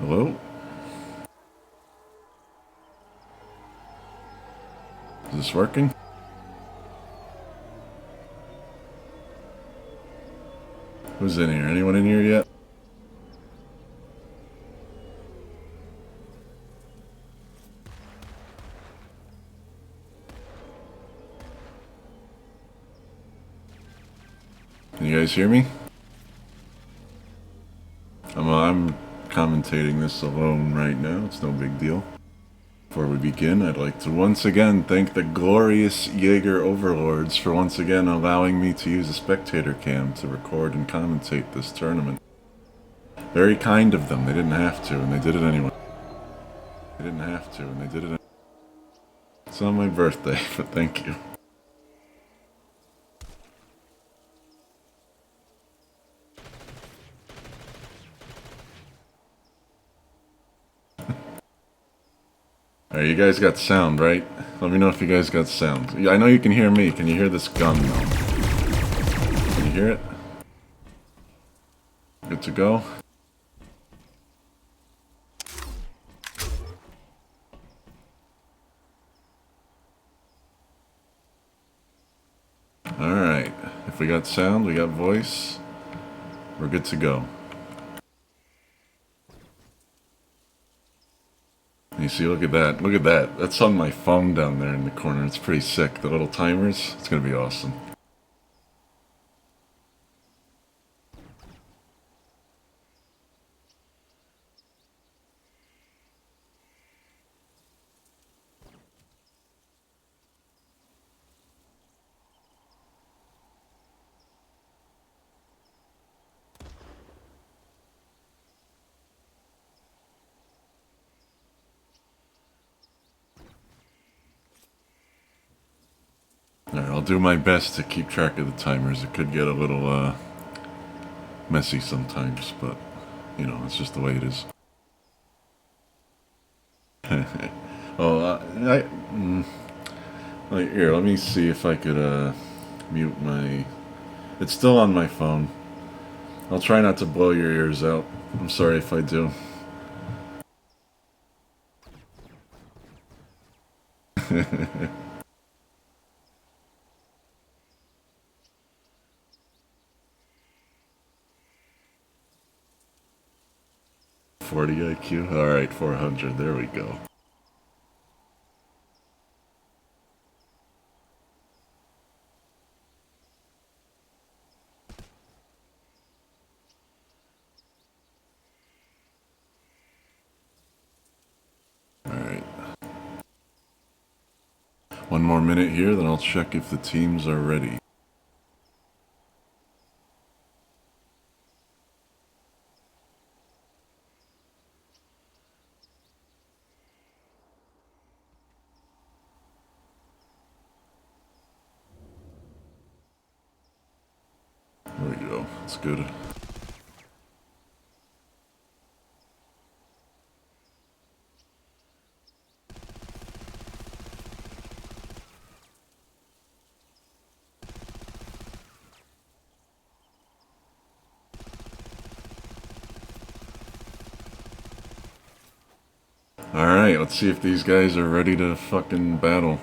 Hello? Is this working? Who's in here? Anyone in here yet? Can you guys hear me? I'm commentating this alone right now. It's no big deal. Before we begin, I'd like to once again thank the glorious Jaeger overlords for once again allowing me to use a spectator cam to record and commentate this tournament. Very kind of them. They didn't have to, and they did it anyway. They didn't have to, and they did it anyway. It's on my birthday, but thank you. Alright, you guys got sound, right? Let me know if you guys got sound. Yeah, I know you can hear me. Can you hear this gun, though? Can you hear it? Good to go? Alright. If we got sound, we got voice, we're good to go. You see, look at that. Look at that. That's on my phone down there in the corner. It's pretty sick. The little timers. It's gonna be awesome. Alright, I'll do my best to keep track of the timers. It could get a little, messy sometimes, but, you know, it's just the way it is. Well, here, let me see if I could, mute my... It's still on my phone. I'll try not to blow your ears out. I'm sorry if I do. 40 IQ? Alright, 400. There we go. Alright. One more minute here, then I'll check if the teams are ready. There we go. That's good. Alright, let's see if these guys are ready to fucking battle.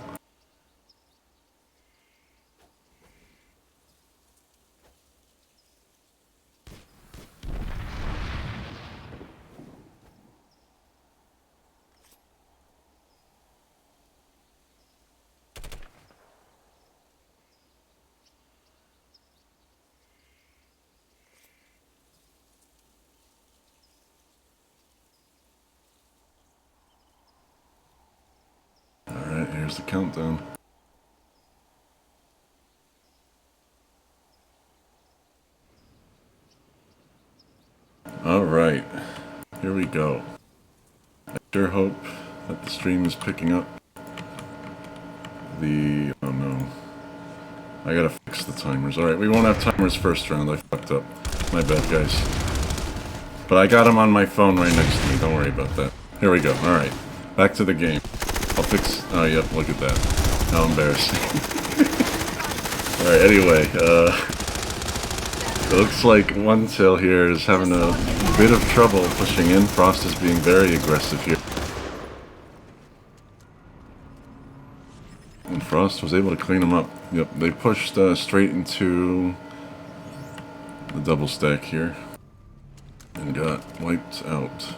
Here's the countdown. Alright, here we go. I sure hope that the stream is picking up the... oh no. I gotta fix the timers. Alright, we won't have timers first round. I fucked up. My bad, guys. But I got them on my phone right next to me. Don't worry about that. Here we go. Alright, back to the game. I'll fix... oh, yep, look at that. How embarrassing. Alright, anyway, it looks like one tail here is having a bit of trouble pushing in. Frost is being very aggressive here. And Frost was able to clean them up. Yep, they pushed straight into the double stack here and got wiped out.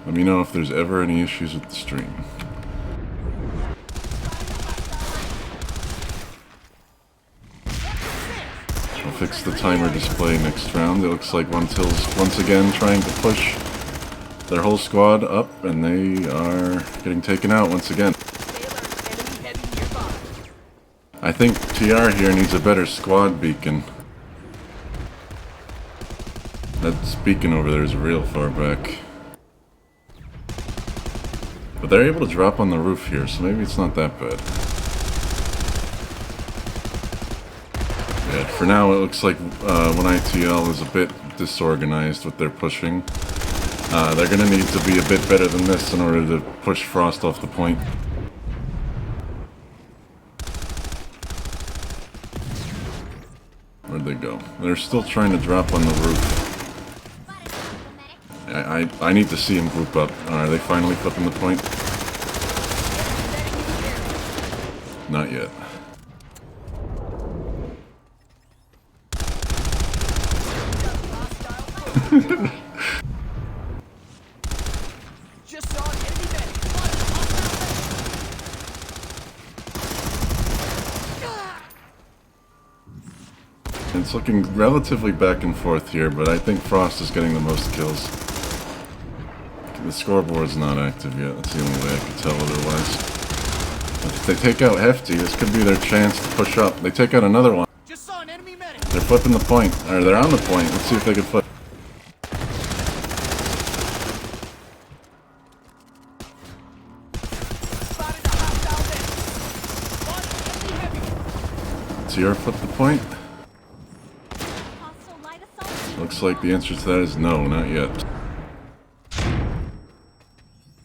Let me know if there's ever any issues with the stream. I'll fix the timer display next round. It looks like OneTIL's once again trying to push their whole squad up, and they are getting taken out once again. I think TR here needs a better squad beacon. That beacon over there is real far back. But they're able to drop on the roof here, so maybe it's not that bad. Yeah, for now it looks like 1ITL is a bit disorganized with their pushing. They're gonna need to be a bit better than this in order to push Frost off the point. Where'd they go? They're still trying to drop on the roof. I need to see him group up. Are they finally flipping the point? Not yet. It's looking relatively back and forth here, but I think Frost is getting the most kills. The scoreboard's not active yet. That's the only way I can tell otherwise. If they take out Hefty, this could be their chance to push up. They take out another one. Just saw an enemy medic. They're flipping the point. Or they're on the point. Let's see if they can flip. Spotted a hostile there. TR flip the point? Looks like the answer to that is no, not yet.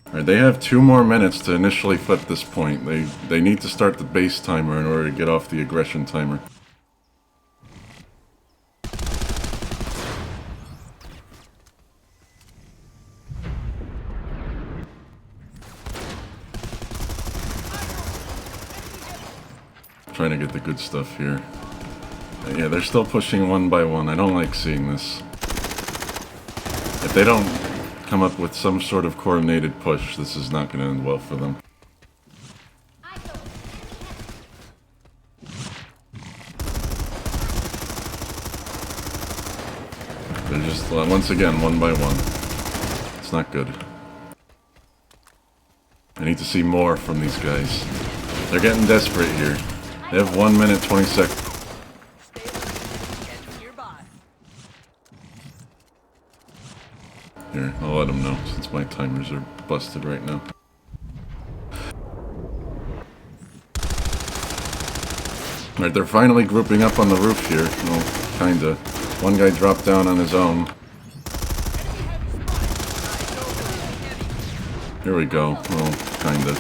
Alright, they have 2 more minutes to initially flip this point. They need to start the base timer in order to get off the aggression timer. Trying to get the good stuff here. Yeah, they're still pushing one by one. I don't like seeing this. If they don't come up with some sort of coordinated push, this is not going to end well for them. They're just, once again, one by one. It's not good. I need to see more from these guys. They're getting desperate here. They have 1 minute, 20 seconds. Here, I'll let them know, since my timers are busted right now. Alright, they're finally grouping up on the roof here. Well, kinda. One guy dropped down on his own. Here we go. Well, kinda.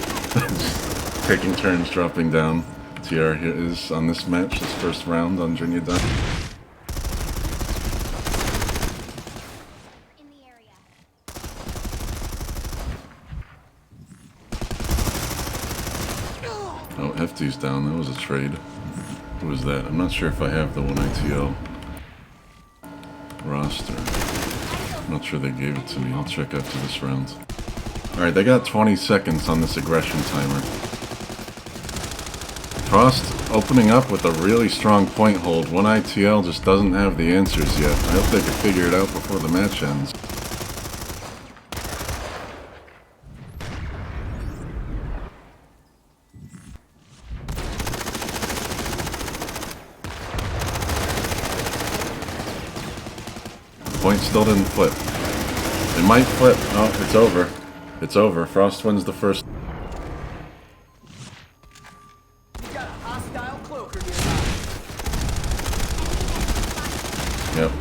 Taking turns dropping down. TR here is on this match, this first round on Genudine. Oh, Hefty's down. That was a trade. Who was that? I'm not sure if I have the 1ITL roster. I'm not sure they gave it to me. I'll check after this round. Alright, they got 20 seconds on this aggression timer. Frost opening up with a really strong point hold. 1ITL just doesn't have the answers yet. I hope they can figure it out before the match ends. Point still didn't flip. It might flip. Oh, it's over. It's over. Frost wins the first. You got a hostile cloaker Yep.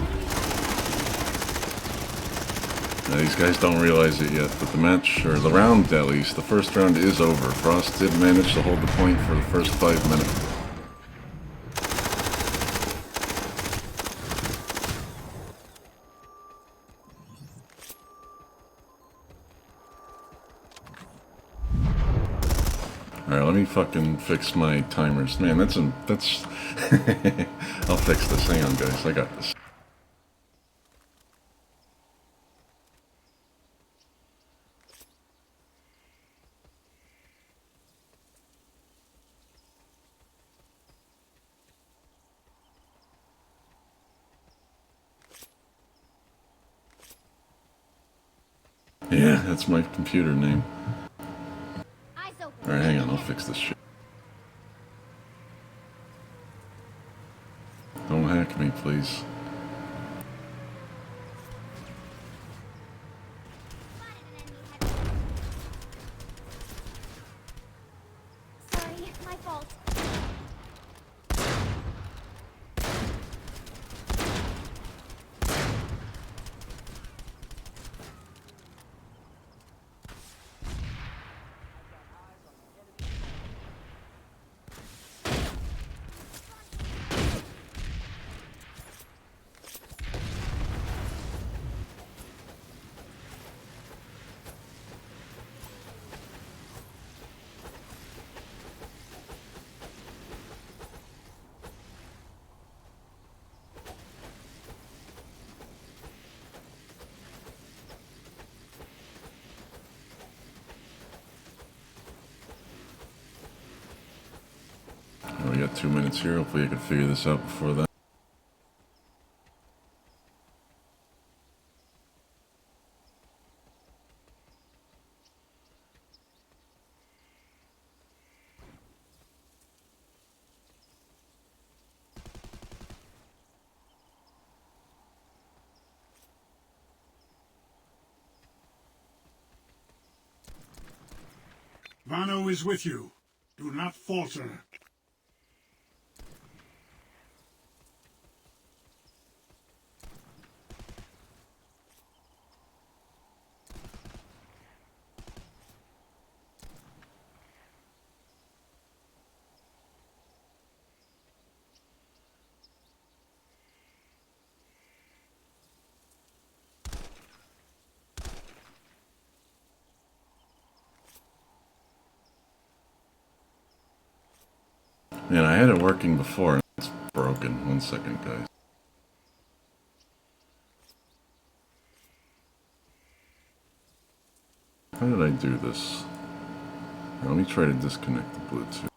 Now, these guys don't realize it yet, but the match, or the round at least, the first round is over. Frost did manage to hold the point for the first 5 minutes. Alright, let me fucking fix my timers. Man, that's... I'll fix this. Hang on, guys. I got this. Yeah, that's my computer name. Alright, hang on, I'll fix this shit. Don't hack me, please. Sorry, my fault. We got 2 minutes here. Hopefully I can figure this out before that. Vano is with you. Do not falter. Man, I had it working before and it's broken. 1 second, guys. How did I do this? Let me try to disconnect the Bluetooth.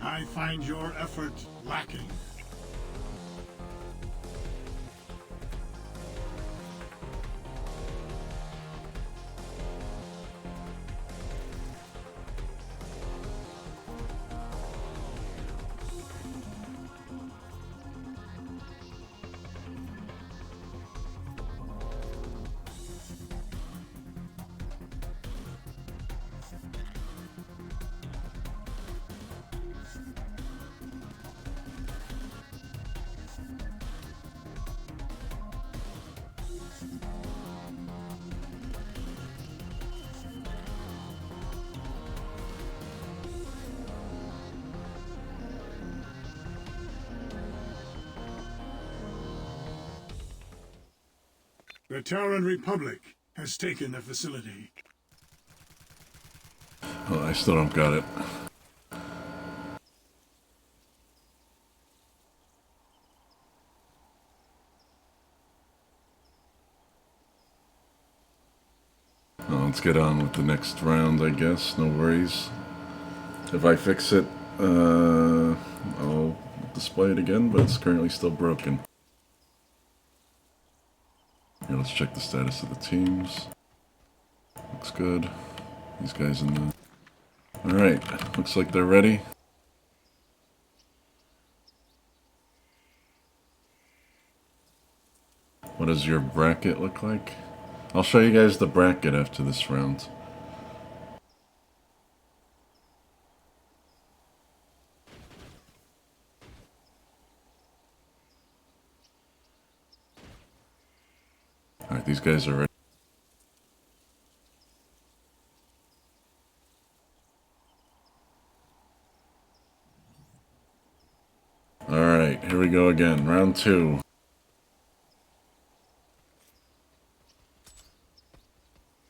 I find your effort lacking. The Terran Republic has taken the facility. Oh, I still don't got it. Well, let's get on with the next round, I guess. No worries. If I fix it, I'll display it again, but it's currently still broken. Here, let's check the status of the teams. Looks good. These guys in the... Alright, looks like they're ready. What does your bracket look like? I'll show you guys the bracket after this round. Alright, these guys are ready. Alright, here we go again. Round 2.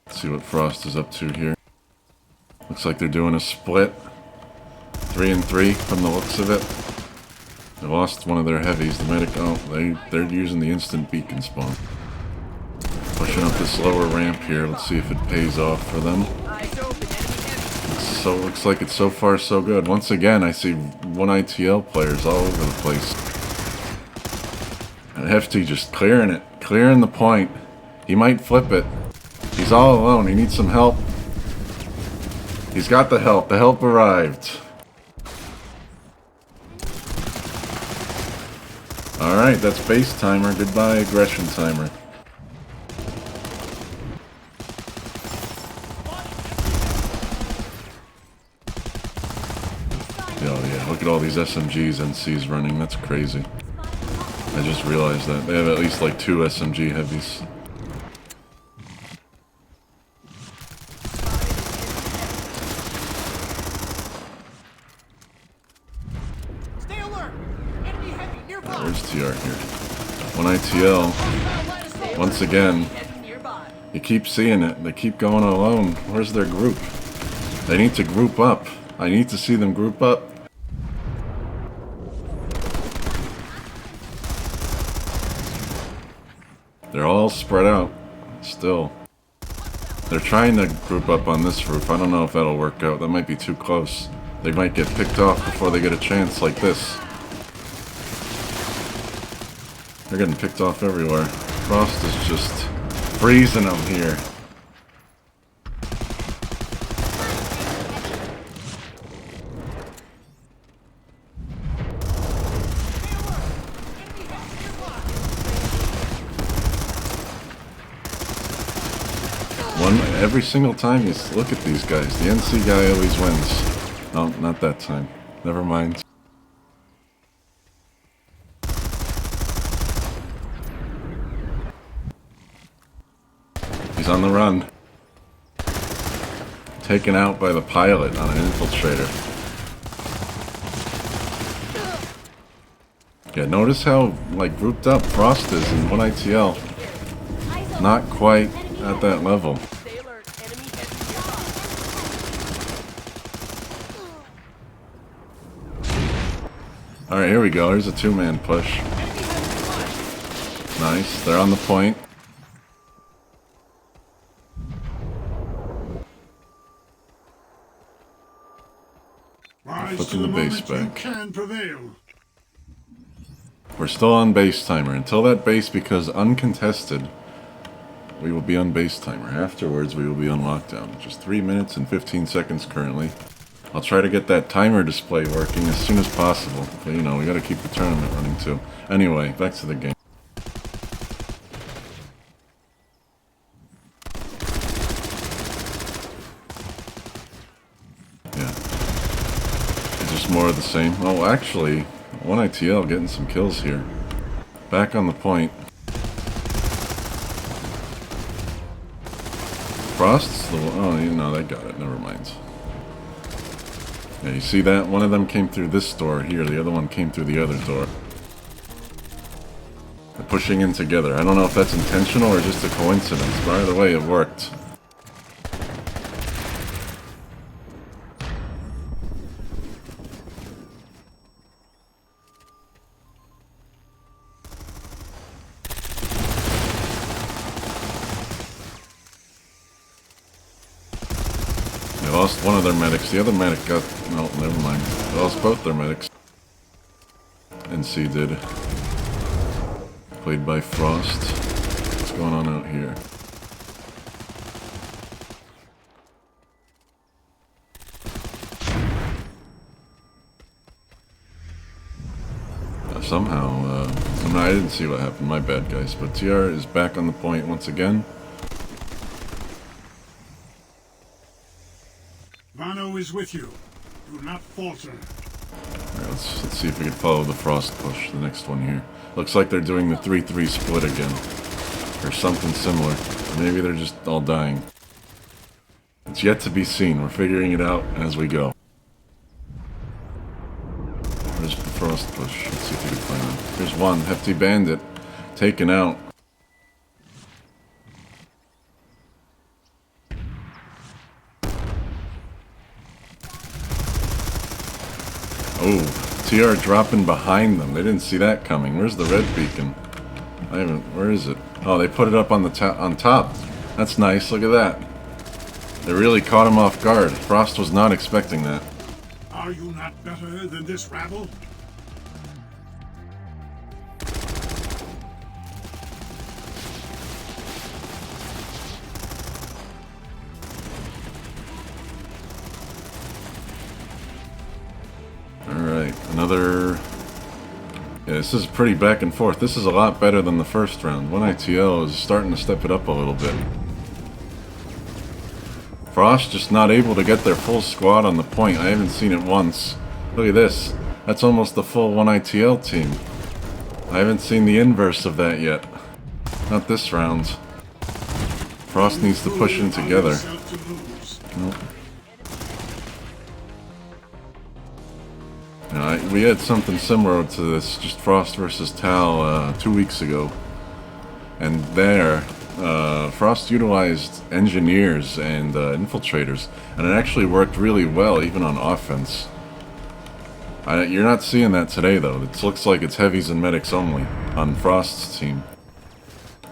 Let's see what Frost is up to here. Looks like they're doing a split. 3 and 3 from the looks of it. They lost one of their heavies. The medic. Oh, they're using the instant beacon spawn. Pushing up this lower ramp here. Let's see if it pays off for them. Eyes open, enemy heavy. So looks like it's so far so good. Once again, I see 1ITL players all over the place. And Hefty just clearing it, clearing the point. He might flip it. He's all alone. He needs some help. He's got the help. The help arrived. Alright, that's base timer. Goodbye, aggression timer. Oh yeah, look at all these SMGs NC's running. That's crazy. I just realized that. They have at least like 2 SMG heavies. Stay alert. Enemy heavy nearby. Where's TR here? 1ITL. Once again. Heavy nearby. You keep seeing it. They keep going alone. Where's their group? They need to group up. I need to see them group up. They're all spread out. Still. They're trying to group up on this roof. I don't know if that'll work out. That might be too close. They might get picked off before they get a chance like this. They're getting picked off everywhere. Frost is just freezing them here. Every single time you look at these guys, the NC guy always wins. No, not that time. Never mind. He's on the run. Taken out by the pilot on an infiltrator. Yeah, notice how, like, grouped up Frost is in 1ITL. Not quite at that level. Stay alert. Enemy heavy nearby. Alright, here we go. Here's a 2-man push. Nice. They're on the point. Rise Put to the the base moment back. you can prevail. We're still on base timer. Until that base becomes uncontested, we will be on base timer. Afterwards, we will be on lockdown. Just 3 minutes and 15 seconds currently. I'll try to get that timer display working as soon as possible. But, you know, we gotta keep the tournament running too. Anyway, back to the game. Yeah. It's just more of the same. Oh, actually, 1ITL getting some kills here. Back on the point. Frost's the one. Oh, you know, they got it. Never mind. Yeah, you see that? One of them came through this door here. The other one came through the other door. They're pushing in together. I don't know if that's intentional or just a coincidence, but either way, it worked. They lost one of their medics. The other medic got... No, never mind. They lost both their medics. NC did. Played by Frost. What's going on out here? Somehow, I didn't see what happened. My bad, guys. But TR is back on the point once again. Vano is with you. Do not falter. Alright, let's see if we can follow the Frost push, the next one here. Looks like they're doing the 3-3 split again. Or something similar. Maybe they're just all dying. It's yet to be seen. We're figuring it out as we go. Where's the frost push? Let's see if we can find him. Here's one. Hefty bandit. Taken out. Oh, TR dropping behind them. They didn't see that coming. Where's the red beacon? I haven't. Where is it? Oh, they put it up on the on top. That's nice. Look at that. They really caught him off guard. Frost was not expecting that. Are you not better than this rabble? Alright, another... Yeah, this is pretty back and forth. This is a lot better than the first round. 1ITL is starting to step it up a little bit. Frost just not able to get their full squad on the point. I haven't seen it once. Look at this. That's almost the full 1ITL team. I haven't seen the inverse of that yet. Not this round. Frost needs to push in together. Nope. We had something similar to this, just Frost versus TAAL 2 weeks ago. And there, Frost utilized engineers and infiltrators, and it actually worked really well, even on offense. You're not seeing that today, though. It looks like it's heavies and medics only on Frost's team.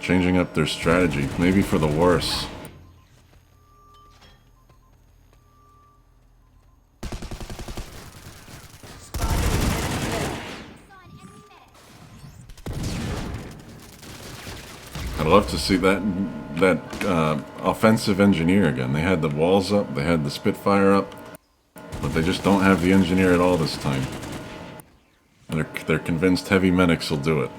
Changing up their strategy, maybe for the worse. I'd love to see that offensive engineer again. They had the walls up, they had the Spitfire up, but they just don't have the engineer at all this time. And they're convinced heavy medics will do it.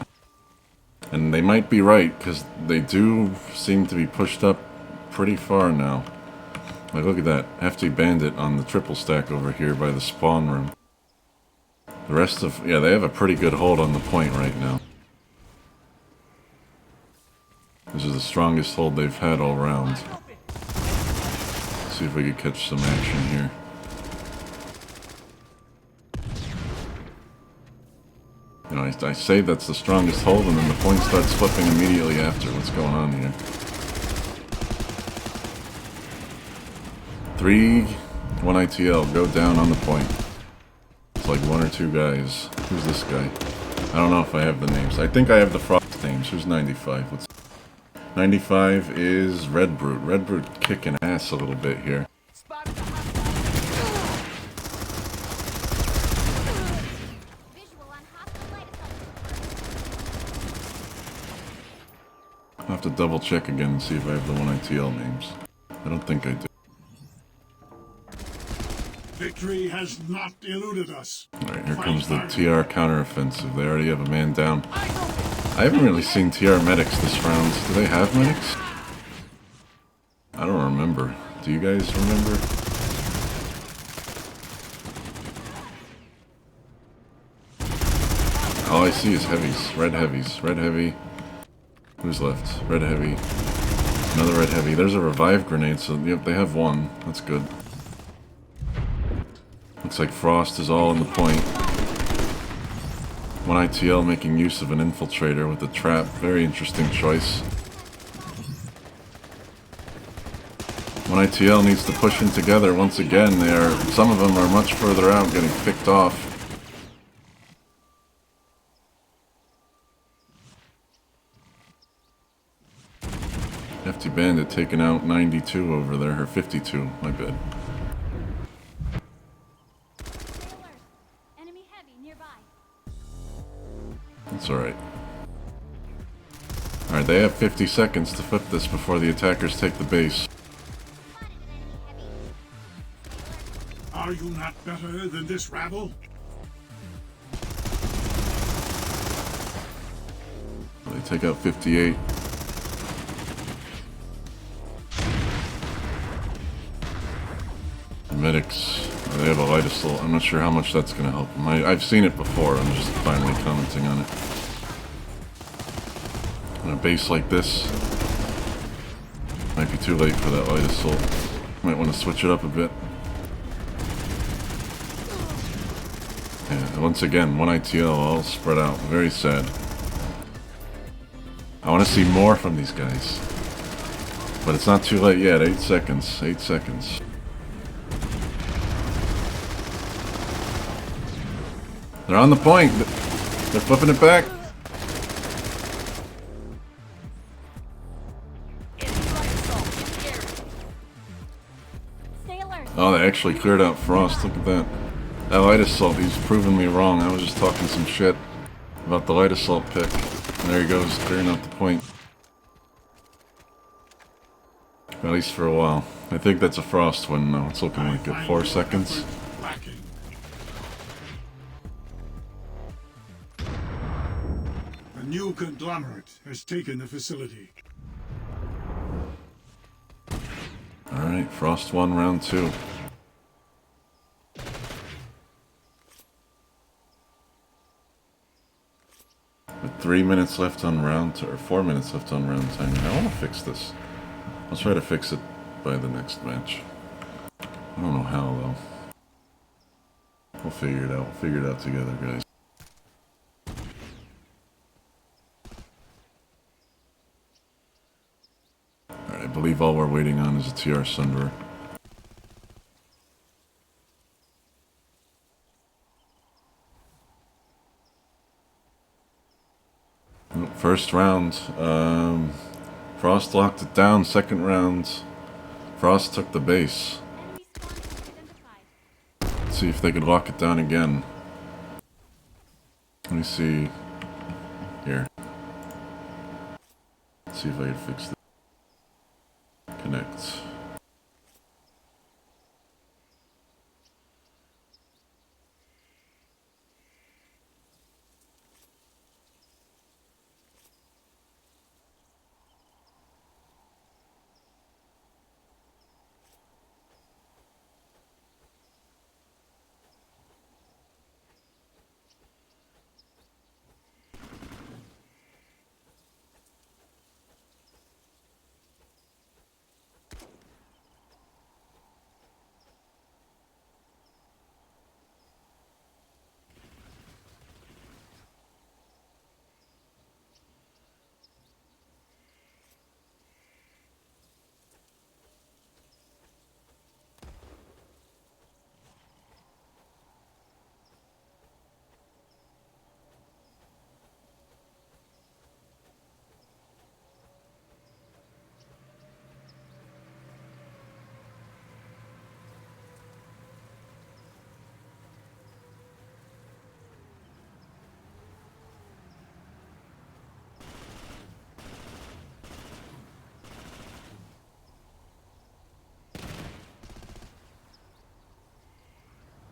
And they might be right, because they do seem to be pushed up pretty far now. Like, look at that. Hefty bandit on the triple stack over here by the spawn room. The rest of... yeah, they have a pretty good hold on the point right now. This is the strongest hold they've had all round. Let's see if we can catch some action here. You know, I say that's the strongest hold, and then the point starts flipping immediately after. What's going on here? 3, 1ITL, go down on the point. It's like 1 or 2 guys. Who's this guy? I don't know if I have the names. I think I have the Frost names. Who's 95? Let's 95 is Red Brute. Red Brute kicking ass a little bit here. I'll have to double check again and see if I have the 1ITL names. I don't think I do. Victory has not eluded us. Alright, here comes the TR counteroffensive. They already have a man down. I haven't really seen TR medics this round. Do they have medics? I don't remember. Do you guys remember? All I see is heavies. Red heavies. Red heavy. Who's left? Red heavy. Another red heavy. There's a revive grenade, so yep, they have one. That's good. Looks like Frost is all in the point. 1ITL making use of an infiltrator with a trap. Very interesting choice. 1ITL needs to push in together once again. Some of them are much further out, getting picked off. Hefty bandit taking out 92 over there, or 52, my bad. That's alright. Alright, they have 50 seconds to flip this before the attackers take the base. Are you not better than this rabble? They take out 58. The medics, they have a light assault. I'm not sure how much that's going to help them. I've seen it before, I'm just finally commenting on it. On a base like this, might be too late for that light assault. Might want to switch it up a bit. Yeah, once again, one ITL all spread out. Very sad. I want to see more from these guys. But it's not too late yet. 8 seconds. 8 seconds. They're on the point. They're flipping it back. Stay alert. Oh, they actually cleared out Frost. Look at that. That light assault, he's proving me wrong. I was just talking some shit about the light assault pick. And there he goes, clearing out the point. At least for a while. I think that's a Frost win now. It's looking like it. 4 seconds. Lacking. A new conglomerate has taken the facility. Alright, Frost won round 2. With 3 minutes left on round 2, or 4 minutes left on round time. I want to fix this. I'll try to fix it by the next match. I don't know how though. We'll figure it out. We'll figure it out together, guys. Alright, I believe all we're waiting on is a TR Sunderer. First round, Frost locked it down. Second round, Frost took the base. Enemy spawn identified. Let's see if they could lock it down again. Let me see here. Let's see if I can fix it. Connect.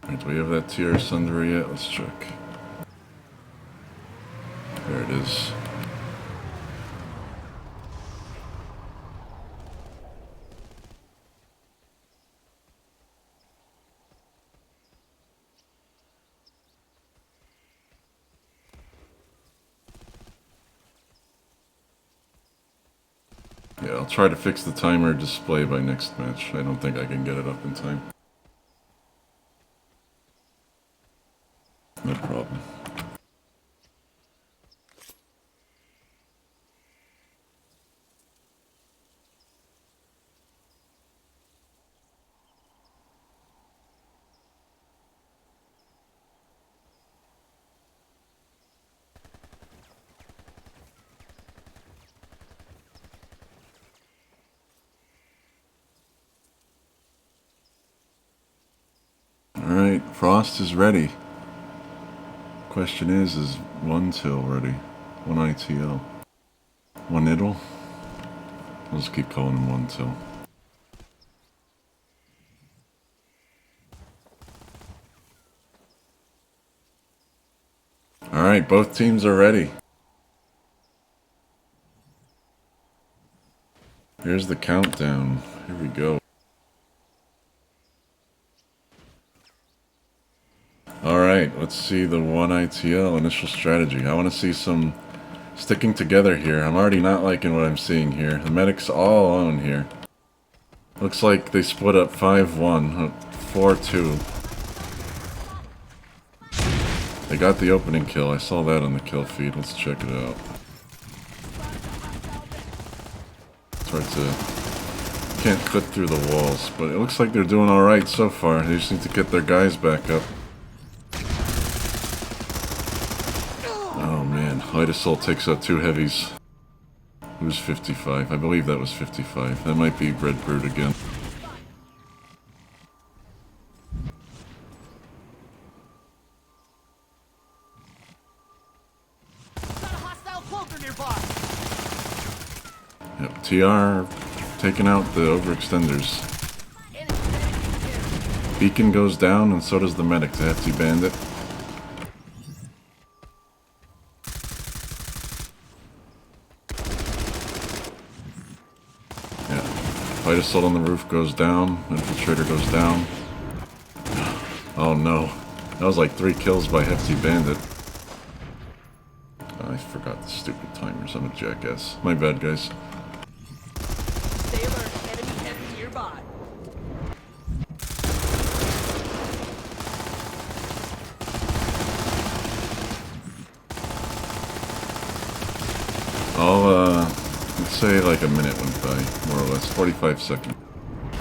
Alright, do we have that TR Sunderer yet? Let's check. There it is. Yeah, I'll try to fix the timer display by next match. I don't think I can get it up in time. No problem. Alright, Frost is ready. Question is one till ready? One ITL? One idle? I'll just keep calling him one till. Alright, both teams are ready. Here's the countdown. Here we go. Alright, let's see the one ITL initial strategy. I want to see some Sticking together here. I'm already not liking what I'm seeing here. The medic's all alone here. Looks like they split up 5-1, 4-2. They got the opening kill. I saw that on the kill feed. Let's check it out. It's hard to... Can't clip through the walls, but it looks like they're doing alright so far. They just need to get their guys back up. Oh man, Light Assault takes out 2 heavies. Who's 55? I believe that was 55. That might be Red Bird again. Got a hostile cloaker nearby. Yep, TR taking out the overextenders. Beacon goes down, and so does the medic, the hefty bandit. Yeah, Light Assault on the roof goes down, Infiltrator goes down. Oh no, that was like 3 kills by hefty bandit. I forgot the stupid timers, I'm a jackass. My bad, guys. Stay alert. Enemy heavy nearby. Let's say like a minute went by, more or less, 45 seconds.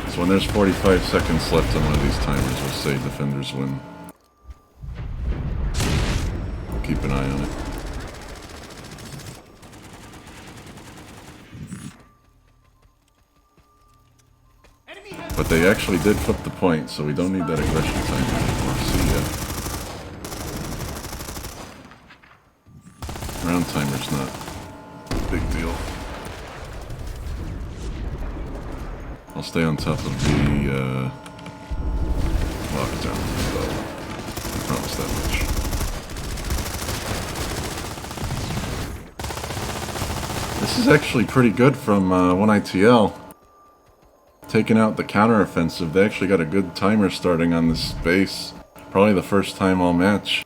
So when there's 45 seconds left on one of these timers, we'll say defenders win. Keep an eye on it. Enemy heavy. But they actually did flip the point, so we don't need that aggression timer anymore. See ya. Round timer's not a big deal. I'll stay on top of the lockdown, though. I promise that much. This is actually pretty good from 1ITL. Taking out the counteroffensive. They actually got a good timer starting on this base. Probably the first time all match.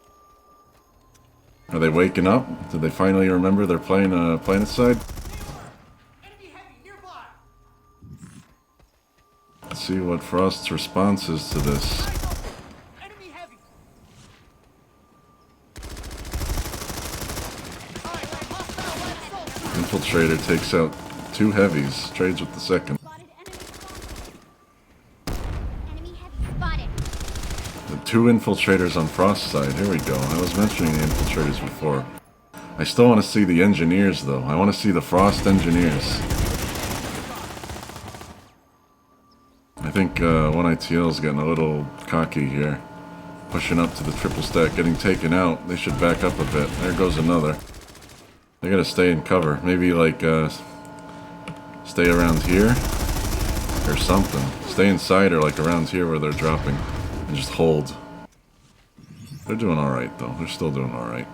Are they waking up? Did they finally remember they're playing PlanetSide? Enemy heavy nearby. Let's see what Frost's response is to this. Eyes open. Enemy heavy. Alright, hostile light assault. Infiltrator takes out 2 heavies. Trades with the second. Spotted enemy heavy spotted. The 2 infiltrators on Frost's side. Here we go. I was mentioning the infiltrators before. I still want to see the engineers, though. I want to see the Frost engineers. I think 1ITL is getting a little cocky here. Pushing up to the triple stack, getting taken out. They should back up a bit. There goes another. They gotta stay in cover. Maybe like stay around here or something. Stay inside or like around here where they're dropping and just hold. They're doing alright though. They're still doing alright.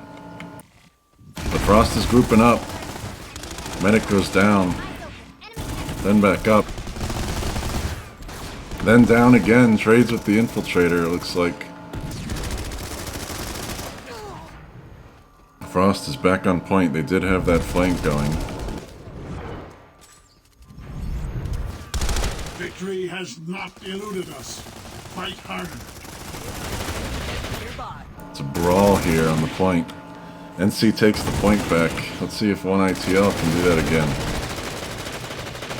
The Frost is grouping up. Medic goes down. Then back up. Then down again. Trades with the infiltrator, it looks like. Frost is back on point. They did have that flank going. Victory has not eluded us. Fight harder. Nearby. It's a brawl here on the point. NC takes the point back. Let's see if 1ITL can do that again.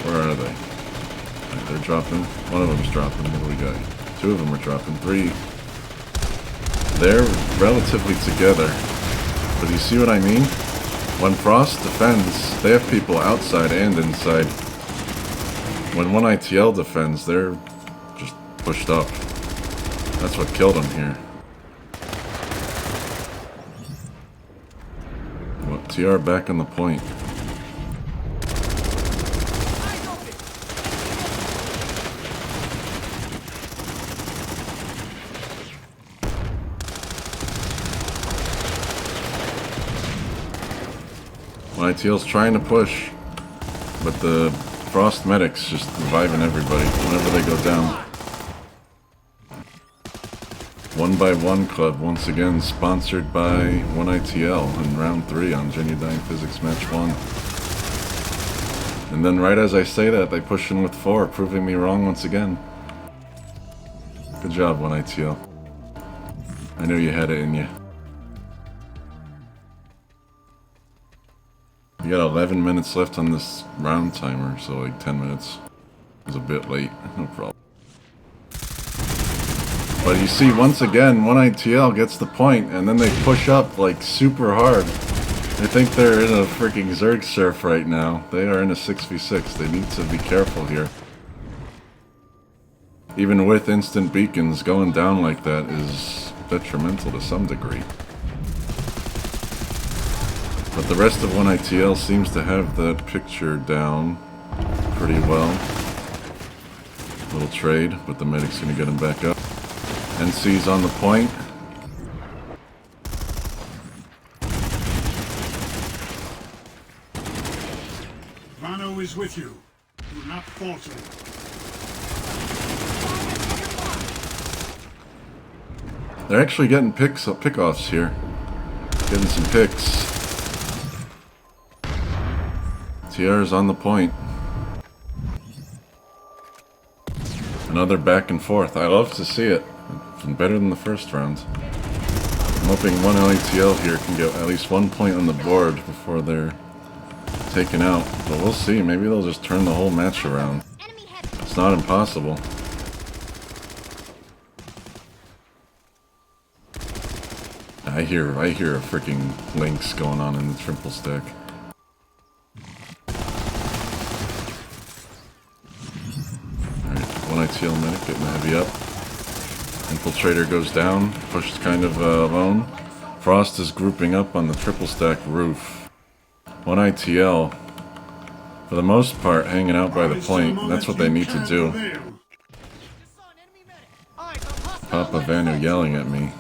Where are they? Right, they're dropping. One of them's dropping. What do we got? 2 of them are dropping. 3. They're relatively together. But you see what I mean? When Frost defends, they have people outside and inside. When 1ITL defends, they're just pushed up. That's what killed them here. Well, TR back on the point. Eyes open. ITL's trying to push, but the Frost medics just reviving everybody whenever they go down. One by One Club, once again sponsored by 1ITL in round 3 on Genudine Physics Match 1. And then right as I say that, they push in with 4, proving me wrong once again. Good job, 1ITL. I knew you had it in you. You got 11 minutes left on this round timer, so like 10 minutes. It was a bit late, no problem. But you see, once again, 1ITL gets the point, and then they push up like super hard. I think they're in a freaking Zerg surf right now. They are in a 6v6. They need to be careful here. Even with instant beacons, going down like that is detrimental to some degree. But the rest of 1ITL seems to have that picture down pretty well. Little trade, but the medic's gonna get him back up. NC's on the point. Vano is with you. Do not falter. They're actually getting pickoffs here. Getting some picks. TR's on the point. Another back and forth. I love to see it. It's been better than the first round. I'm hoping 1ITL here can get at least 1 point on the board before they're taken out. But we'll see. Maybe they'll just turn the whole match around. It's not impossible. I hear a freaking Lynx going on in the triple stack. Alright, 1ITL medic getting the heavy up. Infiltrator goes down, pushed kind of alone. Frost is grouping up on the triple stack roof. 1ITL, for the most part, hanging out by the point. That's what they need to do. Papa Vanu yelling at me.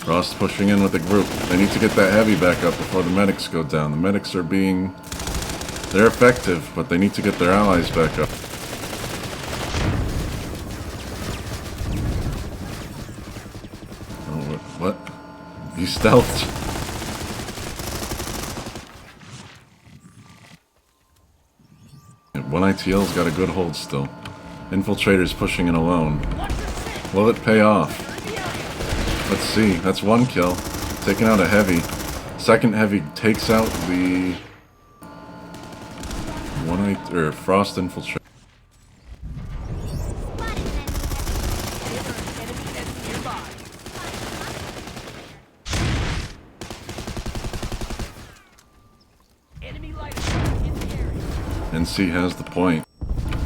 Frost pushing in with the group. They need to get that heavy back up before the medics go down. The medics are being... they're effective, but they need to get their allies back up. Oh, what? He stealthed. Yeah, 1ITL's got a good hold still. Infiltrator's pushing in alone. Will it pay off? Let's see, that's 1 kill. Taking out a heavy. Second heavy takes out the... Frost infiltrator. NC has the point.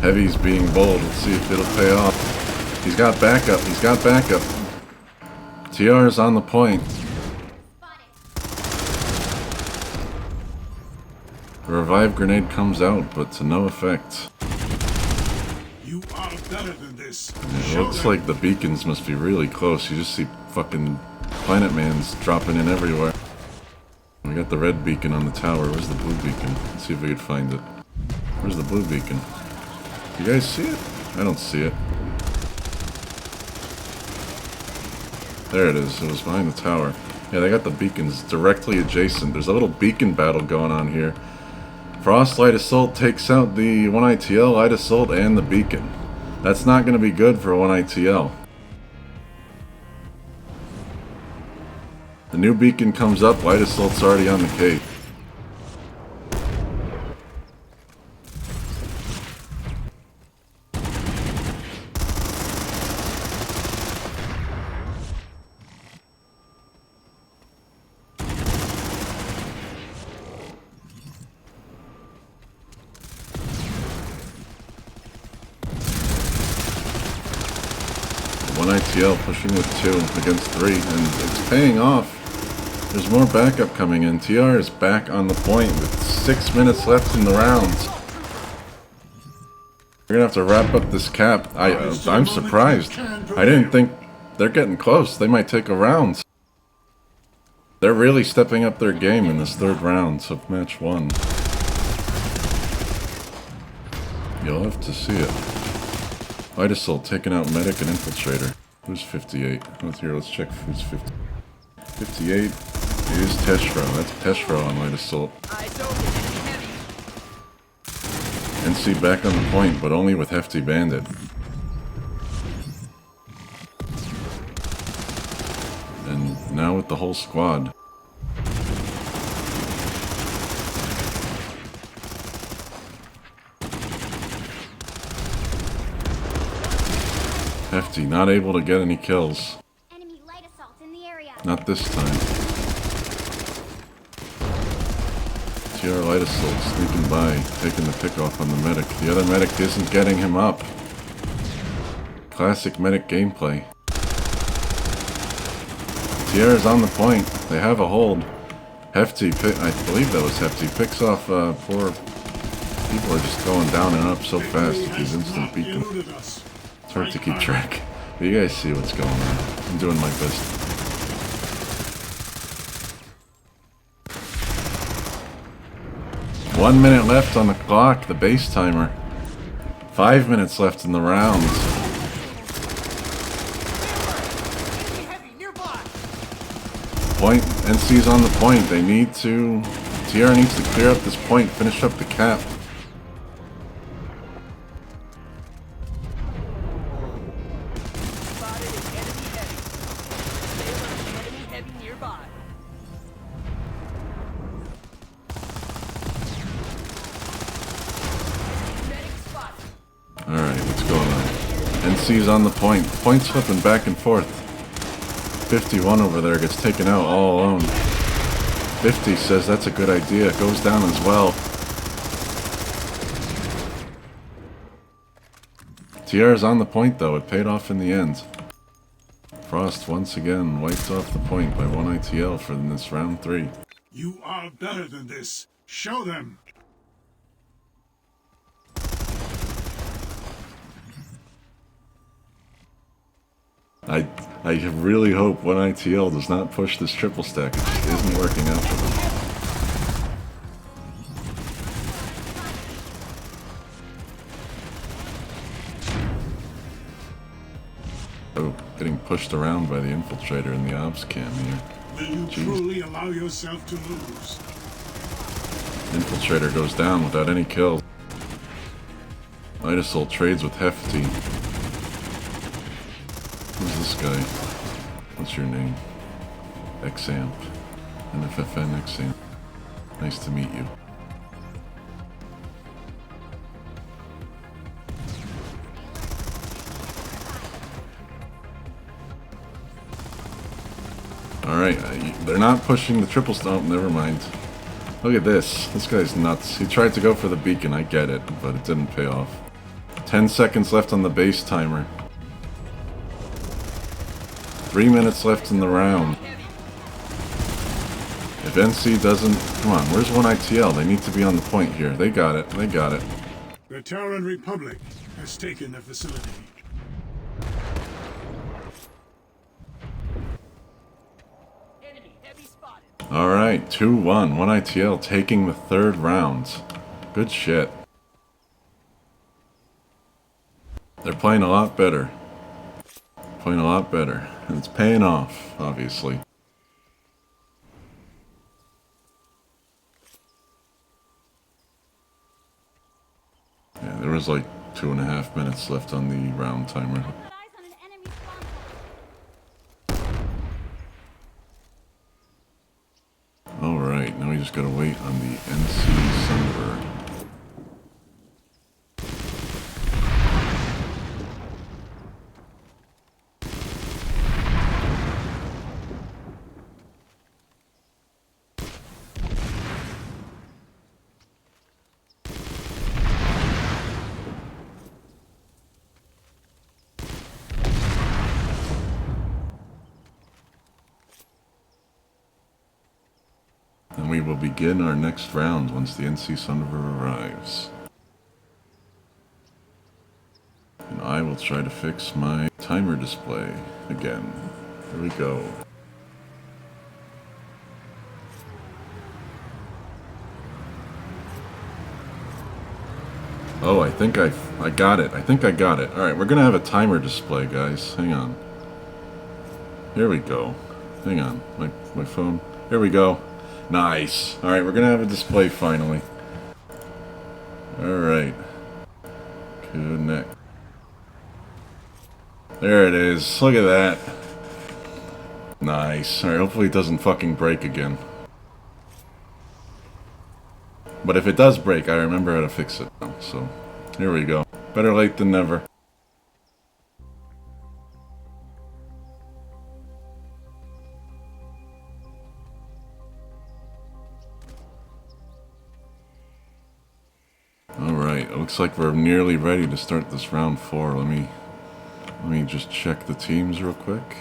Heavy's being bold. Let's see if it'll pay off. He's got backup. He's got backup. TR is on the point. The revive grenade comes out, but to no effect. You are better than this. It looks like the beacons must be really close. You just see fucking planet mans dropping in everywhere. We got the red beacon on the tower. Where's the blue beacon? Let's see if we can find it. Where's the blue beacon? You guys see it? I don't see it. There it is. It was behind the tower. Yeah, they got the beacons directly adjacent. There's a little beacon battle going on here. Frost Light Assault takes out the 1ITL Light Assault and the beacon. That's not going to be good for 1ITL. The new beacon comes up. Light Assault's already on the cave. ITL pushing with 2 against 3, and it's paying off. There's more backup coming in. TR is back on the point with 6 minutes left in the rounds. We're gonna have to wrap up this cap. I'm surprised. I didn't think they're getting close. They might take a round. They're really stepping up their game in this 3rd round of match 1. You'll have to see it. Vitasol taking out medic and infiltrator. Who's 58? Let's here, let's check who's 50. 58 is Teshro. That's Teshro on light assault. Eyes open, enemy heavy. NC back on the point, but only with Hefty Bandit. And now with the whole squad. Hefty not able to get any kills. Enemy light assault in the area. Not this time. TR light assault sneaking by, taking the pick off on the medic. The other medic isn't getting him up. Classic medic gameplay. TR is on the point. They have a hold. Hefty, I believe that was Hefty, picks off poor people are just going down and up so fast with these instant beacons. It's hard to keep track. But you guys see what's going on. I'm doing my best. One minute left on the clock, the base timer. 5 minutes left in the round. Enemy heavy nearby. Point, NC's on the point. They need to... TR needs to clear up this point, finish up the cap. Spotted an enemy heavy. Sailor, enemy heavy nearby. Medic spotted. Alright, what's going on? NC's on the point. Point slipping back and forth. 51 over there gets taken out all alone. 50 says that's a good idea. Goes down as well. TR's on the point though. It paid off in the end. Frost once again wiped off the point by 1 ITL for this round 3. You are better than this. Show them. I really hope 1 ITL does not push this triple stack. It just isn't working out for them. Oh, getting pushed around by the infiltrator in the ops cam here. Will you truly allow yourself to lose? Infiltrator goes down without any kills. Idasol trades with Hefty. Who's this guy? What's your name? Xamp. NFFN Xamp. Nice to meet you. Alright, they're not pushing the triple stomp, never mind. Look at this. This guy's nuts. He tried to go for the beacon, I get it, but it didn't pay off. 10 seconds left on the base timer. 3 minutes left in the round. If NC doesn't... Come on, where's 1 ITL? They need to be on the point here. They got it. They got it. The Terran Republic has taken the facility. Enemy heavy spotted. Alright, 2-1. 1 ITL taking the third round. Good shit. They're playing a lot better. Playing a lot better. And it's paying off, obviously. Yeah, there was like 2.5 minutes left on the round timer. Got eyes on an enemy spawn point. Alright, now we just gotta wait on the NC sunderer. And we will begin our next round once the NC Sunderer arrives. And I will try to fix my timer display again. Here we go. Oh, I think think I got it. I think I got it. Alright, we're gonna have a timer display, guys. Hang on. Here we go. Hang on. My phone. Here we go. Nice. Alright, we're gonna have a display finally. Alright. Connect. There it is. Look at that. Nice. Alright, hopefully it doesn't fucking break again. But if it does break, I remember how to fix it now. So, here we go. Better late than never. Alright, it looks like we're nearly ready to start this round 4. Let me just check the teams real quick.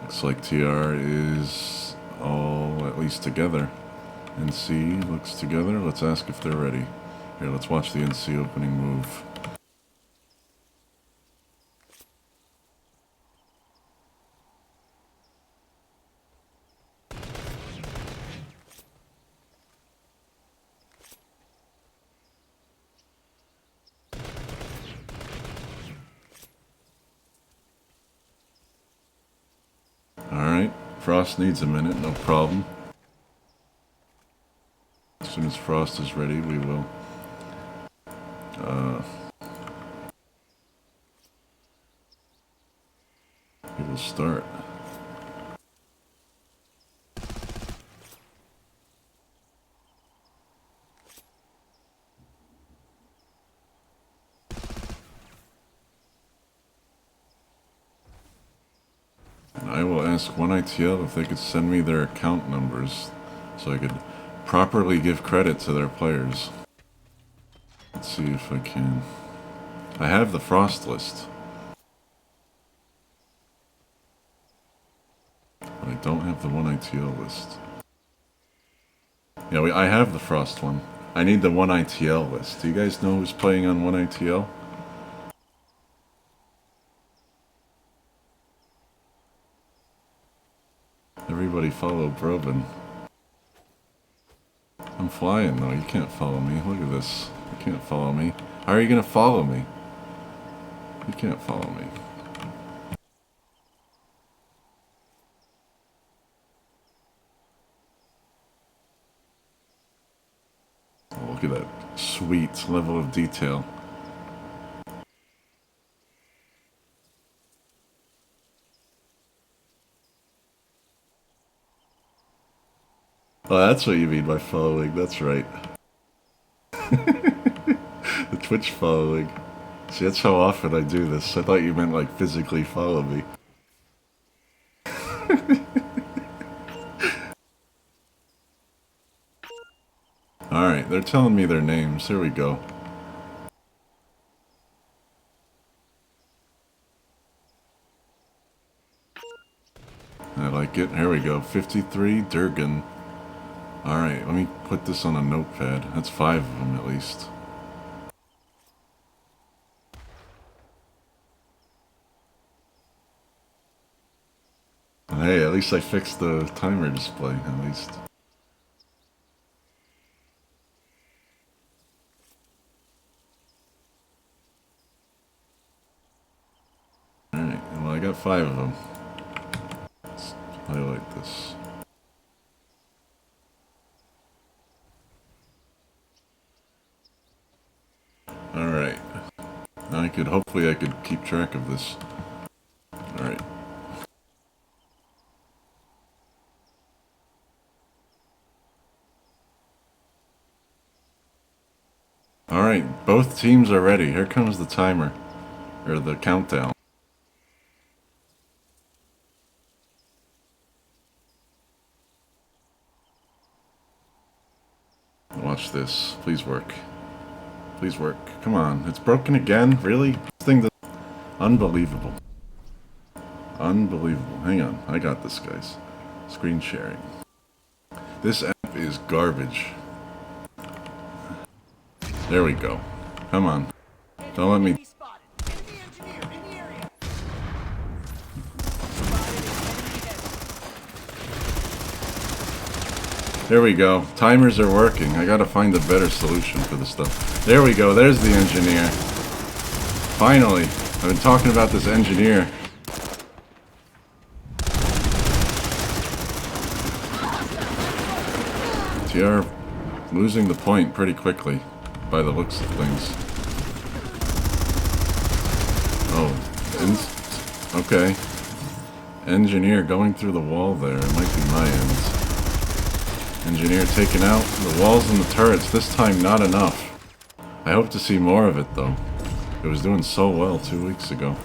Looks like TR is all at least together. NC looks together. Let's ask if they're ready. Here, let's watch the NC opening move. Alright, Frost needs a minute, no problem. As soon as Frost is ready, we will. We will start. And I will ask 1ITL if they could send me their account numbers so I could properly give credit to their players. Let's see if I can. I have the Frost list. But I don't have the 1ITL list. Yeah, I have the Frost one. I need the 1ITL list. Do you guys know who's playing on 1ITL? Everybody follow Brobin. I'm flying though, you can't follow me. Look at this. You can't follow me. How are you gonna follow me? You can't follow me. Oh, look at that sweet level of detail. Oh, that's what you mean by following, that's right. The Twitch following. See, that's how often I do this. I thought you meant like physically follow me. Alright, they're telling me their names. Here we go. I like it. Here we go. 53, Durgan. Alright, let me put this on a notepad. That's 5 of them at least. Hey, at least I fixed the timer display, at least. Alright, well I got 5 of them. Let's highlight this. Alright. Now hopefully I could keep track of this. Alright. Alright, both teams are ready. Here comes the timer. Or the countdown. Watch this. Please work. Please work. Come on. It's broken again? Really? This thing does... Unbelievable. Unbelievable. Hang on. I got this, guys. Screen sharing. This app is garbage. There we go. Come on. Don't let me... There we go. Timers are working. I gotta find a better solution for this stuff. There we go. There's the engineer. Finally. I've been talking about this engineer. TR losing the point pretty quickly, by the looks of things. Oh, okay. Engineer going through the wall there. It might be my ends. Engineer taking out the walls and the turrets. This time, not enough. I hope to see more of it, though. It was doing so well 2 weeks ago.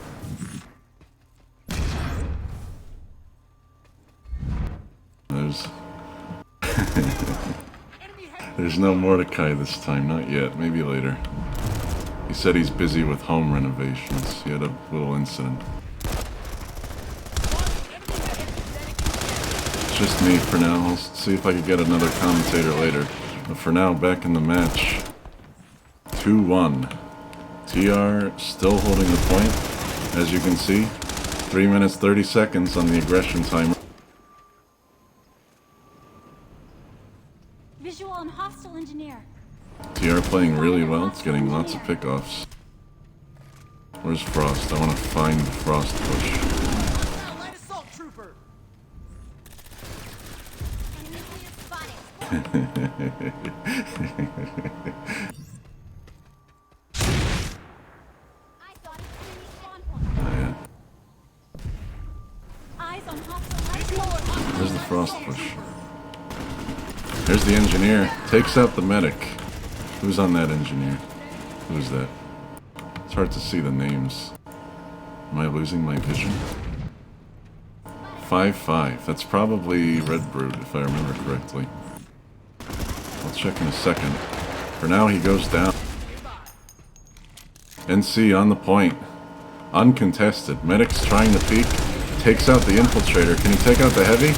There's no Mordecai this time, not yet, maybe later. He said he's busy with home renovations. He had a little incident. It's just me for now. I'll see if I can get another commentator later. But for now, back in the match. 2-1. TR still holding the point, as you can see. 3 minutes 30 seconds on the aggression timer. Visual on hostile engineer. TR playing really well. It's getting lots of pickoffs. Where's Frost? I want to find the Frost push. Light assault trooper. Enemy I thought it's enemy spawn point. Oh, yeah. Eyes on hostile. Where's the Frost push? There's the engineer. Takes out the medic. Who's on that engineer? Who's that? It's hard to see the names. Am I losing my vision? 5-5. That's probably Red Brood, if I remember correctly. I'll check in a second. For now, he goes down. NC on the point. Uncontested. Medic's trying to peek. Takes out the infiltrator. Can he take out the heavy?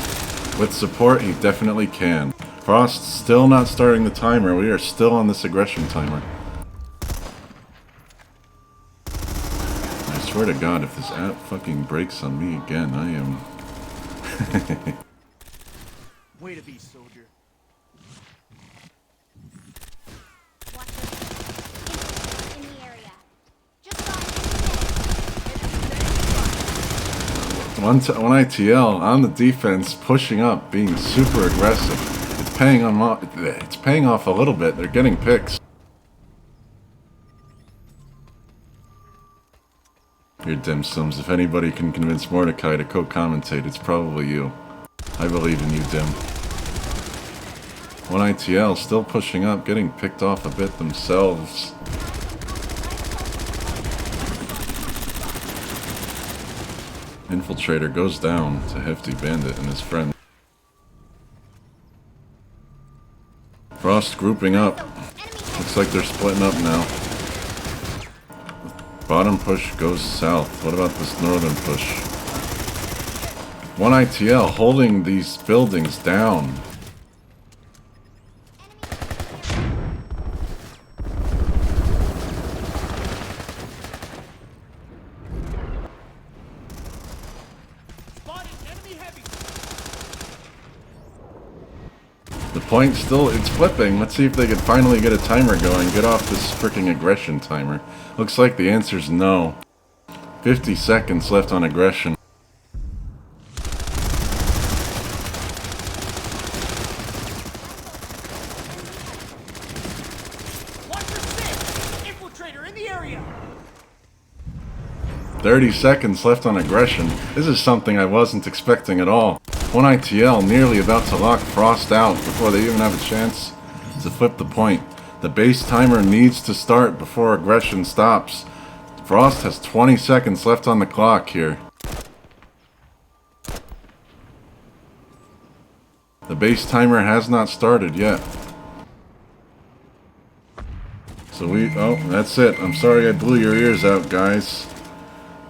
With support, he definitely can. Frost still not starting the timer. We are still on this aggression timer. I swear to God, if this app fucking breaks on me again, I am... Way to be, soldier. Watch it. In the area. Just One ITL on the defense, pushing up, being super aggressive. It's paying off a little bit. They're getting picks. Your dim sums. If anybody can convince Mordecai to co-commentate, it's probably you. I believe in you, Dim. One ITL still pushing up, getting picked off a bit themselves. Infiltrator goes down to Hefty Bandit and his friend. Frost grouping up. Looks like they're splitting up now. Bottom push goes south. What about this northern push? One ITL holding these buildings down. The point still, it's flipping. Let's see if they can finally get a timer going. Get off this freaking aggression timer. Looks like the answer's no. 50 seconds left on aggression. Watch your six. Infiltrator in the area. 30 seconds left on aggression. This is something I wasn't expecting at all. One ITL nearly about to lock Frost out before they even have a chance to flip the point. The base timer needs to start before aggression stops. Frost has 20 seconds left on the clock here. The base timer has not started yet. So oh, that's it. I'm sorry I blew your ears out, guys.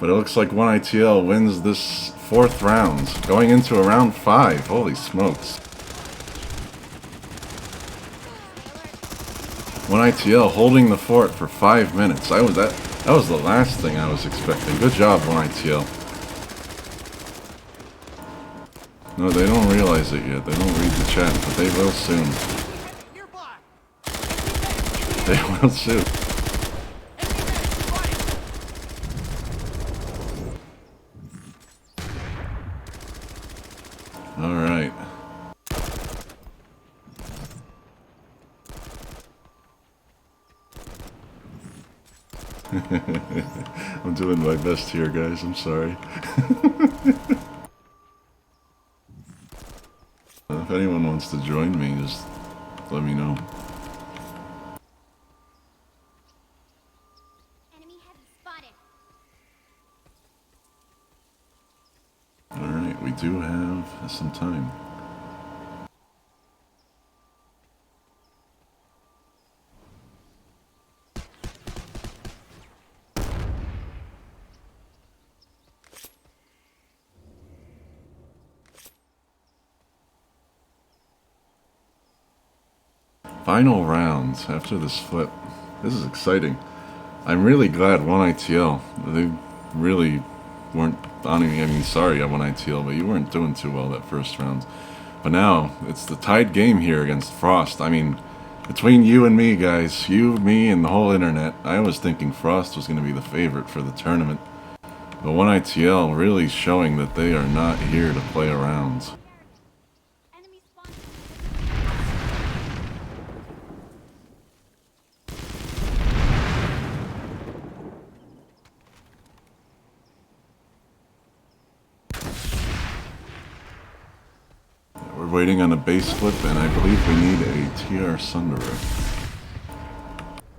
But it looks like one ITL wins this 4th round, going into a round 5. Holy smokes. One ITL holding the fort for 5 minutes. That was the last thing I was expecting. Good job, one ITL. No, they don't realize it yet. They don't read the chat, but they will soon. They will soon. Alright. I'm doing my best here, guys. I'm sorry. If anyone wants to join me, just let me know. Enemy heavy spotted. Alright, we do have some time. Final rounds after this flip. This is exciting. I'm really glad 1ITL. They really weren't on me. I mean, sorry I won ITL, but you weren't doing too well that first round. But now, it's the tied game here against Frost. I mean, between you and me, guys, you, me, and the whole internet, I was thinking Frost was going to be the favorite for the tournament. But 1ITL really showing that they are not here to play around. Enemy spawn. We're waiting on a base flip, and I believe we need a TR Sunderer.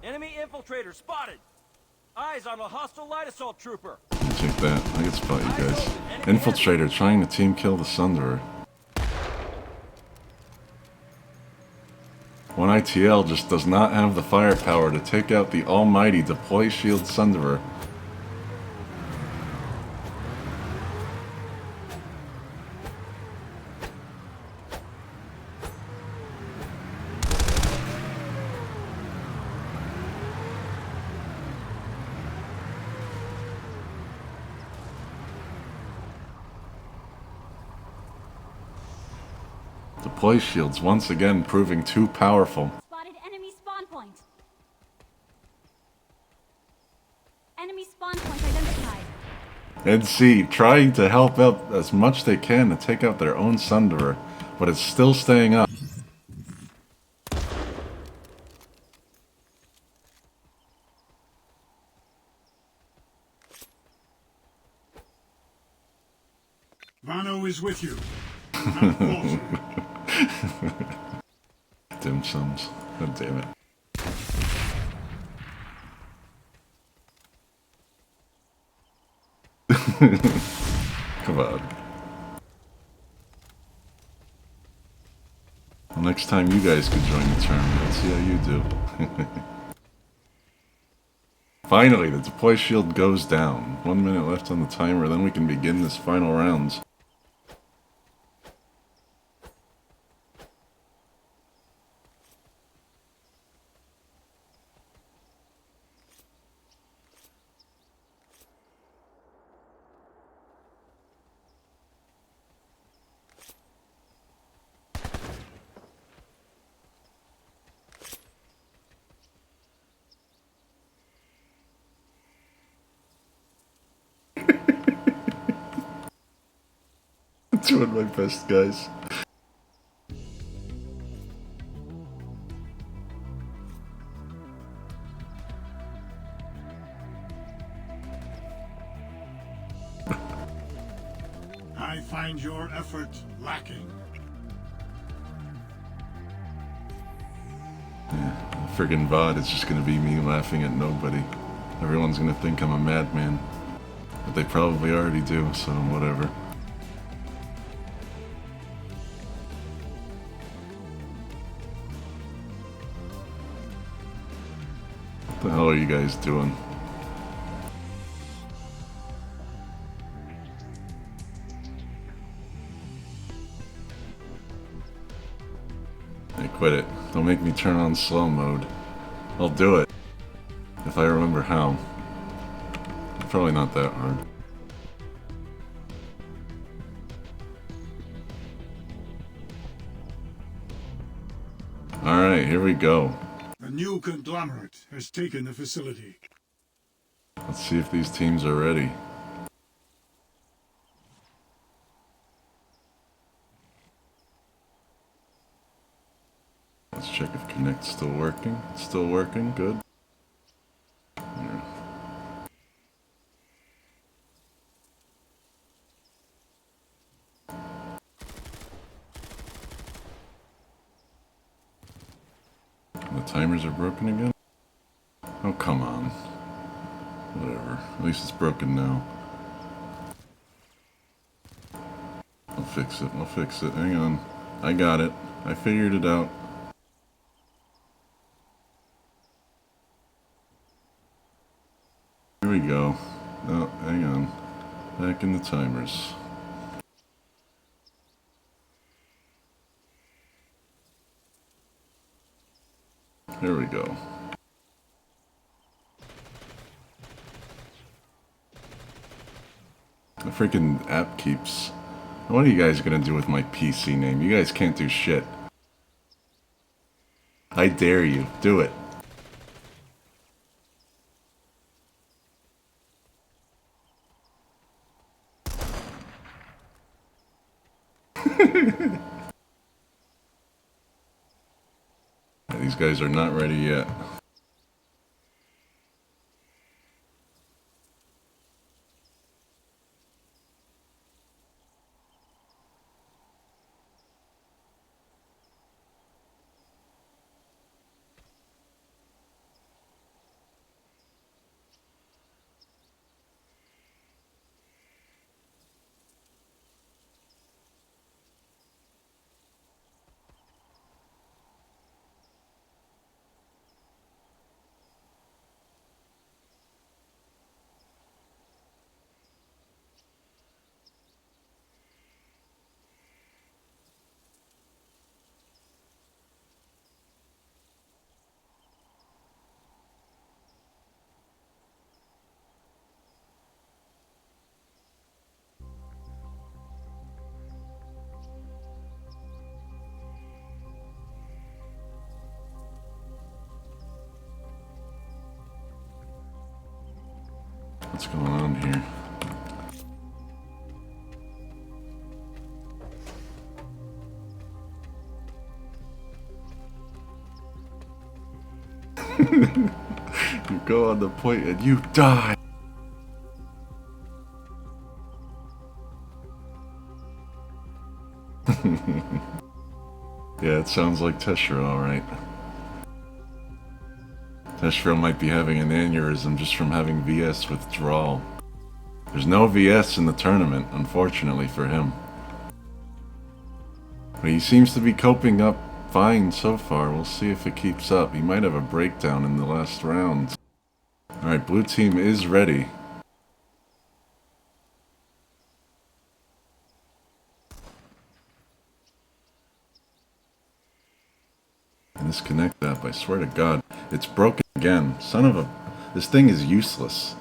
Enemy infiltrator spotted. Eyes on a hostile light assault trooper. I'll take that. I can spot you guys. Infiltrator trying to team kill the Sunderer. 1ITL just does not have the firepower to take out the almighty deploy shield Sunderer. Deploy shields once again proving too powerful. Spotted enemy spawn point. Enemy spawn point identified. NC trying to help out as much they can to take out their own Sunderer, but it's still staying up. Vano is with you. Not false. Dim sums. God damn it. Come on. Well, next time you guys could join the tournament, let's see how you do. Finally, the deploy shield goes down. 1 minute left on the timer, then we can begin this final rounds. Doing my best, guys. I find your effort lacking. Yeah, friggin' VOD is just gonna be me laughing at nobody. Everyone's gonna think I'm a madman. But they probably already do, so whatever. What the hell are you guys doing? Hey, quit it. Don't make me turn on slow mode. I'll do it. If I remember how. Probably not that hard. Alright, here we go. The new conglomerate has taken the facility. Let's see if these teams are ready. Let's check if Connect's still working. It's still working, good. Here. The timers are broken again? Oh, come on. Whatever. At least it's broken now. I'll fix it. I'll fix it. Hang on. I got it. I figured it out. Here we go. Oh, hang on. Back in the timers. There we go. The freaking app keeps... What are you guys gonna do with my PC name? You guys can't do shit. I dare you. Do it. These guys are not ready yet. What's going on here? You go on the point and you die. Yeah, it sounds like Teshra, alright. Teshra might be having an aneurysm just from having VS withdrawal. There's no VS in the tournament, unfortunately for him. But he seems to be coping up fine so far. We'll see if it keeps up. He might have a breakdown in the last round. Alright, blue team is ready. This Connect app, I swear to God, it's broken again. Son of a... This thing is useless.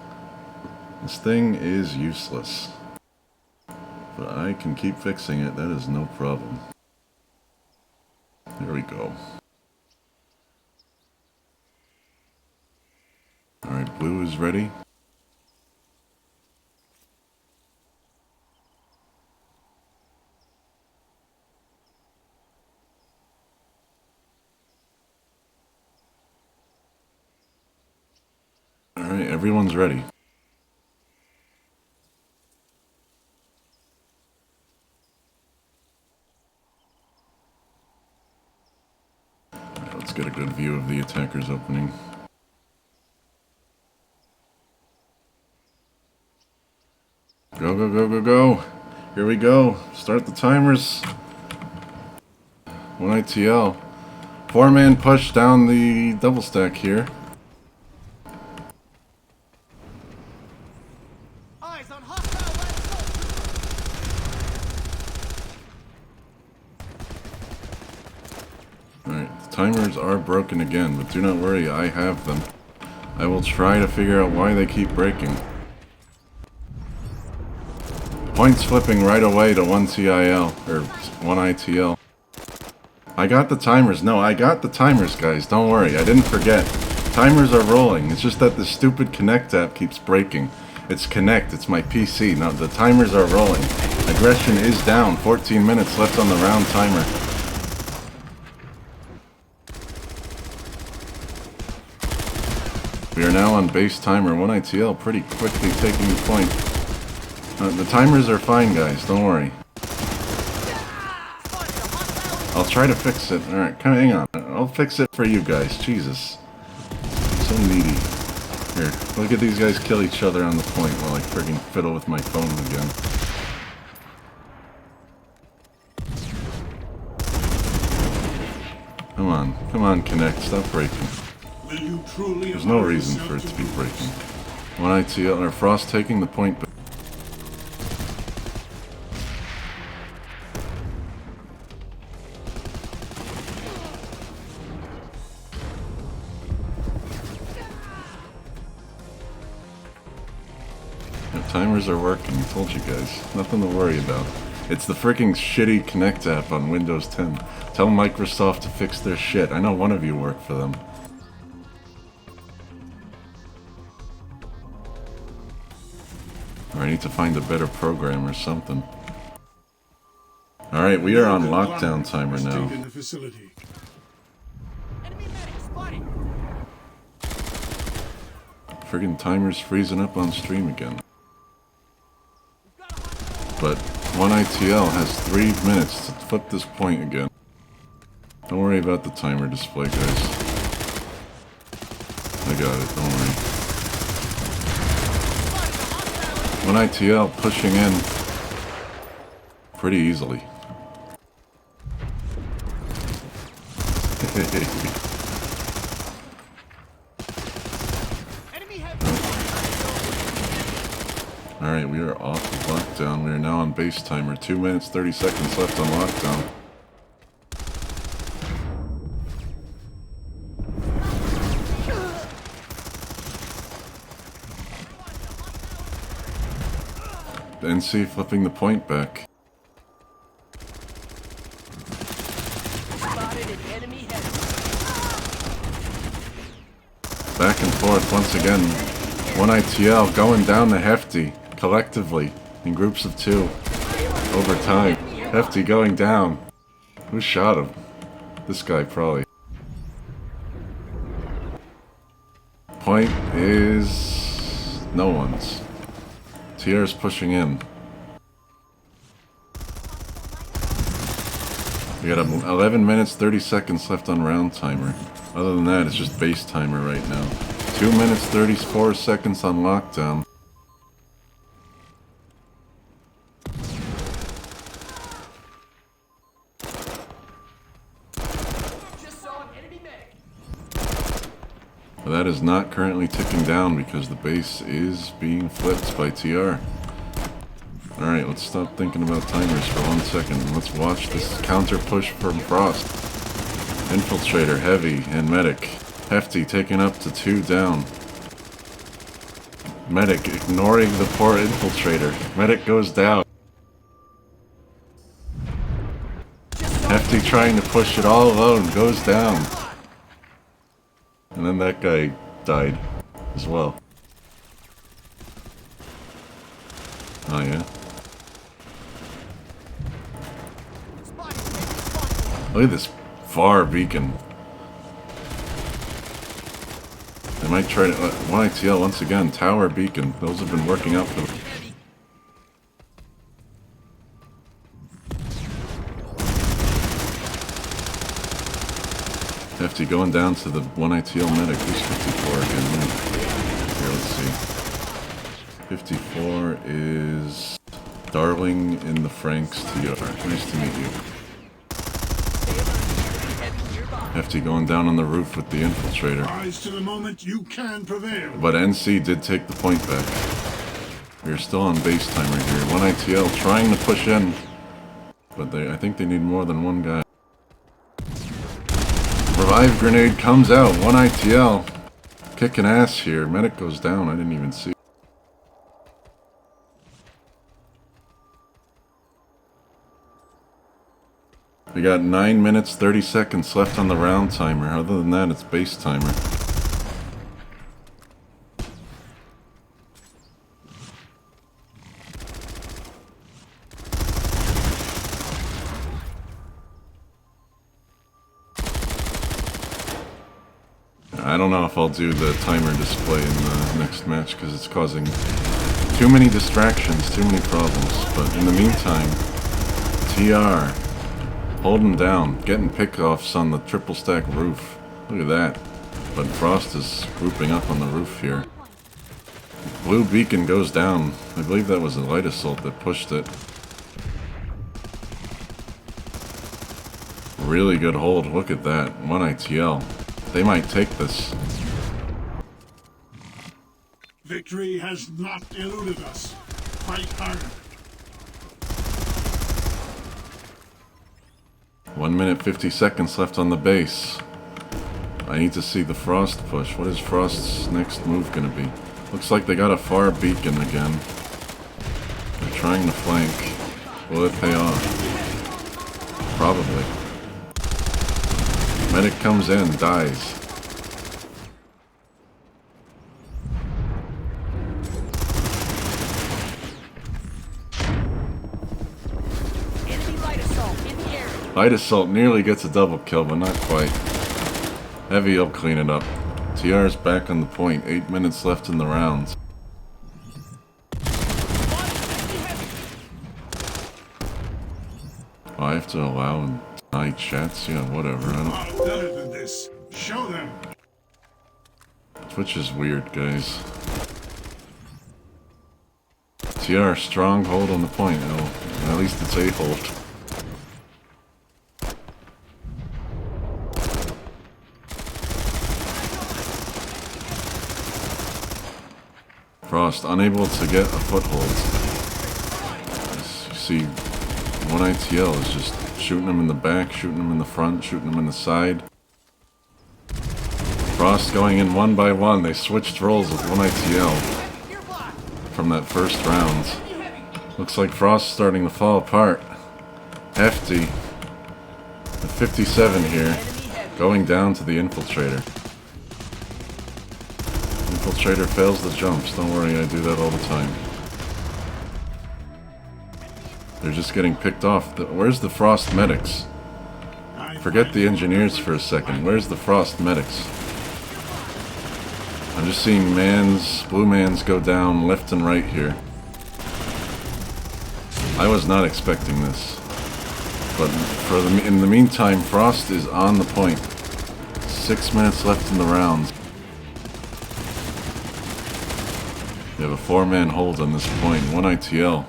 This thing is useless. But I can keep fixing it, that is no problem. There we go. Alright, blue is ready. Alright, everyone's ready. Alright, let's get a good view of the attacker's opening. Go, go, go, go, go! Here we go! Start the timers! 1 ITL. 4-man push down the double stack here. Timers are broken again, but do not worry, I have them. I will try to figure out why they keep breaking. Points flipping right away to 1 TIL, or 1 ITL. I got the timers. No, I got the timers, guys. Don't worry. I didn't forget. Timers are rolling. It's just that the stupid Connect app keeps breaking. It's Connect. It's my PC. No, the timers are rolling. Aggression is down. 14 minutes left on the round timer. We are now on base timer. 1ITL pretty quickly taking the point. The timers are fine, guys. Don't worry. I'll try to fix it. Alright, hang on. I'll fix it for you guys. Jesus. So needy. Here, look at these guys kill each other on the point while I friggin' fiddle with my phone again. Come on, Connect. Stop breaking. Will you truly There's no allow reason yourself for it to be do breaking. this? 1ITL, or Frost taking the point, but timers are working, I told you guys. Nothing to worry about. It's the freaking shitty Connect app on Windows 10. Tell Microsoft to fix their shit. I know one of you work for them. Or I need to find a better program or something. Alright, we are on lockdown timer now. In the facility. Enemy medic spotted. Friggin' timer's freezing up on stream again. But 1ITL has 3 minutes to flip this point again. Don't worry about the timer display, guys. I got it, don't worry. 1ITL pushing in pretty easily. Alright, we are off of lockdown. We are now on base timer. 2 minutes, 30 seconds left on lockdown. NC flipping the point back. Spotted an enemy head. Back and forth once again. 1ITL going down to Hefty, collectively, in groups of 2. Over time. Hefty going down. Who shot him? This guy, probably. Point is... no one's. TR's pushing in. We got 11 minutes, 30 seconds left on round timer. Other than that, it's just base timer right now. 2 minutes, 34 seconds on lockdown. Just saw an enemy medic. But that is not currently ticking down because the base is being flipped by TR. Alright, let's stop thinking about timers for 1 second and let's watch this counter push from Frost. Infiltrator, Heavy, and Medic. Hefty taking up to 2 down. Medic ignoring the poor Infiltrator. Medic goes down. Hefty trying to push it all alone, goes down. And then that guy died as well. Oh yeah? Look at this far beacon. They might try to... 1ITL once again, tower beacon. Those have been working out for them. Hefty going down to the 1ITL medic. Who's 54 again? Here, let's see. 54 is Darling in the Franks TR. Nice to meet you. Hefty going down on the roof with the Infiltrator. Rise to the moment you can prevail. But NC did take the point back. We're still on base timer here. 1ITL trying to push in. But I think they need more than one guy. Revive grenade comes out. 1ITL kicking ass here. Medic goes down. I didn't even see. We got 9 minutes 30 seconds left on the round timer. Other than that, it's base timer. I don't know if I'll do the timer display in the next match because it's causing too many distractions, too many problems. But in the meantime, TR holding down, getting pickoffs on the triple stack roof. Look at that. But Frost is grouping up on the roof here. Blue beacon goes down. I believe that was a light assault that pushed it. Really good hold. Look at that. 1 ITL. They might take this. Victory has not eluded us. Fight harder. 1 minute 50 seconds left on the base. I need to see the Frost push. What is Frost's next move gonna be? Looks like they got a far beacon again. They're trying to flank. Will it pay off? Probably. Medic comes in, dies. Enemy light assault in the area. Light assault nearly gets a double kill, but not quite. Heavy will clean it up. TR's back on the point. 8 minutes left in the rounds. Oh, I have to allow and deny chats? Yeah, whatever. I Are better than this. Show them. don't... Twitch is weird, guys. TR, strong hold on the point. Oh, at least it's a hold. Frost, unable to get a foothold. As you see, 1 ITL is just shooting him in the back, shooting him in the front, shooting him in the side. Frost going in one by one. They switched roles with 1 ITL from that first round. Looks like Frost's starting to fall apart. Hefty. The 57 here, going down to the infiltrator. Infiltrator fails the jumps. Don't worry, I do that all the time. They're just getting picked off. Where's the Frost medics? Forget the engineers for a second. Where's the Frost medics? I'm just seeing blue mans go down left and right here. I was not expecting this. But in the meantime, Frost is on the point. 6 minutes left in the round. We have a 4-man hold on this point. 1 ITL.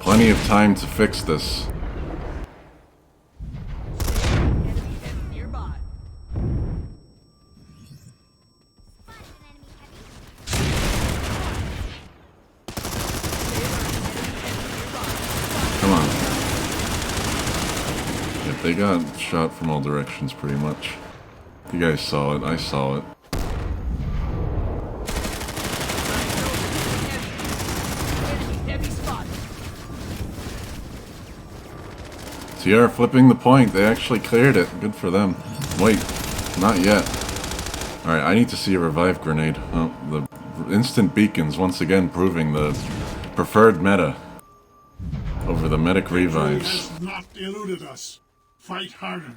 Plenty of time to fix this. Nearby. Come on. Yep, they got shot from all directions pretty much. You guys saw it. I saw it. Heavy spot. TR flipping the point. They actually cleared it. Good for them. Wait, not yet. Alright, I need to see a revive grenade. Oh, the instant beacons once again proving the preferred meta over the medic Victory revives. has not eluded us. Fight harder.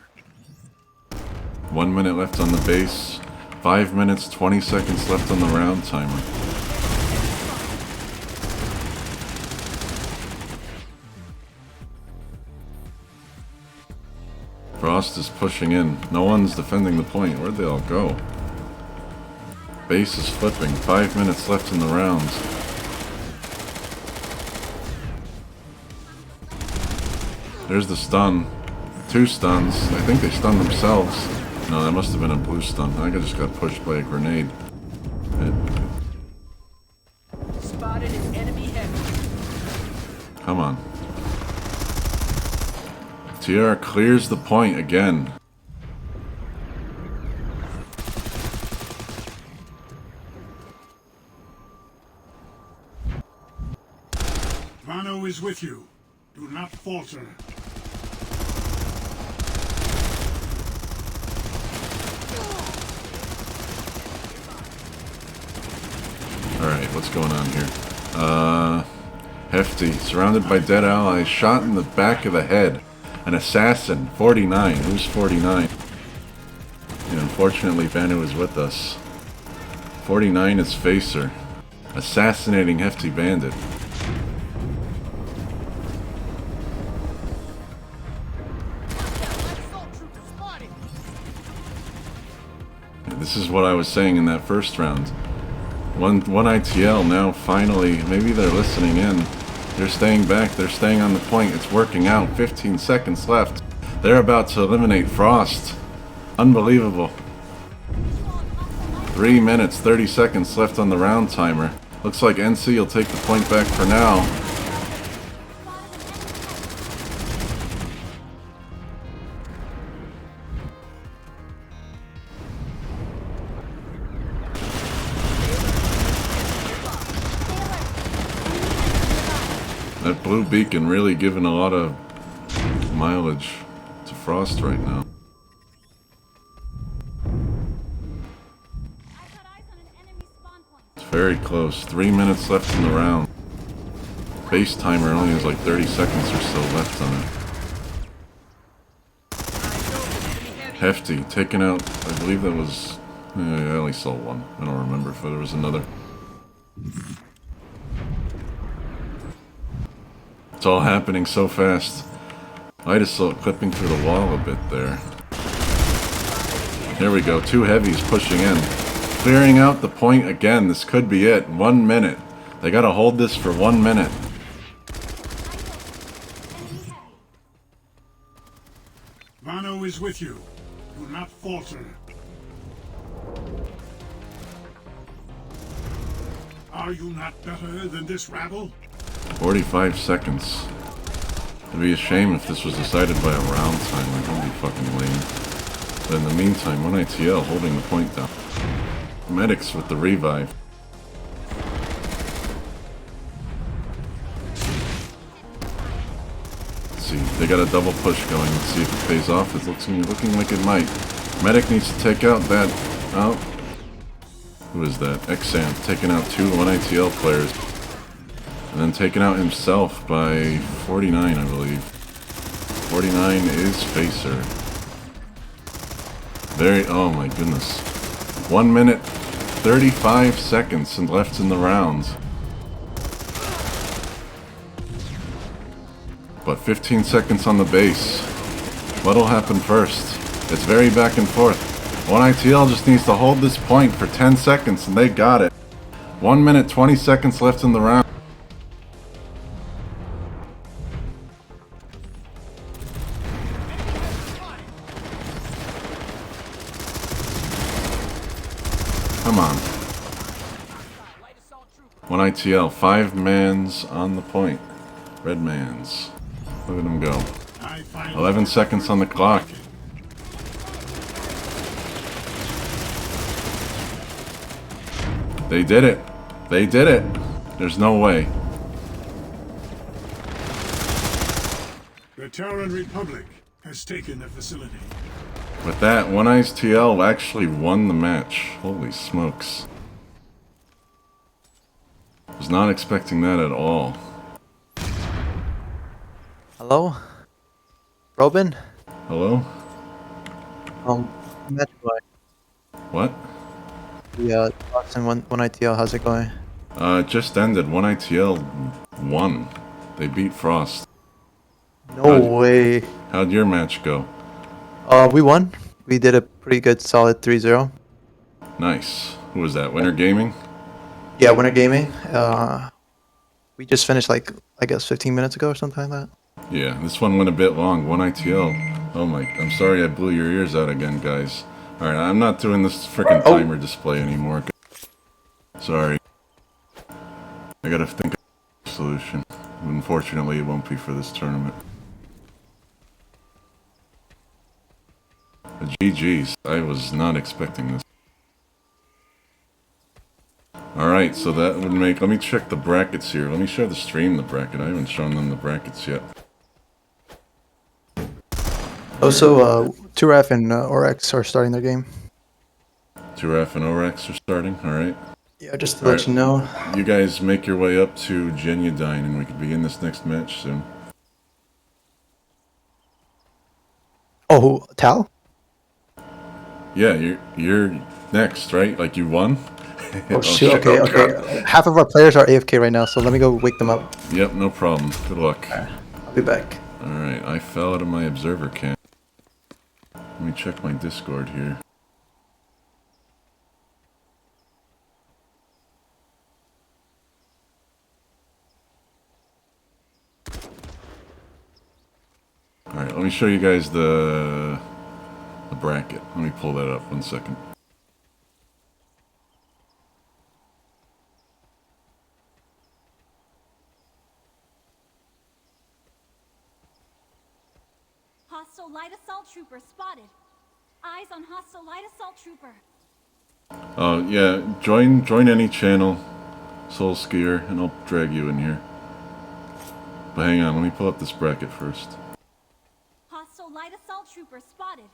1 minute left on the base. 5 minutes, 20 seconds left on the round timer. Frost is pushing in. No one's defending the point. Where'd they all go? Base is flipping. 5 minutes left in the round. There's the stun. 2 stuns. I think they stunned themselves. No, that must have been a blue stun. I just got pushed by a grenade. Spotted an enemy heavy. Come on. TR clears the point again. Vano is with you. Do not falter. Alright, what's going on here? Hefty. Surrounded by dead allies. Shot in the back of the head. An assassin. 49. Who's 49? And unfortunately, Banu is with us. 49 is Facer. Assassinating Hefty Bandit. This is what I was saying in that first round. One ITL now finally, maybe they're listening in. They're staying back, they're staying on the point. It's working out. 15 seconds left. They're about to eliminate Frost. Unbelievable. 3 minutes, 30 seconds left on the round timer. Looks like NC will take the point back for now. That blue beacon really giving a lot of mileage to Frost right now. I've got eyes on an enemy spawn point. It's very close. 3 minutes left in the round. Base timer only has like 30 seconds or so left on it. Hefty, taking out, I believe that was, I only saw one. I don't remember if there was another. It's all happening so fast. I just saw it clipping through the wall a bit there. There we go, 2 heavies pushing in. Clearing out the point again, this could be it. 1 minute. They gotta hold this for 1 minute. Vano is with you. Do not falter. Are you not better than this rabble? 45 seconds. It'd be a shame if this was decided by a round time. Like, that'd be fucking lame. But in the meantime, 1ITL holding the point down. Medics with the revive. Let's see, they got a double push going. Let's see if it pays off. It's looking like it might. Medic needs to take out that... Oh. Who is that? Xam taking out 2 1ITL players. And then taken out himself by 49, I believe. 49 is Facer. Very, oh my goodness. 1 minute, 35 seconds and left in the round. But 15 seconds on the base. What'll happen first? It's very back and forth. 1ITL just needs to hold this point for 10 seconds and they got it. 1 minute, 20 seconds left in the round. Come on. 1ITL, 5 mans on the point. Red mans. Look at him go. 11 seconds on the clock. They did it. They did it. There's no way. The Terran Republic has taken the facility. With that, 1ITL actually won the match. Holy smokes. Was not expecting that at all. Hello? Brobin? Hello? Match going. What? Yeah, Boston 1ITL, how's it going? It just ended. 1ITL won. They beat Frost. No way. How'd your match go? We won. We did a pretty good solid 3-0. Nice. Who was that? Winter Gaming? Yeah, Winter Gaming. We just finished like, I guess 15 minutes ago or something like that. Yeah, this one went a bit long. 1ITL. Oh my, I'm sorry I blew your ears out again, guys. Alright, I'm not doing this freaking timer display anymore. Sorry. I gotta think of a solution. Unfortunately, it won't be for this tournament. But GG's. I was not expecting this. Alright, so that would make... Let me check the brackets here. Let me show the stream the bracket. I haven't shown them the brackets yet. Also, Turaf and ORAX are starting their game. Turaf and ORAX are starting, alright. Yeah, just to All let right. you know. You guys make your way up to Genudine, and we can begin this next match soon. Oh, who? Tal? Yeah, you're next, right? Like you won. Oh shoot. shit! Okay, Oh okay. god. Half of our players are AFK right now, so let me go wake them up. Yep, no problem. Good luck. I'll be back. All right, I fell out of my observer cam. Let me check my Discord here. All right, let me show you guys the bracket. Let me pull that up 1 second. Hostile light assault trooper spotted. Eyes on hostile light assault trooper. Yeah, join any channel, Soul Skier, and I'll drag you in here. But hang on, let me pull up this bracket first. Hostile light assault trooper spotted.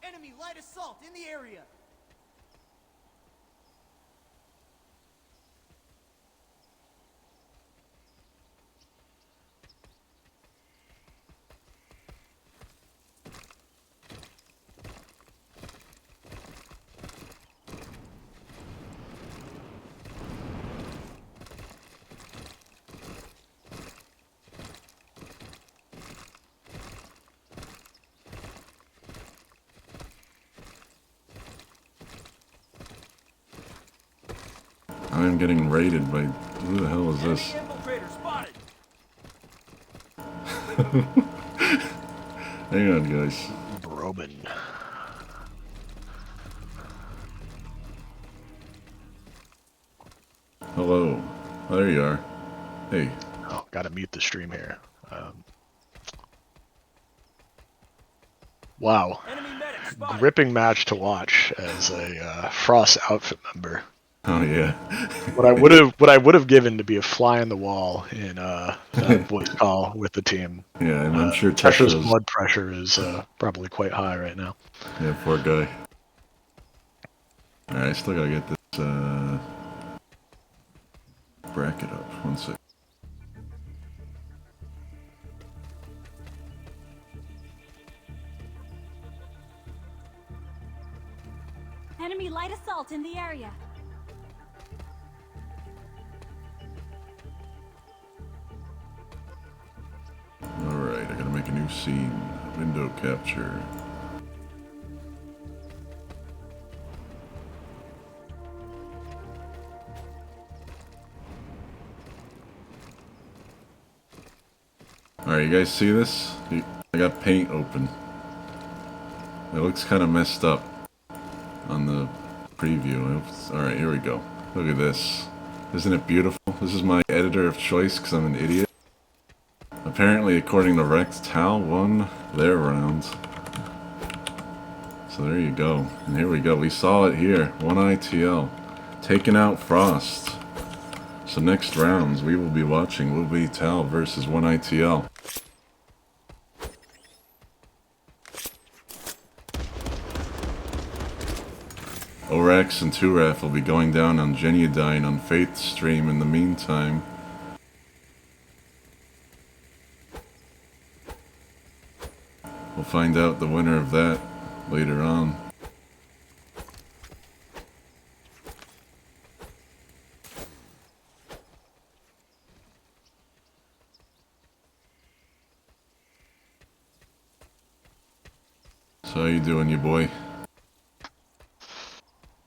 Enemy light assault in the area. I am getting raided by... Who the hell is this? Enemy infiltrator spotted. Hang on, guys. Brobin. Hello. Oh, there you are. Hey. Oh, gotta mute the stream here. Wow. Enemy medic spotted. Gripping match to watch as a Frost outfit member. Oh, yeah. What I would have given to be a fly on the wall in that voice call with the team. Yeah, I'm sure Tesha's Tesha's... blood pressure is probably quite high right now. Yeah, poor guy. Alright, I still gotta get this, bracket up. 1 sec. Enemy light assault in the area. Alright, I gotta make a new scene. Window capture. Alright, you guys see this? I got paint open. It looks kind of messed up on the preview. Alright, here we go. Look at this. Isn't it beautiful? This is my editor of choice because I'm an idiot. Apparently, according to Rex, TAAL won their round. So there you go. And here we go. We saw it here. 1 ITL. Taking out Frost. So next rounds we will be watching will be TAAL versus 1 ITL. ORAX and 2RAF will be going down on Genudine on Faith's stream in the meantime. We'll find out the winner of that later on. So how you doing, you boy?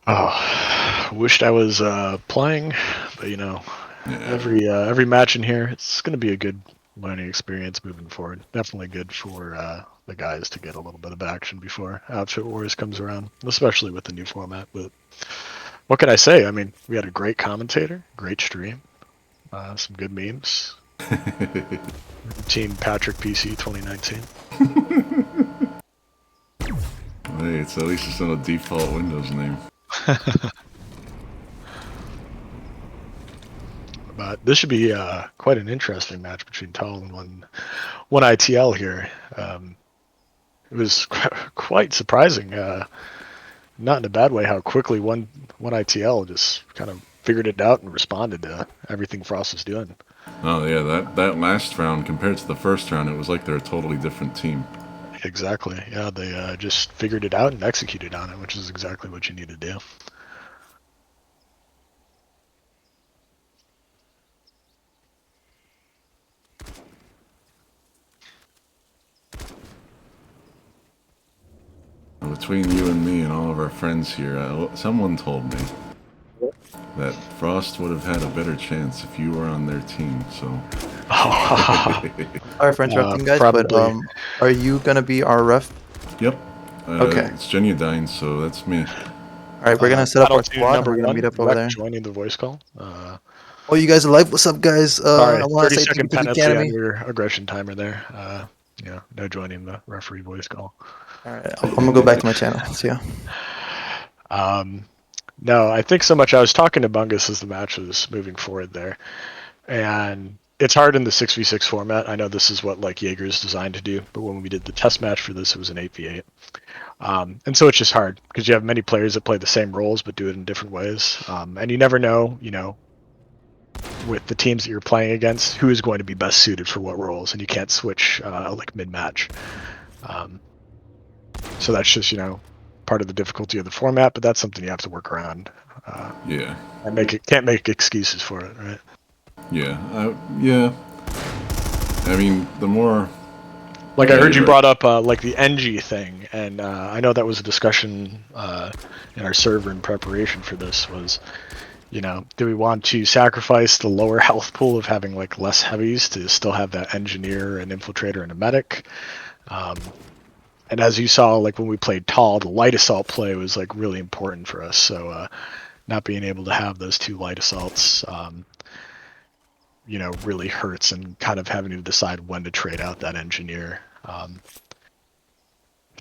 Oh, wished I was playing, but you know, Yeah. every match in here, it's gonna be a good learning experience moving forward. Definitely good for the guys to get a little bit of action before Outfit Wars comes around, especially with the new format. But what can I say? I mean, we had a great commentator, great stream, some good memes. Team Patrick PC 2019. Hey, it's at least it's not a default Windows name. What But this should be quite an interesting match between TAAL and one ITL here. It was quite surprising, not in a bad way, how quickly one ITL just kind of figured it out and responded to everything Frost was doing. Oh yeah, that last round compared to the first round, it was like they're a totally different team. Exactly. Yeah, they just figured it out and executed on it, which is exactly what you need to do. Between you and me and all of our friends here, someone told me that Frost would have had a better chance if you were on their team, so... Sorry for interrupting, guys, probably. but are you gonna be our ref? Yep. Okay. It's Genudine, so that's me. Alright, we're gonna set up our Battle Team squad and number we're gonna one, meet up over Rec there. joining the voice call. Oh, you guys are live? What's up, guys? Sorry, I want to say 30-second thank you to the penalty on Academy. your aggression timer there. No joining the referee voice call. Alright, I'm gonna go back to my channel. See ya. No, I think so much. I was talking to Bungus as the match was moving forward there, and it's hard in the 6v6 format. I know this is what like Jaeger is designed to do, but when we did the test match for this, it was an 8v8. And so it's just hard because you have many players that play the same roles but do it in different ways, and you never know, with the teams that you're playing against, who is going to be best suited for what roles, and you can't switch like mid-match. So that's just part of the difficulty of the format, but that's something you have to work around. Yeah. And can't make excuses for it, right? Yeah. Yeah. I mean, the more... Like I heard you brought up like the NG thing, and I know that was a discussion in our server in preparation for this. Was do we want to sacrifice the lower health pool of having like less heavies to still have that engineer, an infiltrator, and a medic? And as you saw, like when we played TAAL, the light assault play was like really important for us. So not being able to have those two light assaults, really hurts, and kind of having to decide when to trade out that engineer.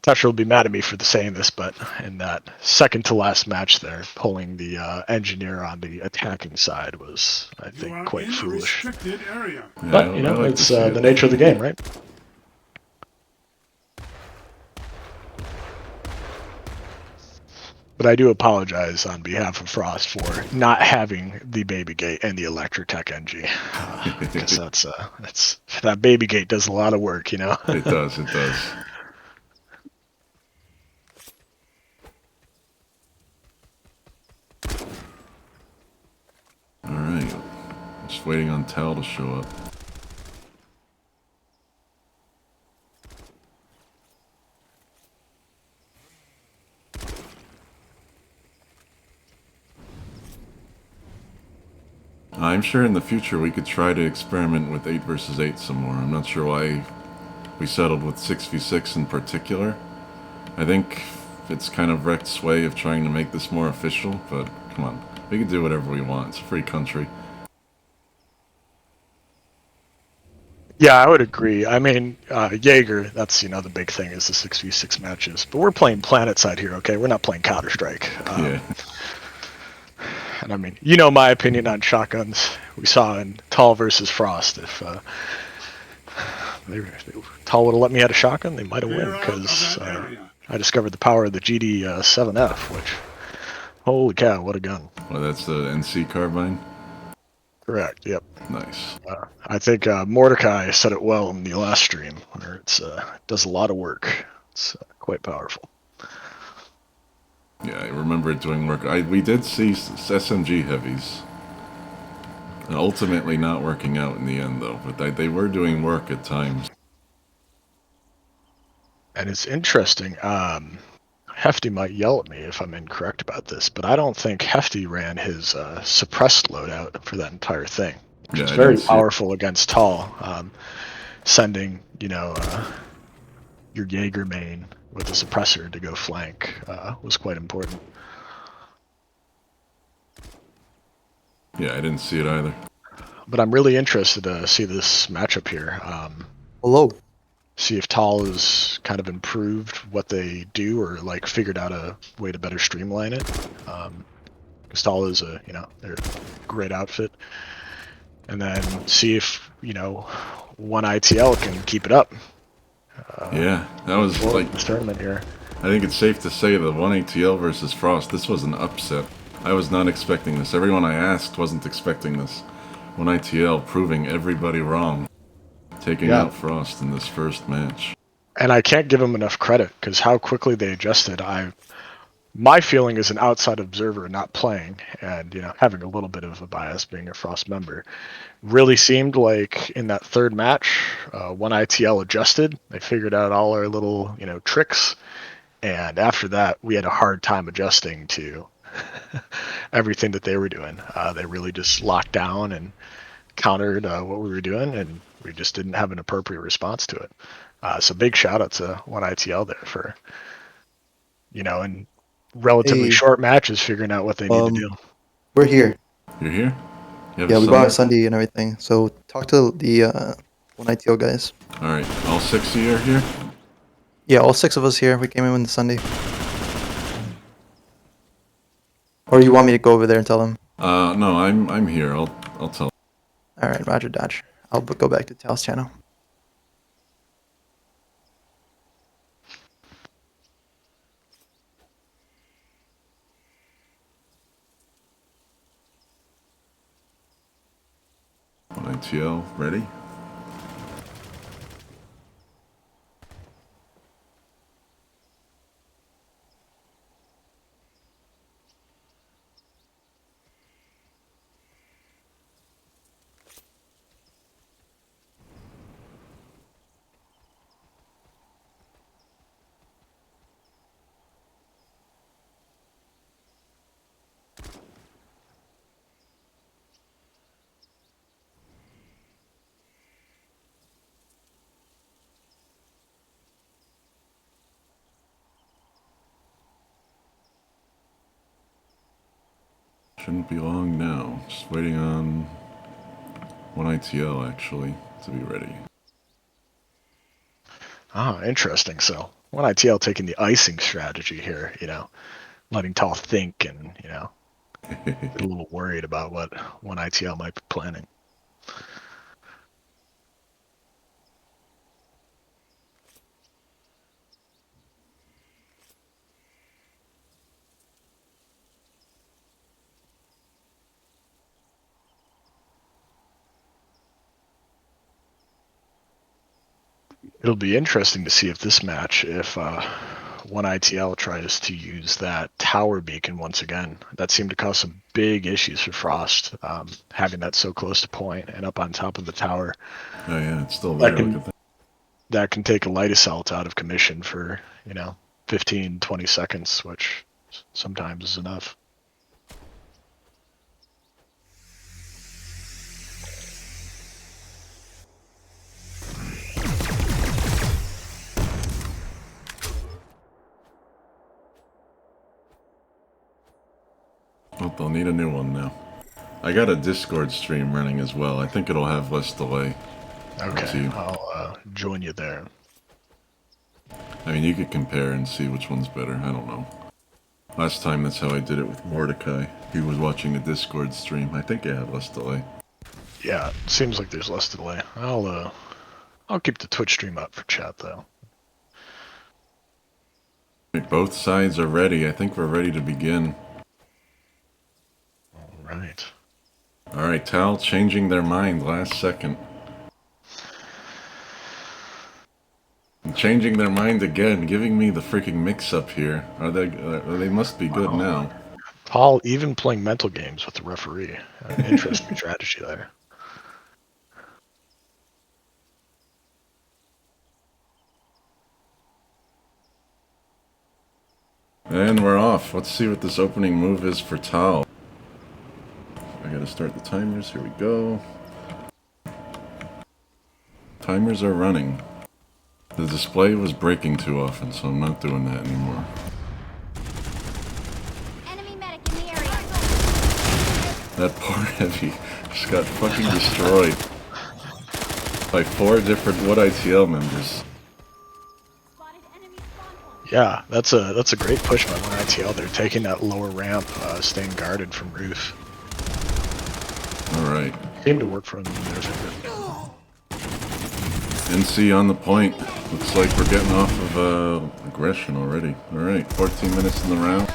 Tasha will be mad at me for saying this, but in that second to last match there, pulling the engineer on the attacking side was, I think, quite foolish. Area. Yeah, But, I like it's to see the it. nature of the game, right? But I do apologize on behalf of Frost for not having the baby gate and the Electrotech NG. Because that baby gate does a lot of work, It does, it does. Alright. Just waiting on TAAL to show up. I'm sure in the future we could try to experiment with 8 versus 8 some more. I'm not sure why we settled with 6v6 in particular. I think it's kind of Rec's way of trying to make this more official, but come on. We can do whatever we want. It's a free country. Yeah, I would agree. I mean, Jaeger, that's, the big thing is the 6v6 matches. But we're playing PlanetSide here, okay? We're not playing Counter-Strike. Yeah. And I mean, my opinion on shotguns. We saw in TAAL versus Frost. If TAAL would have let me have a shotgun, they might have won, because I discovered the power of the GD7F, which, holy cow, what a gun. Well, that's the NC carbine? Correct, yep. Nice. I think Mordecai said it well in the last stream, where it does a lot of work. It's quite powerful. Yeah, I remember it doing work. We did see SMG heavies. And ultimately not working out in the end, though. But they were doing work at times. And it's interesting. Hefty might yell at me if I'm incorrect about this, but I don't think Hefty ran his suppressed loadout for that entire thing, which is very powerful against TAAL. Sending, your Jaeger main with a suppressor to go flank was quite important. Yeah, I didn't see it either. But I'm really interested to see this matchup here. Hello. See if TAAL has kind of improved what they do, or like figured out a way to better streamline it. Because TAAL is they're a great outfit. and then see if, one ITL can keep it up. Yeah, that was For like, this tournament here. I think it's safe to say that 1ATL versus Frost, this was an upset. I was not expecting this. Everyone I asked wasn't expecting this. 1ITL proving everybody wrong. Taking out Frost in this first match. And I can't give them enough credit, because how quickly they adjusted. My feeling as an outside observer not playing, and having a little bit of a bias being a Frost member, really seemed like in that third match, 1ITL adjusted. They figured out all our little tricks, and after that we had a hard time adjusting to everything that they were doing. They really just locked down and countered what we were doing, and we just didn't have an appropriate response to it. So big shout out to 1ITL there for in relatively Hey, short matches figuring out what they need to do. We're here. You're here? You have Yeah, a we brought Sunday? Sunday and everything. So talk to the 1ITO guys. Alright, all 6 of you are here? Yeah, all 6 of us here. We came in on the Sunday. Or you want me to go over there and tell them? No, I'm here. I'll tell. All right, Roger Dodge. I'll go back to TAAL's channel. ITL, ready? Shouldn't be long now. Just waiting on 1ITL actually to be ready. Ah, interesting. So 1ITL taking the icing strategy here, letting TAAL think and, get a little worried about what 1ITL might be planning. It'll be interesting to see if this match, if 1ITL tries to use that tower beacon once again. That seemed to cause some big issues for Frost, having that so close to point and up on top of the tower. Oh yeah, it's still there. Look at that. That can take a light assault out of commission for, 15, 20 seconds, which sometimes is enough. Oh, they'll need a new one now. I got a Discord stream running as well. I think it'll have less delay. Okay, I'll join you there. I mean, you could compare and see which one's better. I don't know. Last time, that's how I did it with Mordecai. He was watching a Discord stream. I think it had less delay. Yeah, it seems like there's less delay. I'll keep the Twitch stream up for chat though. Both sides are ready. I think we're ready to begin. Right. Alright, TAAL changing their mind last second. And changing their mind again, giving me the freaking mix-up here. They must be good now. TAAL even playing mental games with the referee. Interesting strategy there. And we're off. Let's see what this opening move is for TAAL. I gotta start the timers. Here we go. Timers are running. The display was breaking too often, so I'm not doing that anymore. Enemy medic in the area. That poor Heavy just got fucking destroyed by 4 different ITL members. Spotted enemy spawn point. Yeah, that's a great push by 1ITL. They're taking that lower ramp, staying guarded from roof. Alright. Seemed to work for them in their favor. NC on the point. Looks like we're getting off of aggression already. Alright, 14 minutes in the round.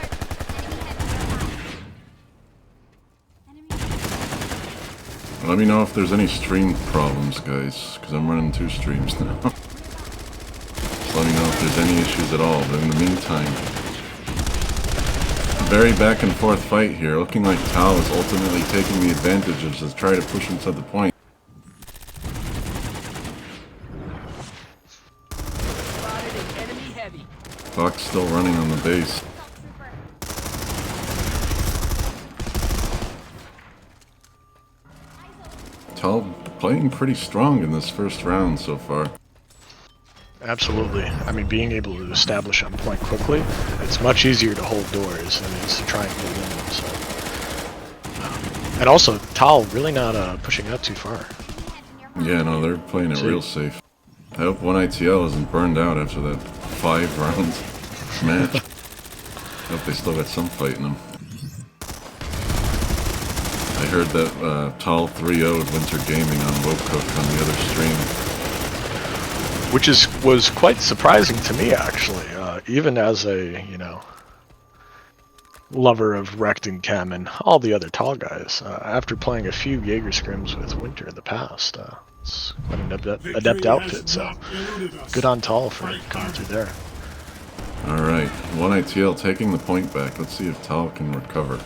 Let me know if there's any stream problems, guys, because I'm running 2 streams now. Just let me know if there's any issues at all, but in the meantime, very back and forth fight here, looking like TAAL is ultimately taking the advantage to try to push him to the point. Spotted an enemy heavy. Clock's still running on the base. TAAL playing pretty strong in this first round so far. Absolutely. I mean, being able to establish on point quickly, it's much easier to hold doors than it is to try and hold in them. So. And also, TAAL really not pushing out too far. Yeah, no, they're playing it real safe. I hope 1ITL isn't burned out after that 5-round match. I hope they still got some fight in them. I heard that TAAL 3-0'd Winter Gaming on Wocook on the other stream. Which was quite surprising to me, actually. Even as a, lover of Rect and Chem and all the other TAAL guys, after playing a few Jaeger scrims with Winter in the past, it's quite an adept outfit, so good on TAAL for coming through there. Alright, 1ITL taking the point back. Let's see if TAAL can recover.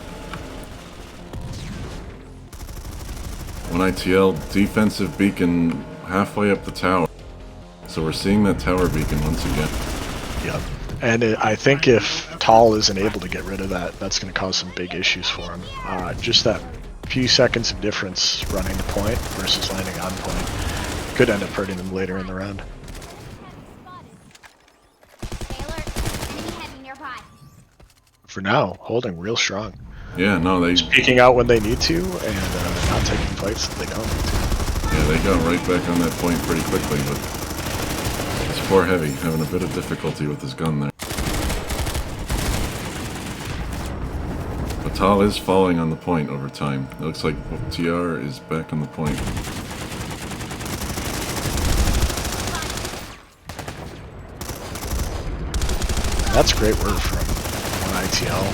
1ITL defensive beacon halfway up the tower. So we're seeing that tower beacon once again. Yep. And I think if TAAL isn't able to get rid of that, that's going to cause some big issues for him. Just that few seconds of difference running to point versus landing on point could end up hurting them later in the round. For now, holding real strong. Yeah, no, they... Peeking out when they need to, and not taking fights that they don't need to. Yeah, they got right back on that point pretty quickly, but... It's poor Heavy, having a bit of difficulty with his gun there. But TAAL is falling on the point over time. It looks like TR is back on the point. That's great work from 1ITL.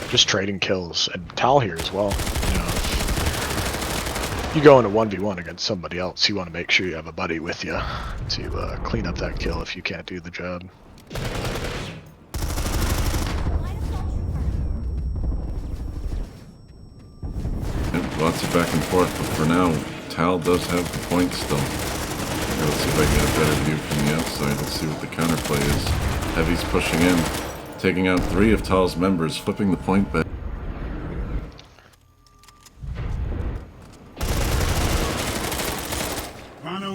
Just trading kills, and TAAL here as well. If you go into 1v1 against somebody else, you want to make sure you have a buddy with you to clean up that kill if you can't do the job. Yep, lots of back and forth, but for now, TAAL does have the point still. Here, let's see if I can get a better view from the outside. Let's see what the counterplay is. Heavy's pushing in, taking out 3 of TAAL's members, flipping the point back.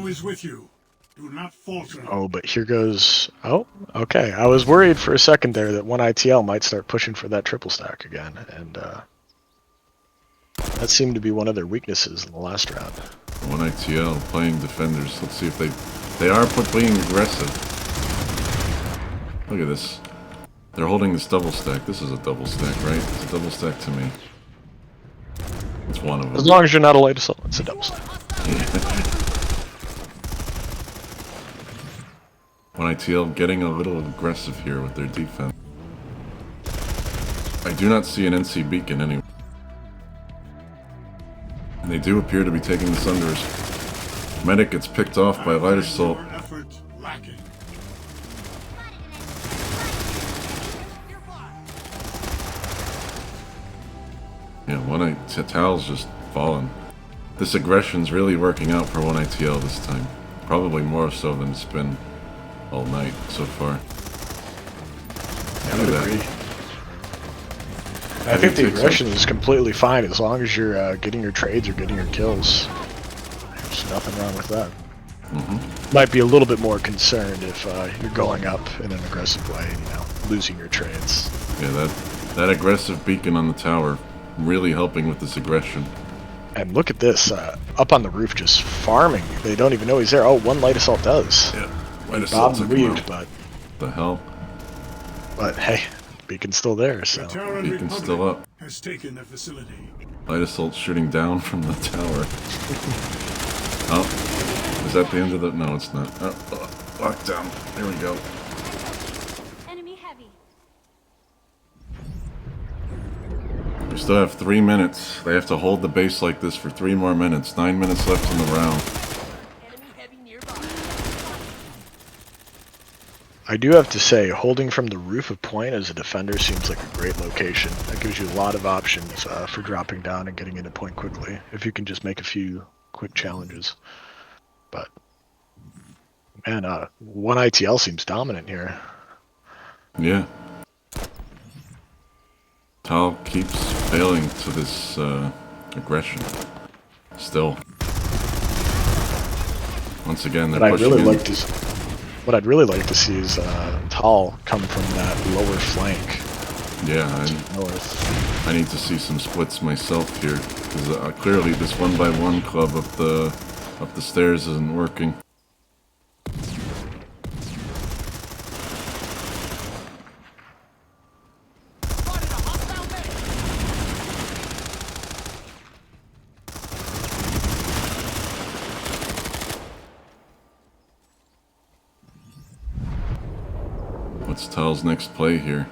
Is with you. Do not falter. Oh, but here goes... Oh, okay. I was worried for a second there that 1ITL might start pushing for that triple stack again, and that seemed to be one of their weaknesses in the last round. 1ITL playing defenders. Let's see if they are being aggressive. Look at this. They're holding this double stack. This is a double stack, right? It's a double stack to me. It's one of them. As long as you're not a light assault, it's a double stack. 1ITL getting a little aggressive here with their defense. I do not see an NC beacon anywhere. And they do appear to be taking the sunderers. Medic gets picked off by light assault. Yeah, 1ITL's just fallen. This aggression's really working out for 1ITL this time. Probably more so than it's been all night so far. I would agree. I think the aggression is completely fine as long as you're getting your trades or getting your kills. There's nothing wrong with that. Might be a little bit more concerned if you're going up in an aggressive way, losing your trades. Yeah, that aggressive beacon on the tower really helping with this aggression. And look at this, up on the roof just farming. They don't even know he's there. Oh, one light assault does. Yeah. Bob weaved, but the hell. But hey, beacon's still there, so beacon's still up. has taken the facility. Light assault shooting down from the tower. Oh, is that the end of the? No, it's not. Lockdown. There we go. Enemy heavy. We still have 3 minutes. They have to hold the base like this for 3 more minutes. 9 minutes left in the round. Enemy heavy nearby. I do have to say, holding from the roof of point as a defender seems like a great location. That gives you a lot of options for dropping down and getting into point quickly, if you can just make a few quick challenges. But, man, one ITL seems dominant here. Yeah. TAAL keeps failing to this aggression. Still. Once again, they're pushing in. What I'd really like to see is TAAL come from that lower flank. Yeah, North. I need to see some splits myself here, because clearly this 1x1 club up the stairs isn't working. Spotted a hostile medic. What's TAAL's next play here?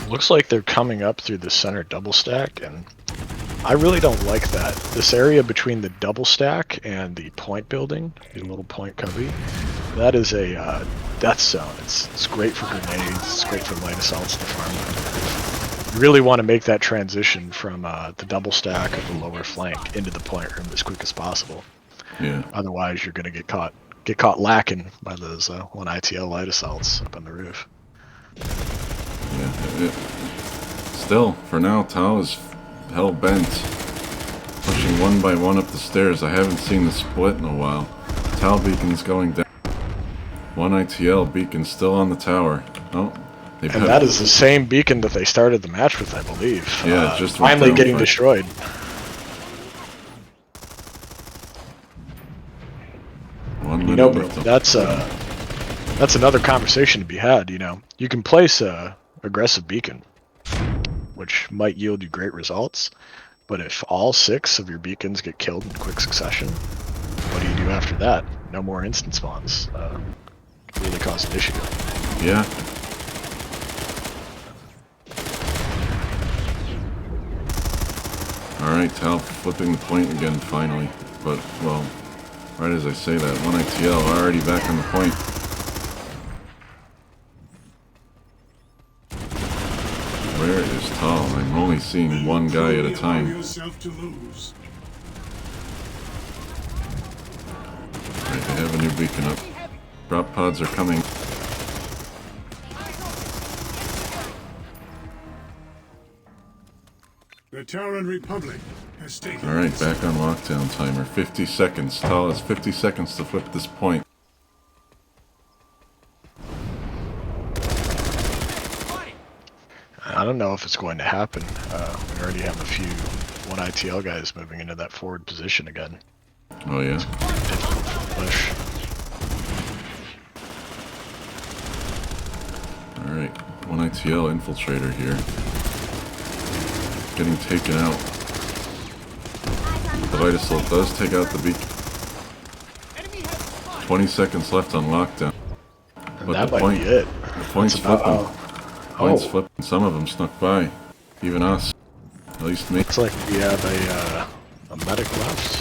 Looks like they're coming up through the center double stack, and I really don't like that. This area between the double stack and the point building, the little point cubby, that is a death zone. It's great for grenades, it's great for light assaults to farm. You really want to make that transition from the double stack of the lower flank into the point room as quick as possible. Yeah. Otherwise, you're going to get caught lacking by those 1 ITL light assaults up on the roof. Yeah. Still, for now, TAAL is hell-bent. Pushing 1x1 up the stairs. I haven't seen the split in a while. TAAL beacon's going down. 1 ITL beacon still on the tower. Oh, and that is the same beacon that they started the match with, I believe. Yeah, just went finally down getting for- destroyed. You know, bro, that's another conversation to be had. You know, you can place a aggressive beacon, which might yield you great results, but if all 6 of your beacons get killed in quick succession, what do you do after that? No more instant spawns. Can really cause an issue. Yeah. Alright, TAAL flipping the point again finally. But, well, right as I say that, 1 ITL already back on the point. Where is TAAL? I'm only seeing one guy at a time. Yourself to lose. Alright, they have a new beacon up. Drop pods are coming. The Terran Republic has taken. Alright, back on lockdown timer. 50 seconds. TAAL has 50 seconds to flip this point. I don't know if it's going to happen. We already have a few 1 ITL guys moving into that forward position again. Oh yeah? Difficult to push. Alright, 1 ITL infiltrator here. Getting taken out. The light assault does take out the beacon. 20 seconds left on lockdown. But That the might point, be it. the point's That's about- flipping. Point's flipping. Some of them snuck by. Even us. At least me. Looks like we have a medic left.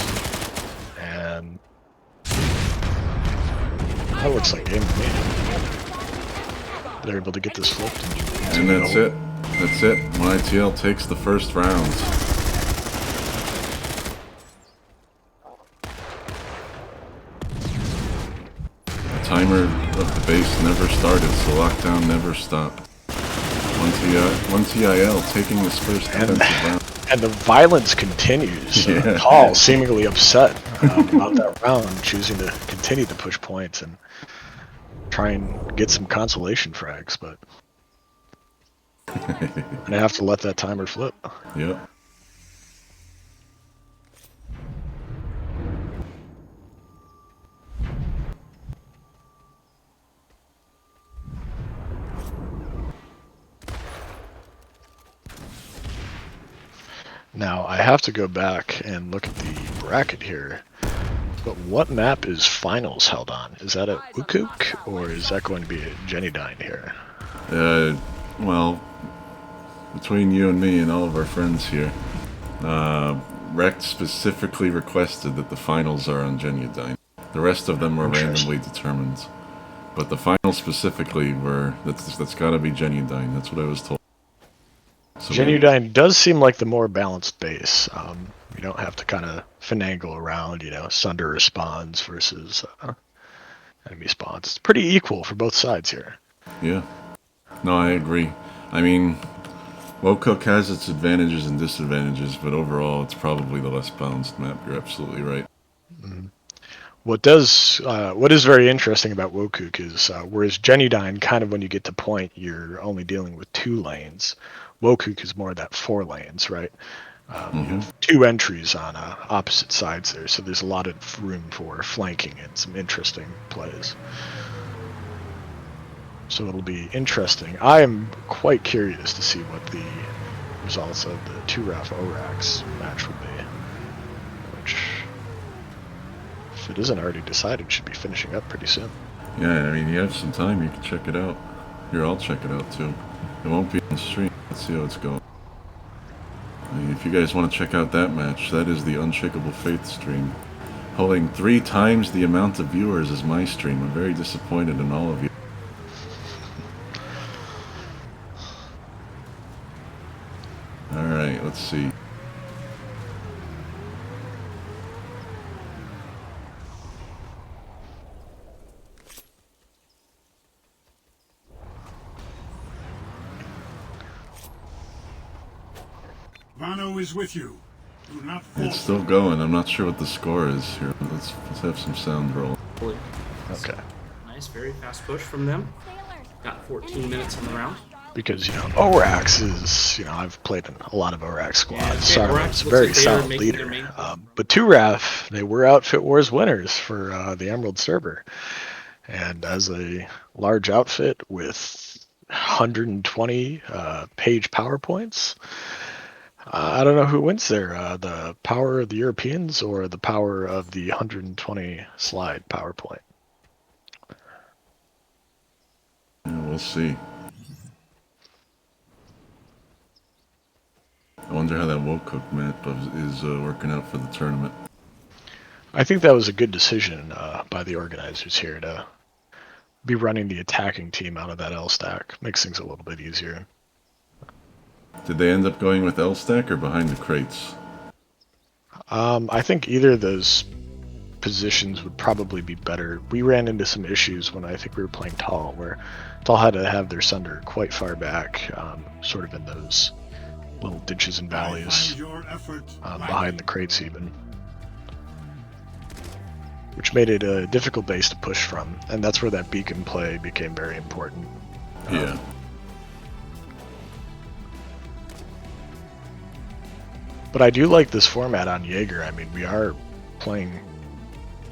And that looks like game to me. They're able to get this flipped. And that's it. That's it. 1 ITL takes the first round. The timer of the base never started, so lockdown never stopped. 1 TIL taking this first defensive round. And the violence continues. Yeah. TAAL seemingly upset about that round, choosing to continue to push points and try and get some consolation frags, but I'm gonna have to let that timer flip. Yep. Now, I have to go back and look at the bracket here. But what map is finals held on? Is that at Ukuk, or is that going to be at Genudine here? Well, between you and me and all of our friends here, Rex specifically requested that the finals are on Genudine. The rest of them were randomly determined. But the finals specifically were, that's gotta be Genudine, that's what I was told. So Genudine does seem like the more balanced base. You don't have to kind of finagle around, you know, sunderer spawns versus enemy spawns. It's pretty equal for both sides here. Yeah. No, I agree. I mean, Wocook has its advantages and disadvantages, but overall it's probably the less balanced map. You're absolutely right. Mm-hmm. What is very interesting about Wokuk is whereas Genudine, kind of when you get to point, you're only dealing with 2 lanes. Wokuk is more that 4 lanes, right? You have 2 entries on opposite sides there, so there's a lot of room for flanking and some interesting plays. So it'll be interesting. I am quite curious to see what the results of the 2-Raf ORAX match will be, which, if it isn't already decided, should be finishing up pretty soon. Yeah, I mean, you have some time, you can check it out. Here, I'll check it out too. It won't be on stream. Let's see how it's going. I mean, if you guys want to check out that match, that is the Unshakable Faith stream. Holding 3 times the amount of viewers as my stream. I'm very disappointed in all of you. Alright, let's see. Vano is with you. Do not fall. It's still going. I'm not sure what the score is here. Let's have some sound roll. Okay. Nice, very fast push from them. Got 14 minutes on the round. Because, you know, ORAX is, you know, I've played in a lot of ORAX squads. Yeah, Sarno's ORAX a looks very like they are solid making their leader. main But 2RAF, they were Outfit Wars winners for the Emerald server. And as a large outfit with 120 page PowerPoints, I don't know who wins there, the power of the Europeans or the power of the 120 slide PowerPoint. Yeah, we'll see. I wonder how that Wocook map is working out for the tournament. I think that was a good decision by the organizers here to be running the attacking team out of that L stack. Makes things a little bit easier. Did they end up going with L stack or behind the crates? I think either of those positions would probably be better. We ran into some issues when I think we were playing TAAL, where TAAL had to have their sunder quite far back, sort of in those little ditches and valleys behind the crates even, which made it a difficult base to push from, and that's where that beacon play became very important. Yeah. But I do like this format on Jaeger. I mean, we are playing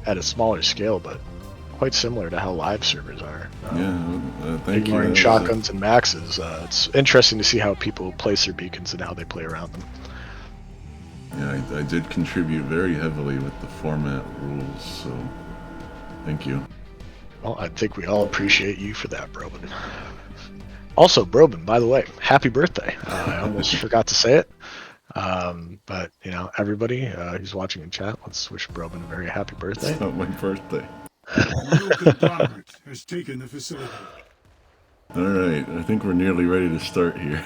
at a smaller scale, but quite similar to how live servers are. Thank you. Ignoring shotguns and maxes. It's interesting to see how people place their beacons and how they play around them. Yeah, I did contribute very heavily with the format rules, so thank you. Well, I think we all appreciate you for that, Brobin. Also, Brobin, by the way, happy birthday. I almost forgot to say it. But, you know, everybody who's watching in chat, let's wish Brobin a very happy birthday. It's not my birthday. Ordo conglomerate has taken the facility. Alright, I think we're nearly ready to start here.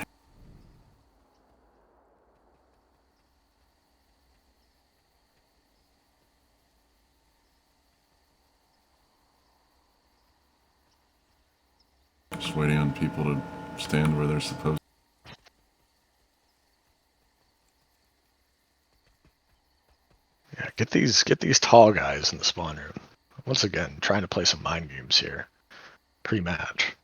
Just waiting on people to stand where they're supposed to. Yeah, get these tall guys in the spawn room. Once again, trying to play some mind games here, pre-match.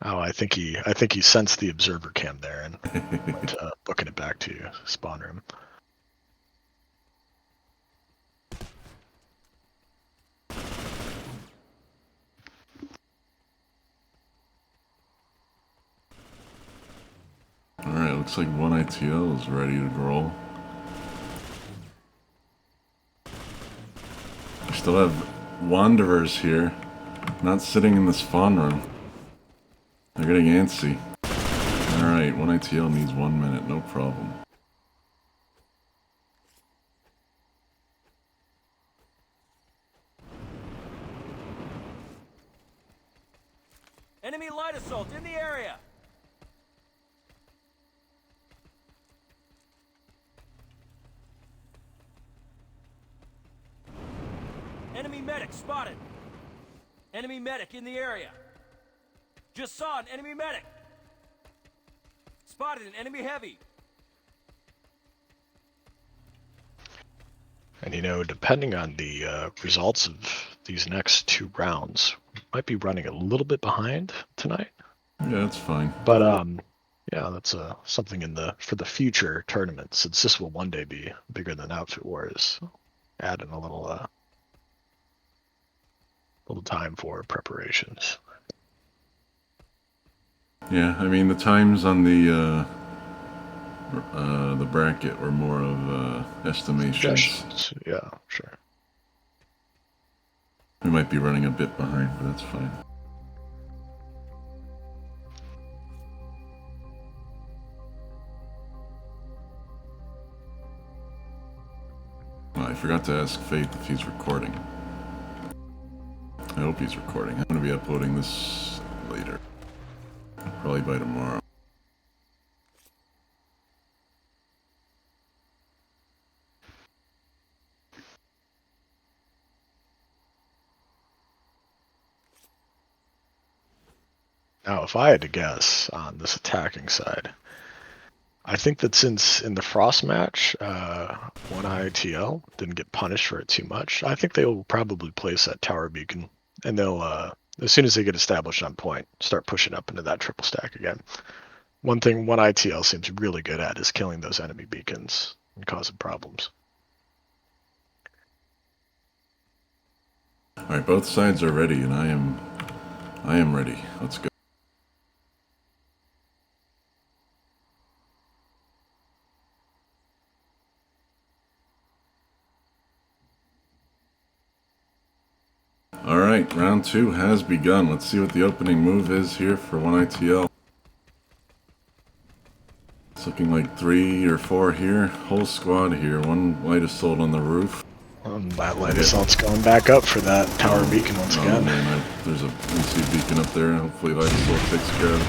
Oh, I think he sensed the observer cam there and went booking it back to spawn room. looks like one ITL is ready to roll. We still have Wanderers here, not sitting in the spawn room. They're getting antsy. Alright, one ITL needs 1 minute, no problem. Enemy light assault in the area. Enemy medic spotted. Enemy medic in the area. Just saw an enemy medic. Spotted an enemy heavy. And you know, depending on the results of these next 2 rounds, we might be running a little bit behind tonight. Yeah, that's fine. But yeah, that's something for the future tournament, since this will one day be bigger than Outfit Wars. Add in a little time for preparations. Yeah, I mean the times on the bracket were more of estimations. Suggestions. Yeah, sure. We might be running a bit behind, but that's fine. Oh, I forgot to ask Faith if he's recording. I hope he's recording. I'm going to be uploading this later. Probably by tomorrow. Now, if I had to guess on this attacking side, I think that since in the Frost match, one ITL didn't get punished for it too much, I think they will probably place that tower beacon, and they'll, as soon as they get established on point, start pushing up into that triple stack again. One thing one ITL seems really good at is killing those enemy beacons and causing problems. Alright, both sides are ready, and I am ready. Let's go. Alright, round 2 has begun. Let's see what the opening move is here for one ITL. It's looking like 3 or 4 here. Whole squad here. One light assault on the roof. That light assault's going back up for that tower beacon once again. Man, there's a NC beacon up there. Hopefully light assault takes care of it.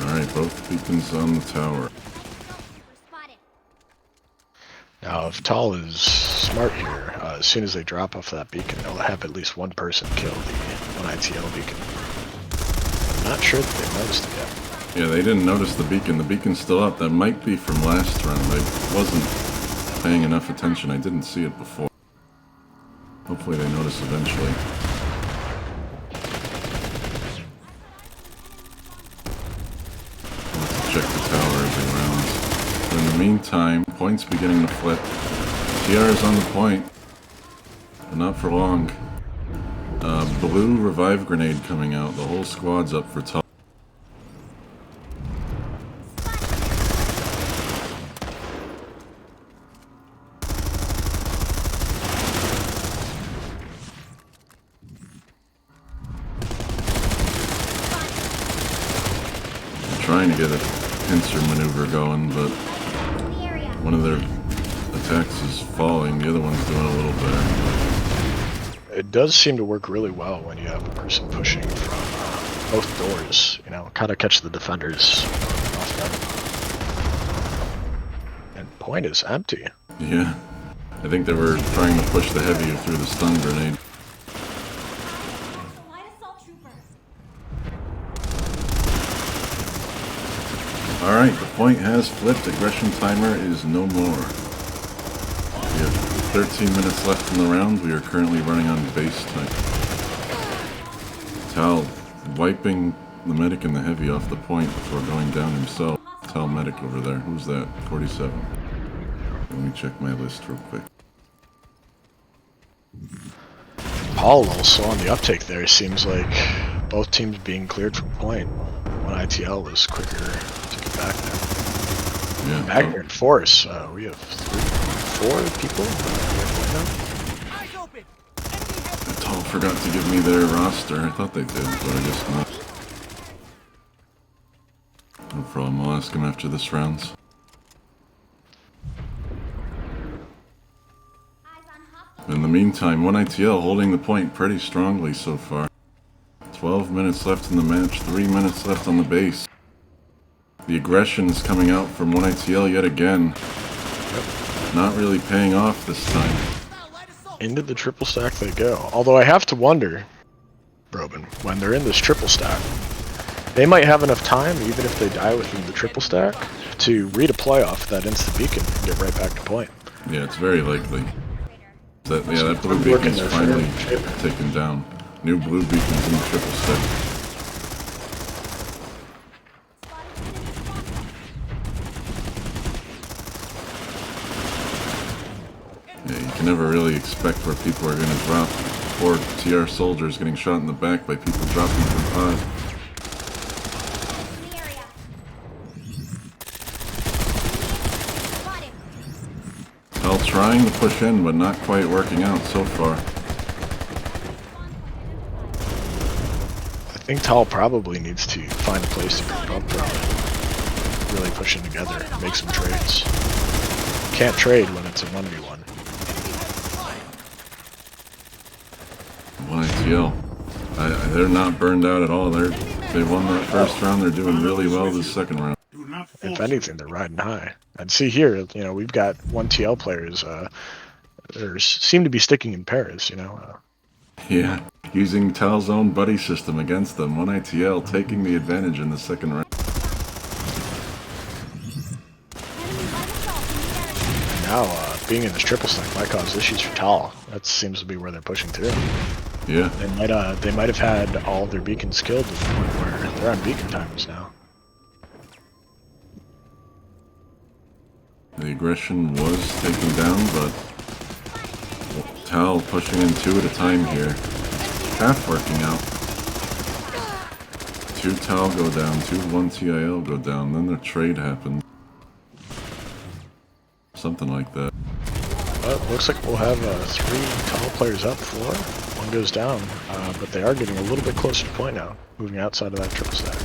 Alright, both beacons on the tower. Now, if TAAL is smart here, as soon as they drop off that beacon, they'll have at least one person kill the one ITL beacon. I'm not sure that they noticed it yet. Yeah, they didn't notice the beacon. The beacon's still up. That might be from last round. I wasn't paying enough attention. I didn't see it before. Hopefully they notice eventually. Check the tower every round. But in the meantime, points beginning to flip. TR is on the point, but not for long. Blue revive grenade coming out. The whole squad's up for top. Trying to get a pincer maneuver going, but one of their attacks is falling, the other one's doing a little better. It does seem to work really well when you have a person pushing from both doors, you know, kind of catch the defenders off guard. And point is empty. Yeah, I think they were trying to push the heavy through the stun grenade. Alright, the point has flipped. Aggression timer is no more. We have 13 minutes left in the round. We are currently running on base time. TAAL wiping the medic and the heavy off the point before going down himself. TAAL medic over there. Who's that? 47. Let me check my list real quick. TAAL a little slow on the uptake there. Seems like both teams being cleared from point. One ITL was quicker to get back there. Yeah, Back here in force, we have 4 people. Eyes open! Enemy heavy! TAAL forgot to give me their roster. I thought they did, but I guess not. No problem, I'll ask him after this round. In the meantime, 1ITL holding the point pretty strongly so far. 12 minutes left in the match, 3 minutes left on the base. The aggression is coming out from 1ITL yet again. Not really paying off this time. Into the triple stack they go. Although I have to wonder, Brobin, when they're in this triple stack, they might have enough time, even if they die within the triple stack, to redeploy off that instant beacon and get right back to point. Yeah, it's very likely. That blue beacon's finally taken down. New blue beacon's in the triple stack. Yeah, you can never really expect where people are going to drop. Poor TR soldiers getting shot in the back by people dropping from pod. TAAL trying to push in, but not quite working out so far. I think TAAL probably needs to find a place to group up from. Really pushing together, make some trades. Can't trade when it's a 1v1. 1ITL. They're not burned out at all. They won that first round. They're doing really well this second round. If anything, they're riding high. And see here, you know, we've got 1TL players. Seem to be sticking in pairs, you know. Yeah, using TAAL's own buddy system against them. 1ITL taking the advantage in the second round. Now, being in this triple stack might cause issues for TAAL. That seems to be where they're pushing through. Yeah. They might have had all of their beacons killed to the point where they're on beacon timers now. The aggression was taken down, but TAAL pushing in 2 at a time here. Half working out. 2 TAAL go down, 2 1TIL go down, then the trade happens. Something like that. Well, looks like we'll have 3 TAAL players up, 4. 1 goes down, but they are getting a little bit closer to point now, moving outside of that triple stack.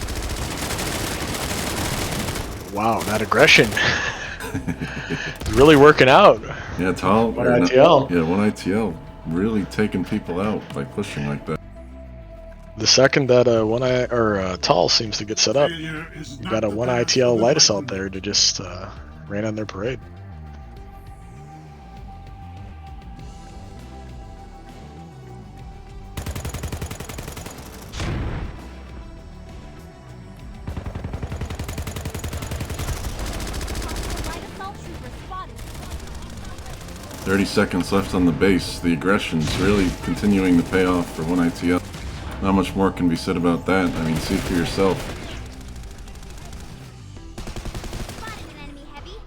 Wow, that aggression. It's really working out. Yeah, TAAL. 1ITL. Yeah, 1ITL really taking people out by pushing like that. The second that TAAL seems to get set up, you got a 1ITL light assault there to just rain on their parade. Light assault trooper spotted. 30 seconds left on the base. The aggression's really continuing to pay off for 1ITL. Not much more can be said about that. I mean, see for yourself. Spotted an enemy heavy.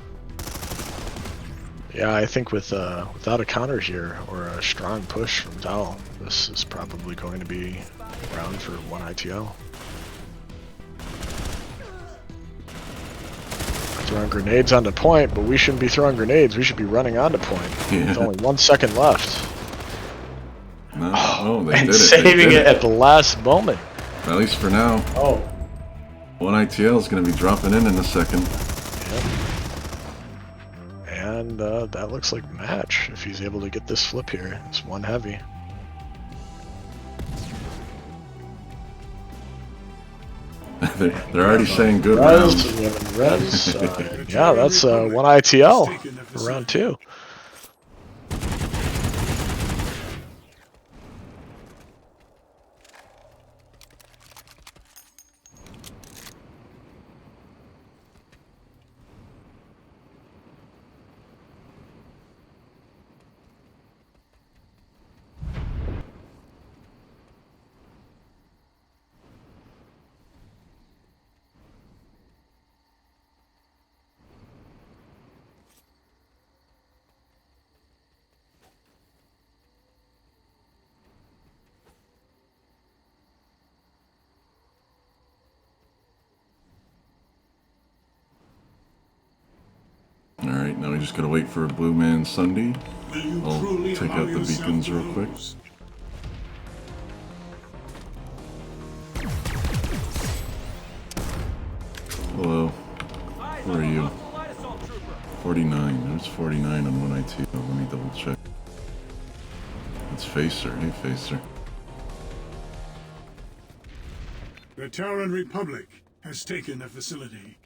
Yeah, I think without a counter here or a strong push from TAAL, this is probably going to be a round for 1ITL. Throwing grenades onto point, but we shouldn't be throwing grenades. We should be running onto point. Yeah. With only 1 second left. No, oh, they And did it. saving it at the last moment. At least for now. Oh. 1ITL is going to be dropping in a second. Yep. And that looks like match if he's able to get this flip here. It's 1 heavy. They're already saying good Res, rounds. we have a res. Yeah, that's 1ITL for round 2. now we just gotta wait for a blue man Sunday. Will you I'll truly take allow out the yourself beacons to real quick. lose? Hello. Eyes Who on are the you? hostile light assault trooper. 49. There's 49 on one IT. Oh, let me double check. It's Facer. Hey, Facer. The Terran Republic has taken the facility.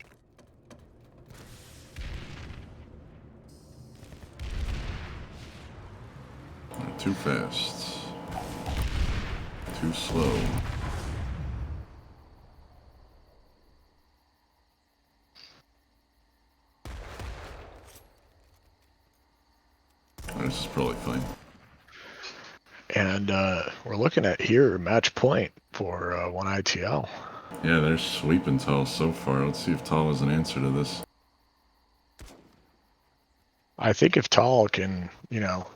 Too fast. Too slow. This is probably fine. And we're looking at here match point for one ITL. Yeah, they're sweeping TAAL so far. Let's see if TAAL has an answer to this. I think if TAAL can, you know,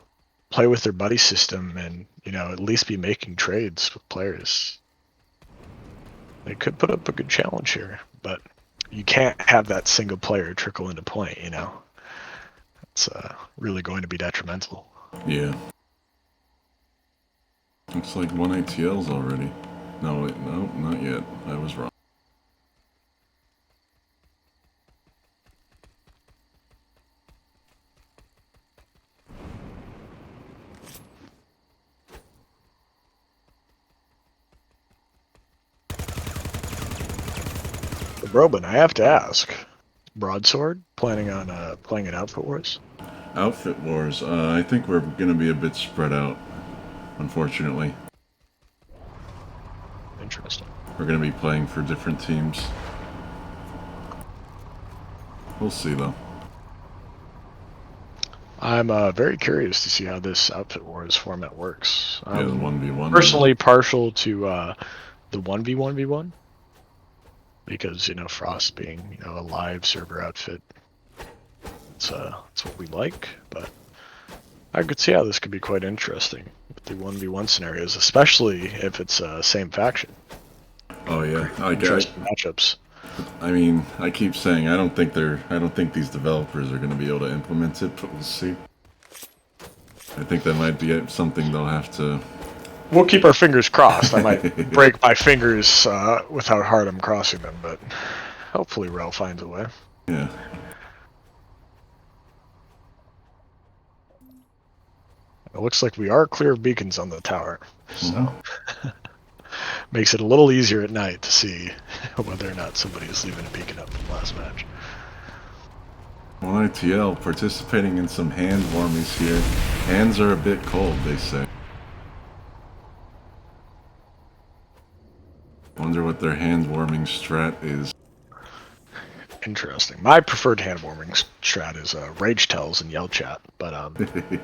play with their buddy system and, you know, at least be making trades with players, they could put up a good challenge here. But you can't have that single player trickle into point, you know. It's really going to be detrimental. Yeah. Looks like one ATL's already. No, wait, no, not yet. I was wrong. For Brobin, I have to ask, Broadsword planning on playing an Outfit Wars? Outfit Wars. I think we're going to be a bit spread out, unfortunately. Interesting. We're going to be playing for different teams. We'll see, though. I'm very curious to see how this Outfit Wars format works. Yeah, the 1v1. Personally partial to the 1v1v1 because, you know, Frost being, you know, a live server outfit, it's what we like. But I could see how this could be quite interesting with the 1v1 scenarios, especially if it's same faction. Oh yeah, Interesting matchups. I mean, I keep saying I don't think these developers are going to be able to implement it, but we'll see. I think that might be something they'll have to. We'll keep our fingers crossed. I might break my fingers with how hard I'm crossing them, but hopefully Rel finds a way. Yeah. It looks like we are clear of beacons on the tower, so makes it a little easier at night to see whether or not somebody is leaving a beacon up from last match. One ITL participating in some hand warmies here. Hands are a bit cold, they say. Wonder what their hand warming strat is. Interesting. My preferred hand warming strat is Rage Tells and Yell Chat, but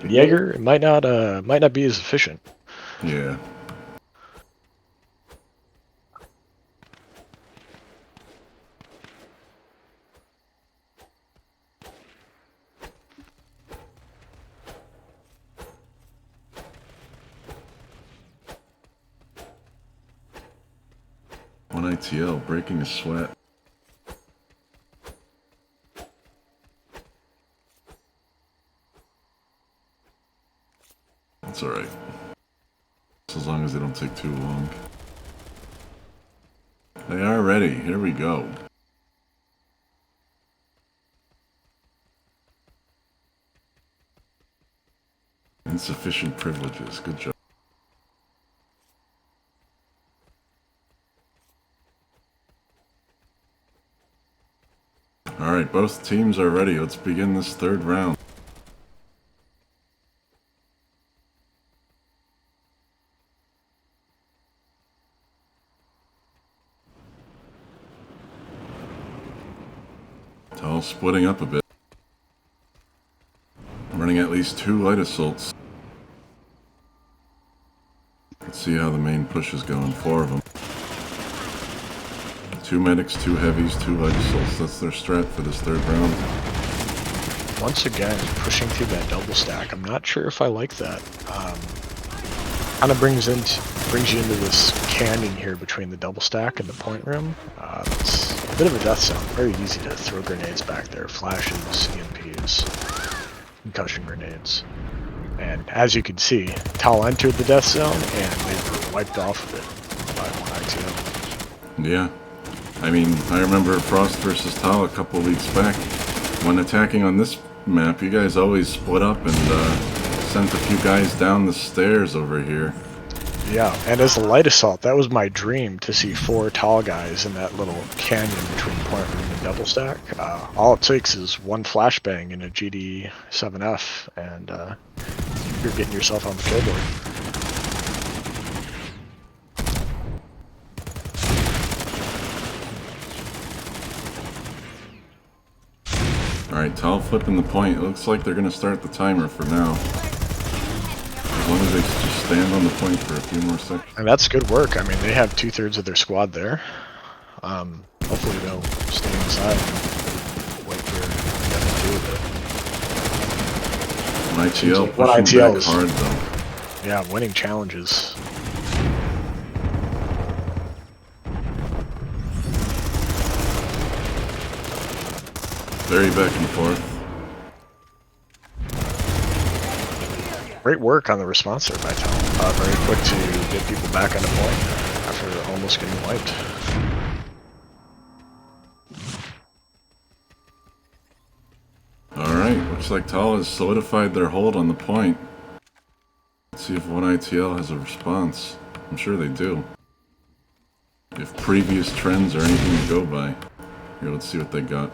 Jaeger it might not be as efficient. Yeah. One ITL breaking a sweat. That's alright. As long as they don't take too long. They are ready. Here we go. Insufficient privileges. Good job. Alright, both teams are ready. Let's begin this third round. TAAL splitting up a bit. Running at least 2 light assaults. Let's see how the main push is going. 4 of them. 2 medics, 2 heavies, 2 light assaults. That's their strat for this third round. Once again, pushing through that double stack. I'm not sure if I like that. Kind of brings you into this canyon here between the double stack and the point room. It's a bit of a death zone. Very easy to throw grenades back there. Flashes, EMPs, concussion grenades. And as you can see, TAAL entered the death zone and they were wiped off of it by 1ITO. Yeah. I mean, I remember Frost versus TAAL a couple weeks back. When attacking on this map, you guys always split up and sent a few guys down the stairs over here. Yeah, and as a light assault, that was my dream, to see 4 TAAL guys in that little canyon between point room and double stack. All it takes is one flashbang in a GD7F, and you're getting yourself on the kill board. Alright, TAAL flipping the point. It looks like they're going to start the timer for now. As long as they just stand on the point for a few more seconds. And that's good work. I mean, they have 2/3 of their squad there. Hopefully they'll stay inside and wait for them to do with it. ITL pushing back hard though. Yeah, winning challenges. Very back and forth. Great work on the response there by TAAL. Very quick to get people back on the point after almost getting wiped. Alright, looks like TAAL has solidified their hold on the point. Let's see if 1ITL has a response. I'm sure they do. If previous trends are anything to go by. Here, let's see what they got.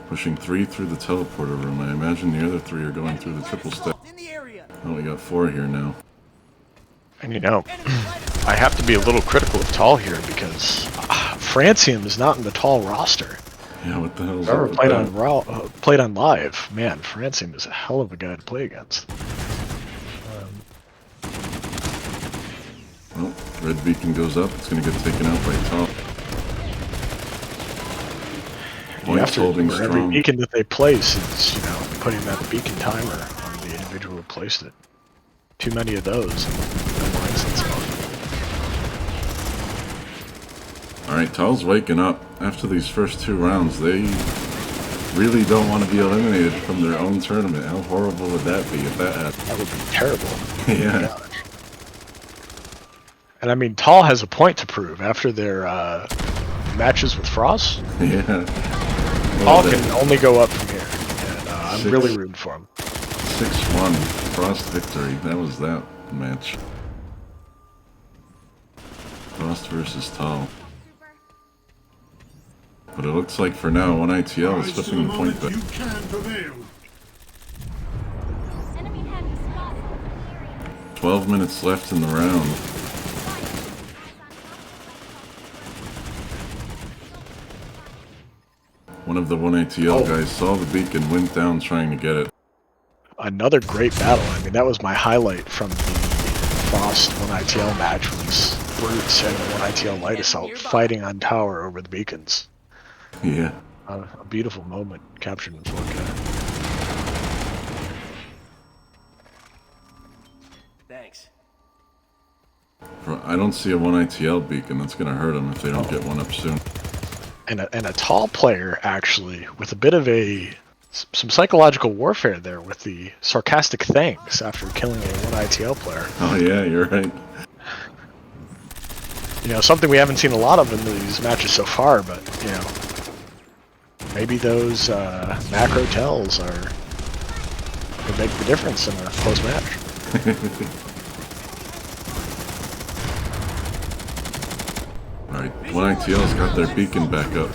Pushing 3 through the teleporter room. I imagine the other 3 are going through the triple stack. Oh, we got 4 here now. And you know, I have to be a little critical of TAAL here because Francium is not in the TAAL roster. Yeah, what the hell is Whoever that? played on live, man, Francium is a hell of a guy to play against. Well, red beacon goes up. It's going to get taken out by TAAL. Points holding every strong. beacon that they place is, you know, putting that beacon timer on the individual who placed it. Too many of those. Alright, TAAL's waking up. After these first 2 rounds, they really don't want to be eliminated from their own tournament. How horrible would that be if that happened? That would be terrible. Yeah. And I mean, TAAL has a point to prove after their matches with Frost. Yeah. TAAL can only go up from here, and I'm really rooting for him. 6-1 Frost victory. That was that match. Frost versus TAAL. But it looks like for now, 1ITL is flipping the point back. You can prevail. Enemy heavy spotted. 12 minutes left in the round. One of the 1ATL guys saw the beacon, went down trying to get it. Another great battle. I mean, that was my highlight from the Frost 1ITL match, was Brutes and 1ITL Light Assault fighting on tower over the beacons. Yeah. A beautiful moment captured in 4K. Thanks. I don't see a 1ITL beacon. That's going to hurt them if they don't get one up soon. And a TAAL player, actually, with a bit of some psychological warfare there with the sarcastic thanks after killing a 1ITL player. Oh yeah, you're right. You know, something we haven't seen a lot of in these matches so far, but, you know, maybe those macro tells would make the difference in a close match. Alright, 1ITL's got their beacon back up.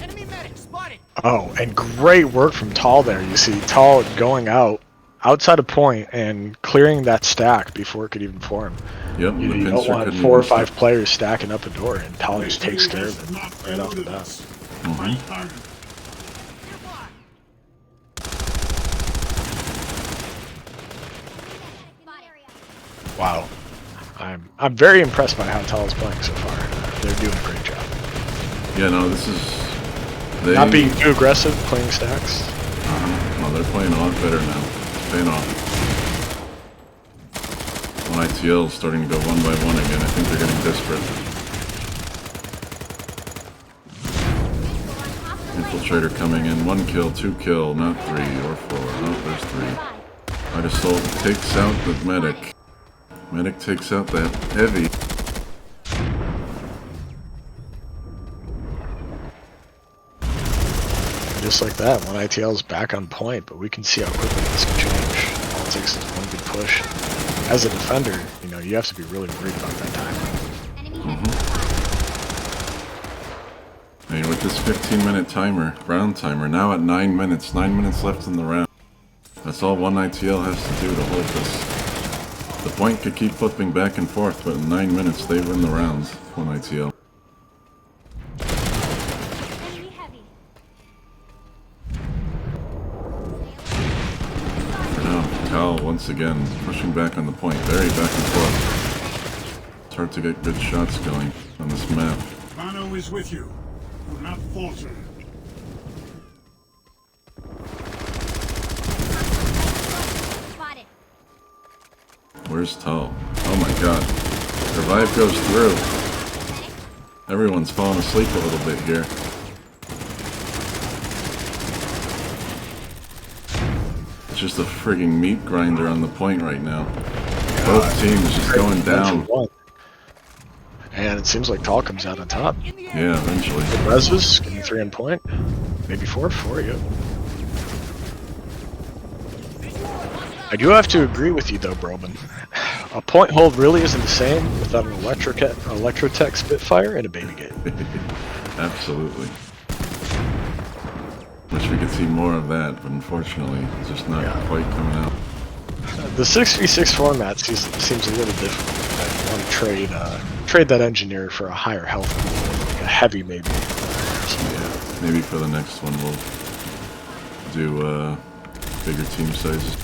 Enemy medic spotted. Oh, and great work from TAAL there. You see TAAL going outside of point and clearing that stack before it could even form. Yep, You don't want 4 or 5 players stacking up a door, and TAAL just takes care of it right off the bat. Fight harder. Wow. I'm very impressed by how TAAL is playing so far. They're doing a great job. Yeah, no, this is... Not being too aggressive, playing stacks. Well, they're playing a lot better now. It's paying off. One ITL is starting to go one by one again. I think they're getting desperate. Infiltrator coming in. 1 kill, 2 kill, not 3 or 4. Oh, there's 3. Light Assault takes out the medic. Medic takes out that heavy. Just like that, one ITL is back on point, but we can see how quickly this can change. All it takes is one good push. As a defender, you know, you have to be really worried about that time. I mean, with this 15-minute timer, round timer, now at 9 minutes, 9 minutes left in the round. That's all one ITL has to do to hold this. The point could keep flipping back and forth, but in 9 minutes they win the round, one ITL. Enemy heavy. For now, TAAL once again pushing back on the point, very back and forth. It's hard to get good shots going on this map. Mano is with you. Do not falter. Spotted. Where's TAAL? Oh my god. Revive goes through. Everyone's falling asleep a little bit here. It's just a frigging meat grinder on the point right now. Both teams just going down. And it seems like TAAL comes out on top. Yeah, eventually. Resus, getting 3 on point. Maybe 4 for you. I do have to agree with you though, Brobin. A point hold really isn't the same without an Electrotech Spitfire and a baby gate. Absolutely. Wish we could see more of that, but unfortunately, it's just not quite coming out. The 6v6 format seems a little different. I want to trade that engineer for a higher health pool, like a heavy maybe. Yeah, maybe for the next one we'll do bigger team sizes.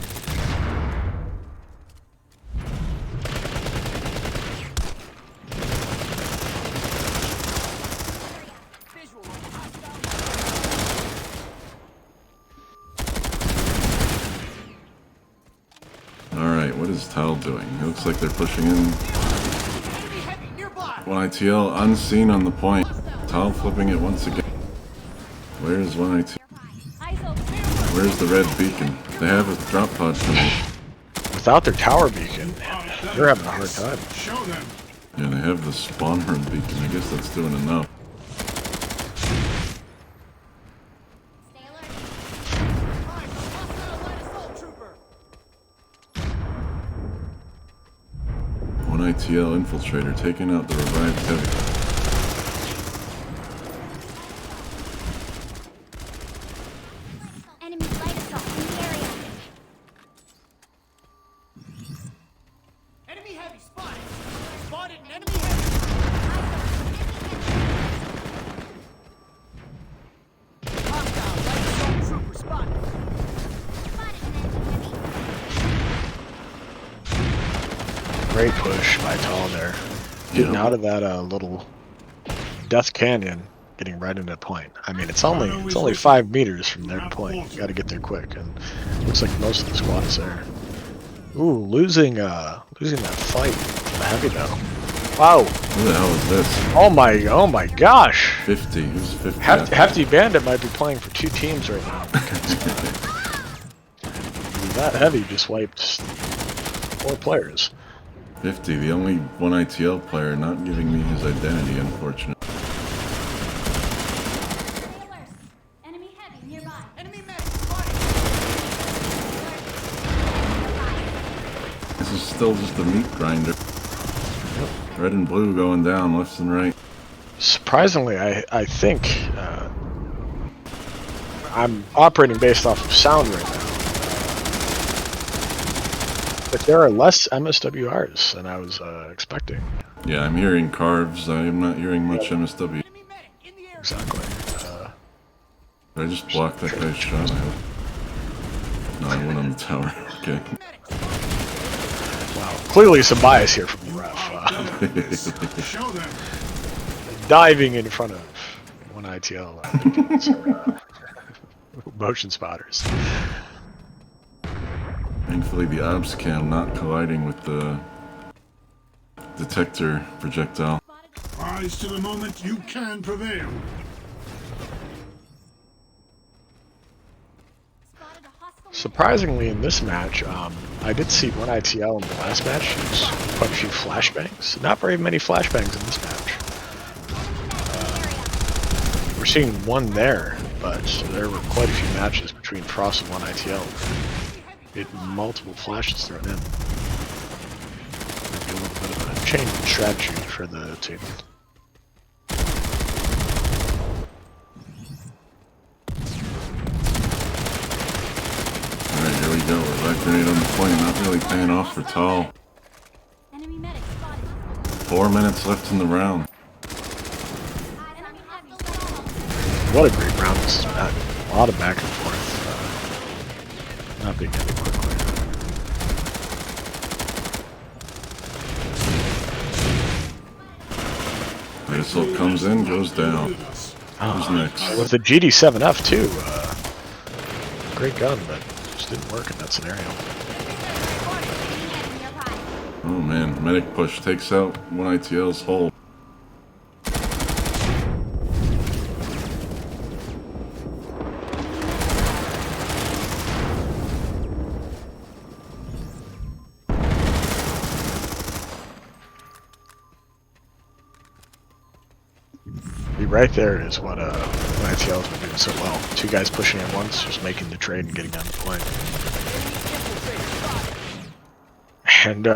Alright, what is TAAL doing? It looks like they're pushing in. One ITL unseen on the point. TAAL flipping it once again. Where's one ITL? Where's the red beacon? They have a drop pod coming. Without their tower beacon, they're having a hard time. Show them. Yeah, they have the spawn room beacon. I guess that's doing enough. One ITL infiltrator taking out the revived heavy. Enemy light assault in the area. Enemy heavy spotted. Spotted an enemy heavy. Hostile light assault trooper spotted. Spotted an enemy heavy. Great push by TAAL there. Getting out of that little Death Canyon, getting right into point. I mean, it's only 5 meters from their point. You got to get there quick, and looks like most of the squad is there. Ooh, losing that fight. The heavy though. Wow. Who the hell is this? Oh my gosh. 50. Who's 50? Hefty Bandit might be playing for 2 teams right now. That heavy just wiped 4 players. 50, the only one ITL player not giving me his identity, unfortunately. Sailors. Enemy heavy nearby. Enemy medic spotted. This is still just a meat grinder. Red and blue going down left and right. Surprisingly, I think I'm operating based off of sound right now. But there are less MSWRs than I was expecting. Yeah, I'm hearing carves. I am not hearing much MSW. Enemy medic in the area. Exactly. Did I just block that guy's shot? I hope. No, I went on the tower. Okay. Wow. Clearly some bias here from the ref. Show them. Diving in front of one ITL. Motion spotters. Thankfully, the ops cam not colliding with the detector projectile. Rise to the moment you can prevail. Spotted a hostile Surprisingly, in this match, I did see one ITL in the last match use quite a few flashbangs. Not very many flashbangs in this match. We're seeing one there, but there were quite a few matches between Frost and one ITL. It multiple flashes thrown in. Maybe a little bit of a change in strategy for the team. Alright, here we go. Light grenade on the point. Not really paying off for TAAL. enemy medic spotted. 4 minutes left in the round. Enemy heavy. What a great round this has been. A lot of back and forth. Not being ended quickly. Light assault comes in, goes down. Who's next? With the GD7F too. Great gun, but just didn't work in that scenario. Oh man, medic push takes out one ITL's hull. Right there is what ITL has been doing so well. Two guys pushing at once, just making the trade and getting down the point. And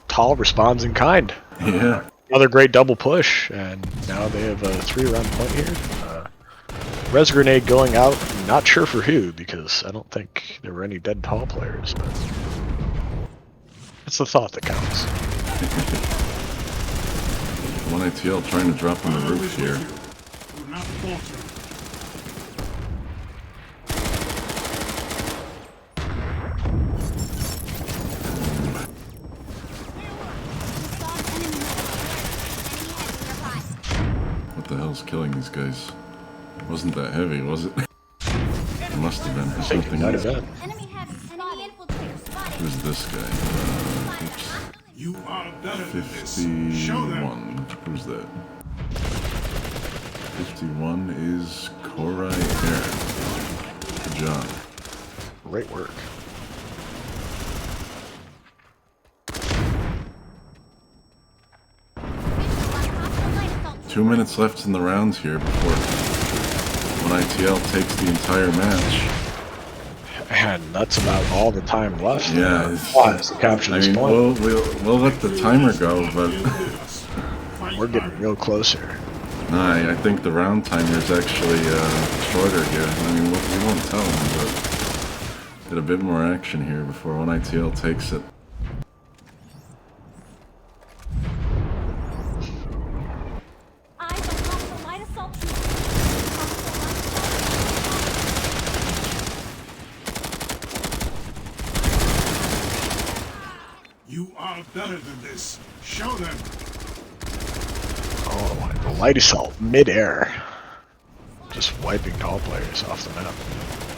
TAAL responds in kind. Yeah. Another great double push, and now they have a 3-round point here. Res grenade going out, not sure for who, because I don't think there were any dead TAAL players, but it's the thought that counts. One ITL trying to drop on the roof here. Do not falter. What the hell's killing these guys? It wasn't that heavy, was it? It must have been. There's nothing Not here. event. Enemy heavy. Enemy infiltrator spotted. Who's this guy? Oops. You are better than this. Show them. 51. Who's that? 51 is Korai Terran. Good job. Great work. Hostile light assault. 2 minutes left in the rounds here before one ITL takes the entire match. And that's about all the time left. Yeah, it's- To capture I this mean, point. we'll let the timer go, but We're getting real closer. nah, I think the round timer is actually shorter here. I mean, we won't tell them, but get a bit more action here before one ITL takes it. Eyes on hostile light assault trooper. You are better than this. Show them. Oh, the light assault mid-air. Just wiping TAAL players off the map.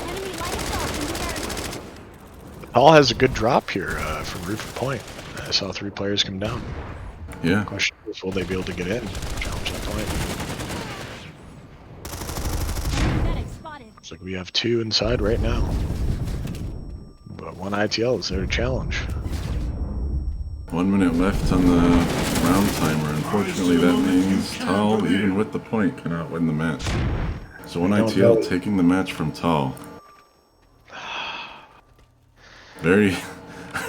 Enemy light assault in the area. TAAL has a good drop here from roof of point. I saw 3 players come down. Yeah. Question is, will they be able to get in? Challenge that point. Enemy medic spotted. Looks like we have 2 inside right now. But one ITL is there to challenge. 1 minute left on the round timer. Unfortunately, that means TAAL, even with the point, cannot win the match. So one ITL taking the match from TAAL. Very...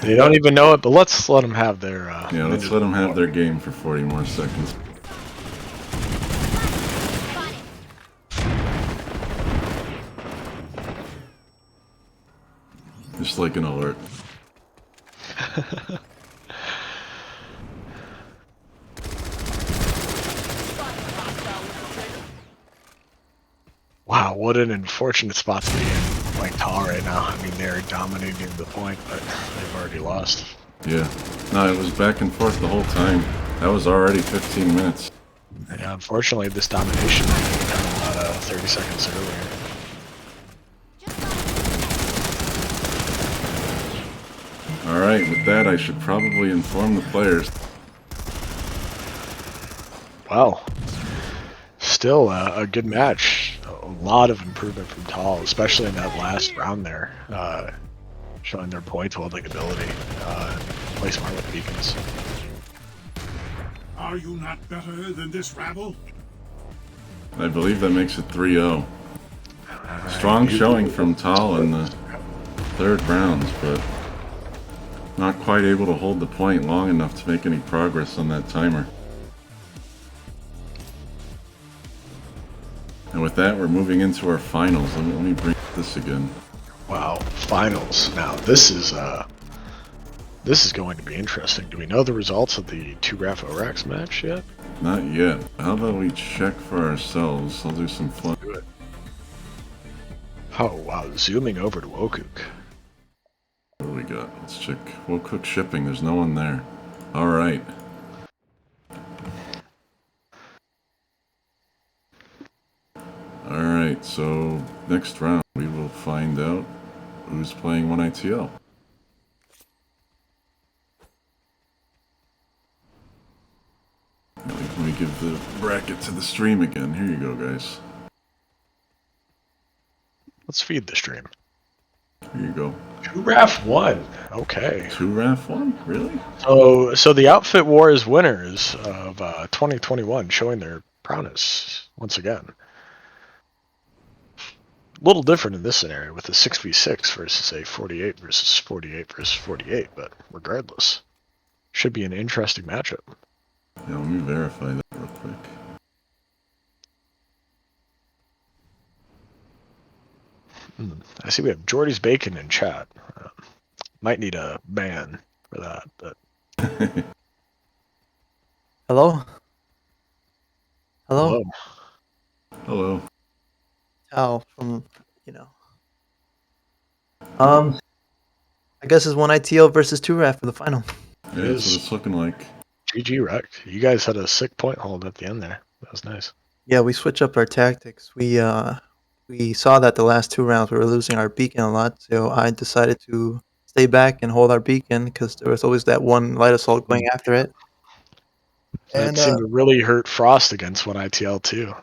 They don't even know it, but let's let them have their... Yeah, let's let them have their game for 40 more seconds. Just like an alert. Wow, what an unfortunate spot to be in, like TAAL right now. I mean, they're dominating the point, but they've already lost. Yeah. No, it was back and forth the whole time. That was already 15 minutes. Yeah, unfortunately, this domination came about 30 seconds earlier. Alright, with that I should probably inform the players. Wow. Still a good match. A lot of improvement from TAAL, especially in that last round there. Showing their point holding ability. Play smart with beacons. Are you not better than this rabble? I believe that makes it 3-0. Strong showing from TAAL in the third rounds, but not quite able to hold the point long enough to make any progress on that timer. And with that, we're moving into our finals. Let me bring this again. Wow, finals. Now this is going to be interesting. Do we know the results of the 2-ref ORAX match yet? Not yet. How about we check for ourselves? I'll do some fun. Do it. Oh wow, zooming over to Wokuk. What do we got? Let's check. Wokuk shipping. There's no one there. Alright. Alright, so next round we will find out who's playing 1ITL. Let me give the bracket to the stream again. Here you go, guys. Let's feed the stream. Here you go. 2-ref 1. Okay. 2-ref 1? Really? So the Outfit Wars winners of 2021 showing their prowess once again. A little different in this scenario with a 6v6 versus a 48 versus 48 versus 48, but regardless, should be an interesting matchup. Yeah, let me verify that real quick. I see we have Jordy's Bacon in chat. Might need a ban for that, but Hello? Hello? hello. Hello. TAAL from, I guess it's 1ITL versus 2-ref for the final. Yeah, that's what it's looking like. GG wrecked. You guys had a sick point hold at the end there. That was nice. Yeah, we switch up our tactics. We saw that the last 2 rounds we were losing our beacon a lot, so I decided to stay back and hold our beacon because there was always that one light assault going after it. That And seemed to really hurt Frost against 1ITL too.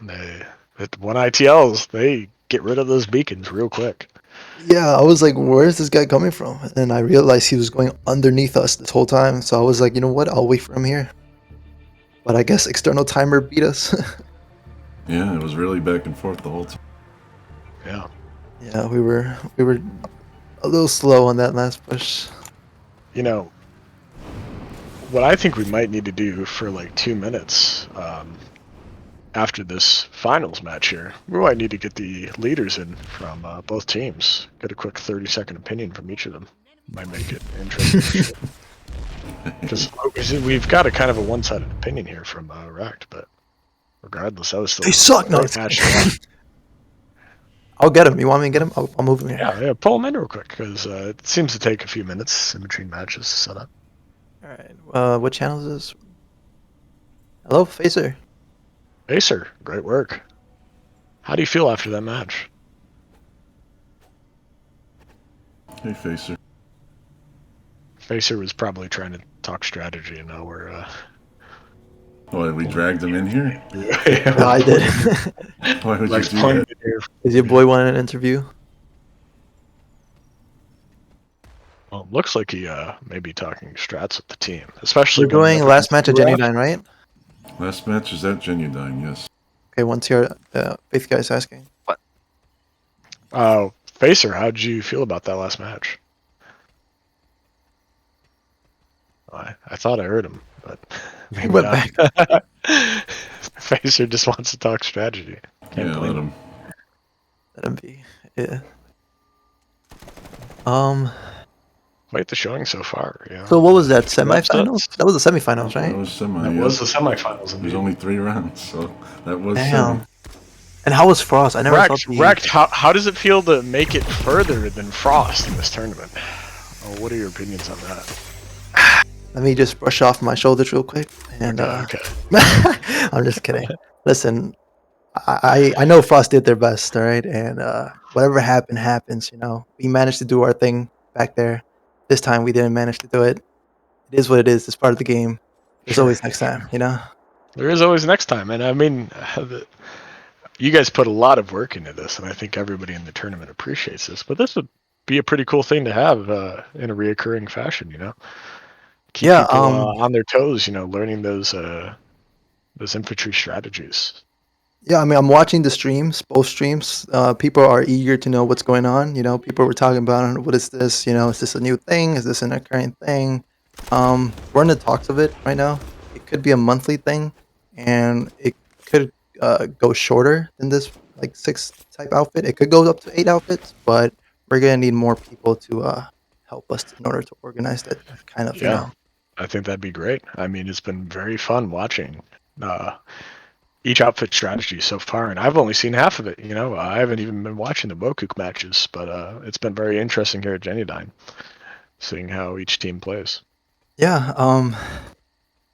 1ITLs, they get rid of those beacons real quick. yeah, I was like, where's this guy coming from? And I realized he was going underneath us this whole time, so I was like, you know what, I'll wait for him here. But I guess external timer beat us. Yeah, it was really back and forth the whole time. Yeah. Yeah, we were a little slow on that last push. You know, what I think we might need to do for like 2 minutes after this finals match here, we might need to get the leaders in from both teams. Get a quick 30-second opinion from each of them. Might make it interesting. Because we've got a kind of a one-sided opinion here from Rect, but regardless, that was still They suck. No, great match. I'll get him. You want me to get him? I'll move him here. Yeah, pull him in real quick because it seems to take a few minutes in between matches to set up. All right. What channel is this? Hello, Facer. Acer, great work. How do you feel after that match? Hey, Facer. Facer was probably trying to talk strategy, and now we're. Oh, we dragged him in here? No, I did. Why would you Lex do pointed that? here. Is your boy wanting an interview? Well, it looks like he may be talking strats with the team, especially. We're doing last match at Genudine, right? Last match is at Genudine, yes. Okay, once here, Faith guy's asking. What? Oh, Facer, how did you feel about that last match? I thought I heard him, but He went back. Facer just wants to talk strategy. Can't Yeah, blame let him. Let him be. Yeah. Quite the showing so far. Yeah. So what was that, semifinals? That was the semifinals, That right? was semi. That was the semifinals. There's only 3 rounds, so that was Damn. semi. And how was Frost? I never thought the... Rect, how does it feel to make it further than Frost in this tournament? Oh, what are your opinions on that? Let me just brush off my shoulders real quick. And Okay. I'm just kidding. Listen, I know Frost did their best, all right? And whatever happened, happens, you know. We managed to do our thing back there. This time we didn't manage to do it. It is what it is. It's part of the game. There's always next time, you know? There is always next time, and I mean, you guys put a lot of work into this, and I think everybody in the tournament appreciates this. But this would be a pretty cool thing to have in a reoccurring fashion, you know. Keep Yeah. people on their toes, you know, learning those infantry strategies. Yeah, I mean, I'm watching the streams, both streams. People are eager to know what's going on. You know, people were talking about what is this? You know, is this a new thing? Is this an occurring thing? We're in the talks of it right now. It could be a monthly thing, and it could go shorter than this, like 6 type outfit. It could go up to 8 outfits, but we're gonna need more people to help us in order to organize that kind of, you Yeah, know. I think that'd be great. I mean, it's been very fun watching each outfit strategy so far, and I've only seen half of it. You know, I haven't even been watching the Bokuk matches, but it's been very interesting here at Genudine, seeing how each team plays. Yeah,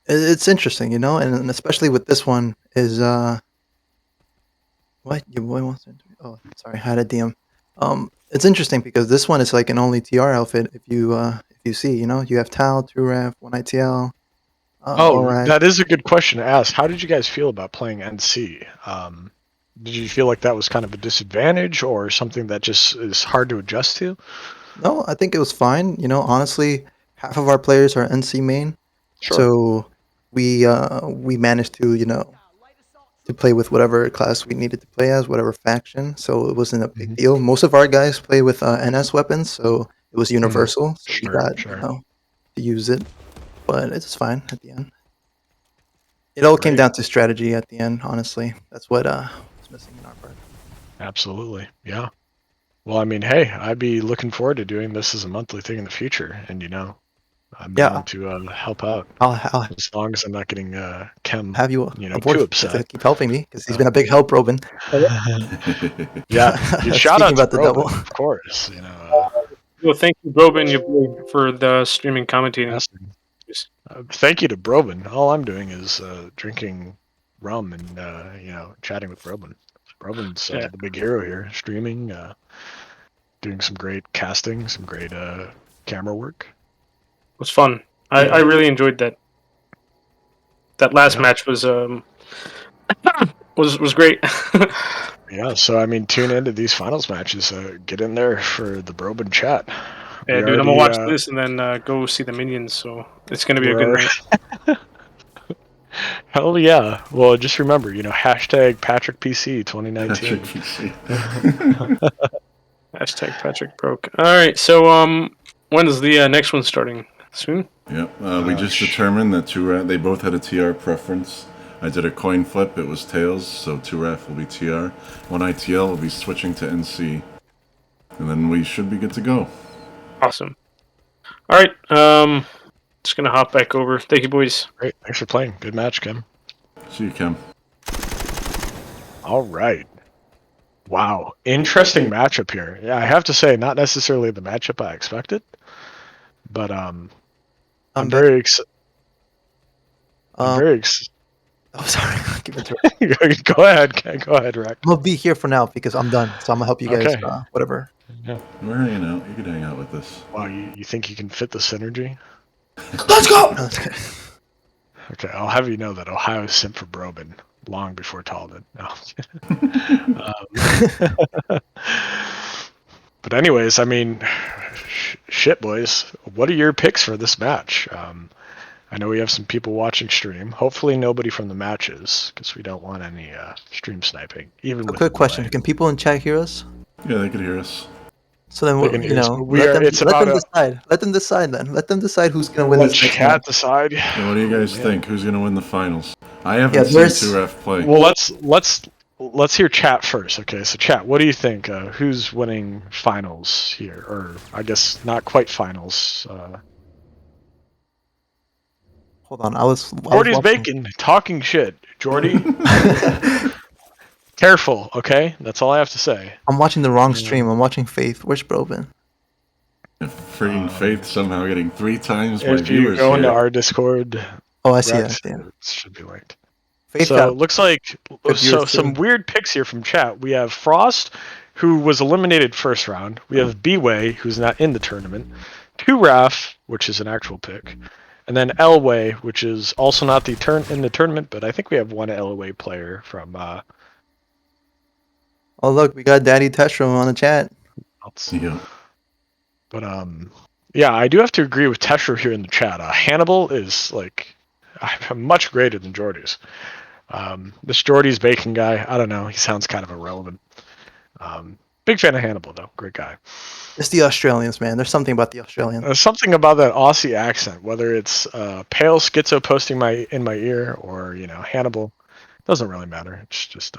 it's interesting, you know, and especially with this one is what your boy wants to. Oh, sorry, I had a DM. It's interesting because this one is like an only TR outfit. If you see, you know, you have TAAL, 2REF, 1ITL, Oh, ORAX. that is a good question to ask. How did you guys feel about playing NC? Did you feel like that was kind of a disadvantage or something that just is hard to adjust to? No, I think it was fine. You know, honestly, half of our players are NC main, Sure. so we managed to, you know, to play with whatever class we needed to play as, whatever faction. So it wasn't a big Mhm. deal. Most of our guys play with NS weapons, so it was universal. So we Sure, got, you sure. know, to use it, but it's fine at the end. It all came Great. down to strategy at the end. Honestly, that's what was missing in our part. Absolutely. Yeah. Well, I mean, hey, I'd be looking forward to doing this as a monthly thing in the future, and you know, I'm Yeah, down to help out I'll as long as I'm not getting Chem, have you you know, aboard too to upset. keep helping me because he's Uh, been a big help, Robin. yeah, shout Speaking out to about the Brobin, double. of course. You know, Well, thank you, Brobin, your boy, for the streaming commentating. asking. Thank you to Brobin. All I'm doing is drinking rum and you know, chatting with Brobin. Brobin's Yeah, the big hero here, streaming, doing some great casting, some great camera work. it was fun. I really enjoyed that. That last Yeah. match was was great. Yeah, so I mean, tune into these finals matches. Get in there for the Brobin chat. Yeah, dude, I'm gonna watch this and then go see the minions. So it's gonna be a good we're night. hell yeah. Well, just remember, you know, hashtag PatrickPC 2019. Patrick PC. Hashtag Patrick broke. All right, so when is the next one starting? Soon? Yep. We just determined that they both had a TR preference. I did a coin flip. It was tails, so 2REF will be TR. 1ITL will be switching to NC. And then we should be good to go. Awesome. All right, just gonna hop back over. Thank you, boys. Great. Thanks for playing. Good match, Kim. See you, Cam. All right. Wow. Interesting matchup here. Yeah, I have to say, not necessarily the matchup I expected, but I'm back. very excited. I'm very excited. Oh, sorry. Keep interrupting. Go ahead. Go ahead, Rack. I'm gonna be here for now because I'm done. So I'm gonna help you guys. Okay. Whatever. Yeah. We're hanging out. You can hang out with us. Wow, you think you can fit the synergy? Let's go. No, it's good. Okay, I'll have you know that Ohio sent for Brobin long before TAAL did. No. But anyways, I mean, shit, boys. What are your picks for this match? I know we have some people watching stream. Hopefully nobody from the matches, because we don't want any stream sniping. Even A with quick the question: delay. can people in chat hear us? Yeah, they can hear us. So then, They can hear us, but it's let about them decide. Let them decide then. Let them decide who's gonna win let this next chat match. decide. Yeah, what do you guys Man. think? Who's going to win the finals? I haven't Yeah, seen there's- 2REF play. Well, let's hear chat first. Okay, so chat, what do you think? Who's winning finals here, or I guess not quite finals? Hold on, I was Jordy's watching. bacon, talking shit. Jordy, careful. Okay, that's all I have to say. I'm watching the wrong stream. I'm watching Faith. Where's Brobin? Freaking Faith somehow getting 3 times my If you viewers go into here. our Discord, Oh, I see it Rex, at the end. it should be linked. Faith So got it looks like good viewers some too. weird picks here from chat. We have Frost, who was eliminated first round. We have B-Way, who's not in the tournament. 2RAF, which is an actual pick. And then Elway, which is also not in the tournament, but I think we have one Elway player from. Oh look, we got Daddy Testro on the chat. Yeah. But yeah, I do have to agree with Teshro here in the chat. Hannibal is like much greater than Jordy's. This Jordy's bacon guy, I don't know. He sounds kind of irrelevant. Big fan of Hannibal though. Great guy. It's the Australians, man. There's something about the Australians. There's something about that Aussie accent, whether it's pale schizo posting in my ear or Hannibal, doesn't really matter. It's just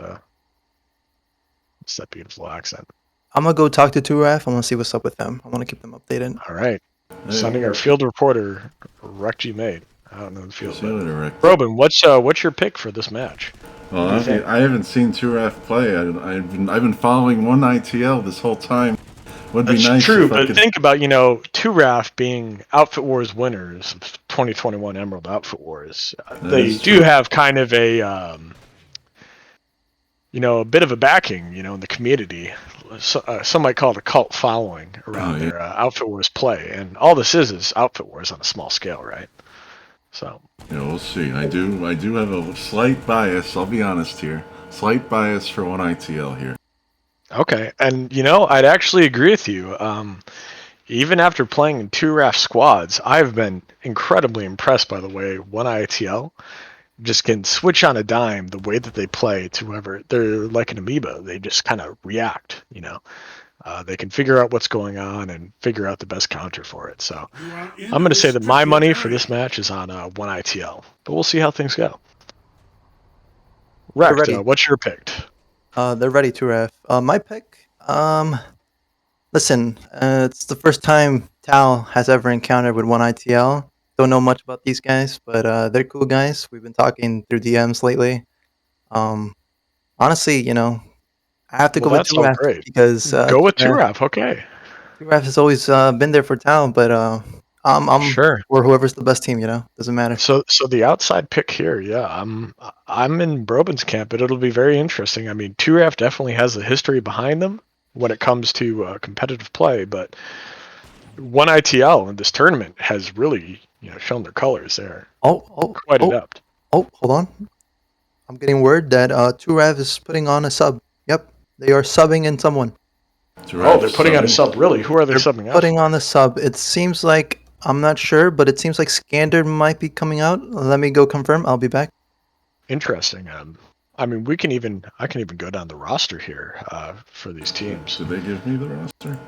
it's that beautiful accent. I'm gonna go talk to Turaf. I'm gonna see what's up with them. I want to keep them updated. All right, sending our field reporter, Recchi Mate. I don't know the field. See you later, Rick. Brobin, what's your pick for this match? Well, I haven't seen Turaf play. I've been following one ITL this whole time. Would be That's nice true, if I but could... think about, Turaf being Outfit Wars winners of 2021 Emerald Outfit Wars. They do have kind of a, a bit of a backing, in the community. Some might call it a cult following around their Outfit Wars play. And all this is Outfit Wars on a small scale, right? So. Yeah, we'll see. I do have a slight bias, I'll be honest here. Slight bias for one ITL here. Okay, and I'd actually agree with you. Even after playing in 2 RAF squads, I've been incredibly impressed by the way one ITL just can switch on a dime the way that they play to whoever. They're like an amoeba. They just kind of react, They can figure out what's going on and figure out the best counter for it. So I'm going to say that my money for this match is on one ITL, but we'll see how things go. Rex, what's your pick? They're ready to ref. My pick. Listen, it's the first time TAAL has ever encountered with one ITL. Don't know much about these guys, but they're cool guys. We've been talking through DMs lately. Honestly, I have to go with 2 because go with 2 RAF. Okay. 2 RAF has always been there for TAAL, but I'm sure for whoever's the best team. Doesn't matter. So the outside pick here, yeah, I'm in Brobin's camp, but it'll be very interesting. I mean, 2 RAF definitely has a history behind them when it comes to competitive play, but one ITL in this tournament has really shown their colors there. Quite adept. Oh, hold on. I'm getting word that 2 RAF is putting on a sub. Yep, they are subbing in someone. They're putting on a sub. Really? Who are they subbing out? Putting on the sub. It seems like, I'm not sure, but it seems like Skander might be coming out. Let me go confirm. I'll be back. Interesting. I mean, I can even go down the roster here for these teams. Did they give me the roster?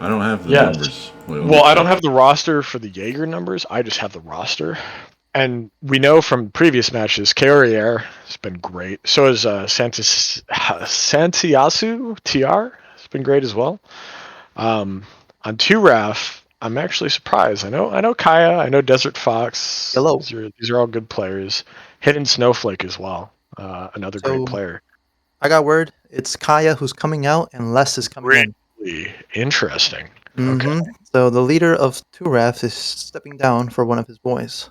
I don't have the numbers. Well, I don't have the roster for the Jaeger numbers. I just have the roster. And we know from previous matches, Carrier has been great. So has Santiasu TR. It's been great as well. On 2 RAF, I'm actually surprised. I know Kaya. I know Desert Fox. Hello. These are all good players. Hidden Snowflake as well. Another great player. I got word. It's Kaya who's coming out, and Les is coming in. Really interesting. Mm-hmm. Okay. So the leader of 2 RAF is stepping down for one of his boys.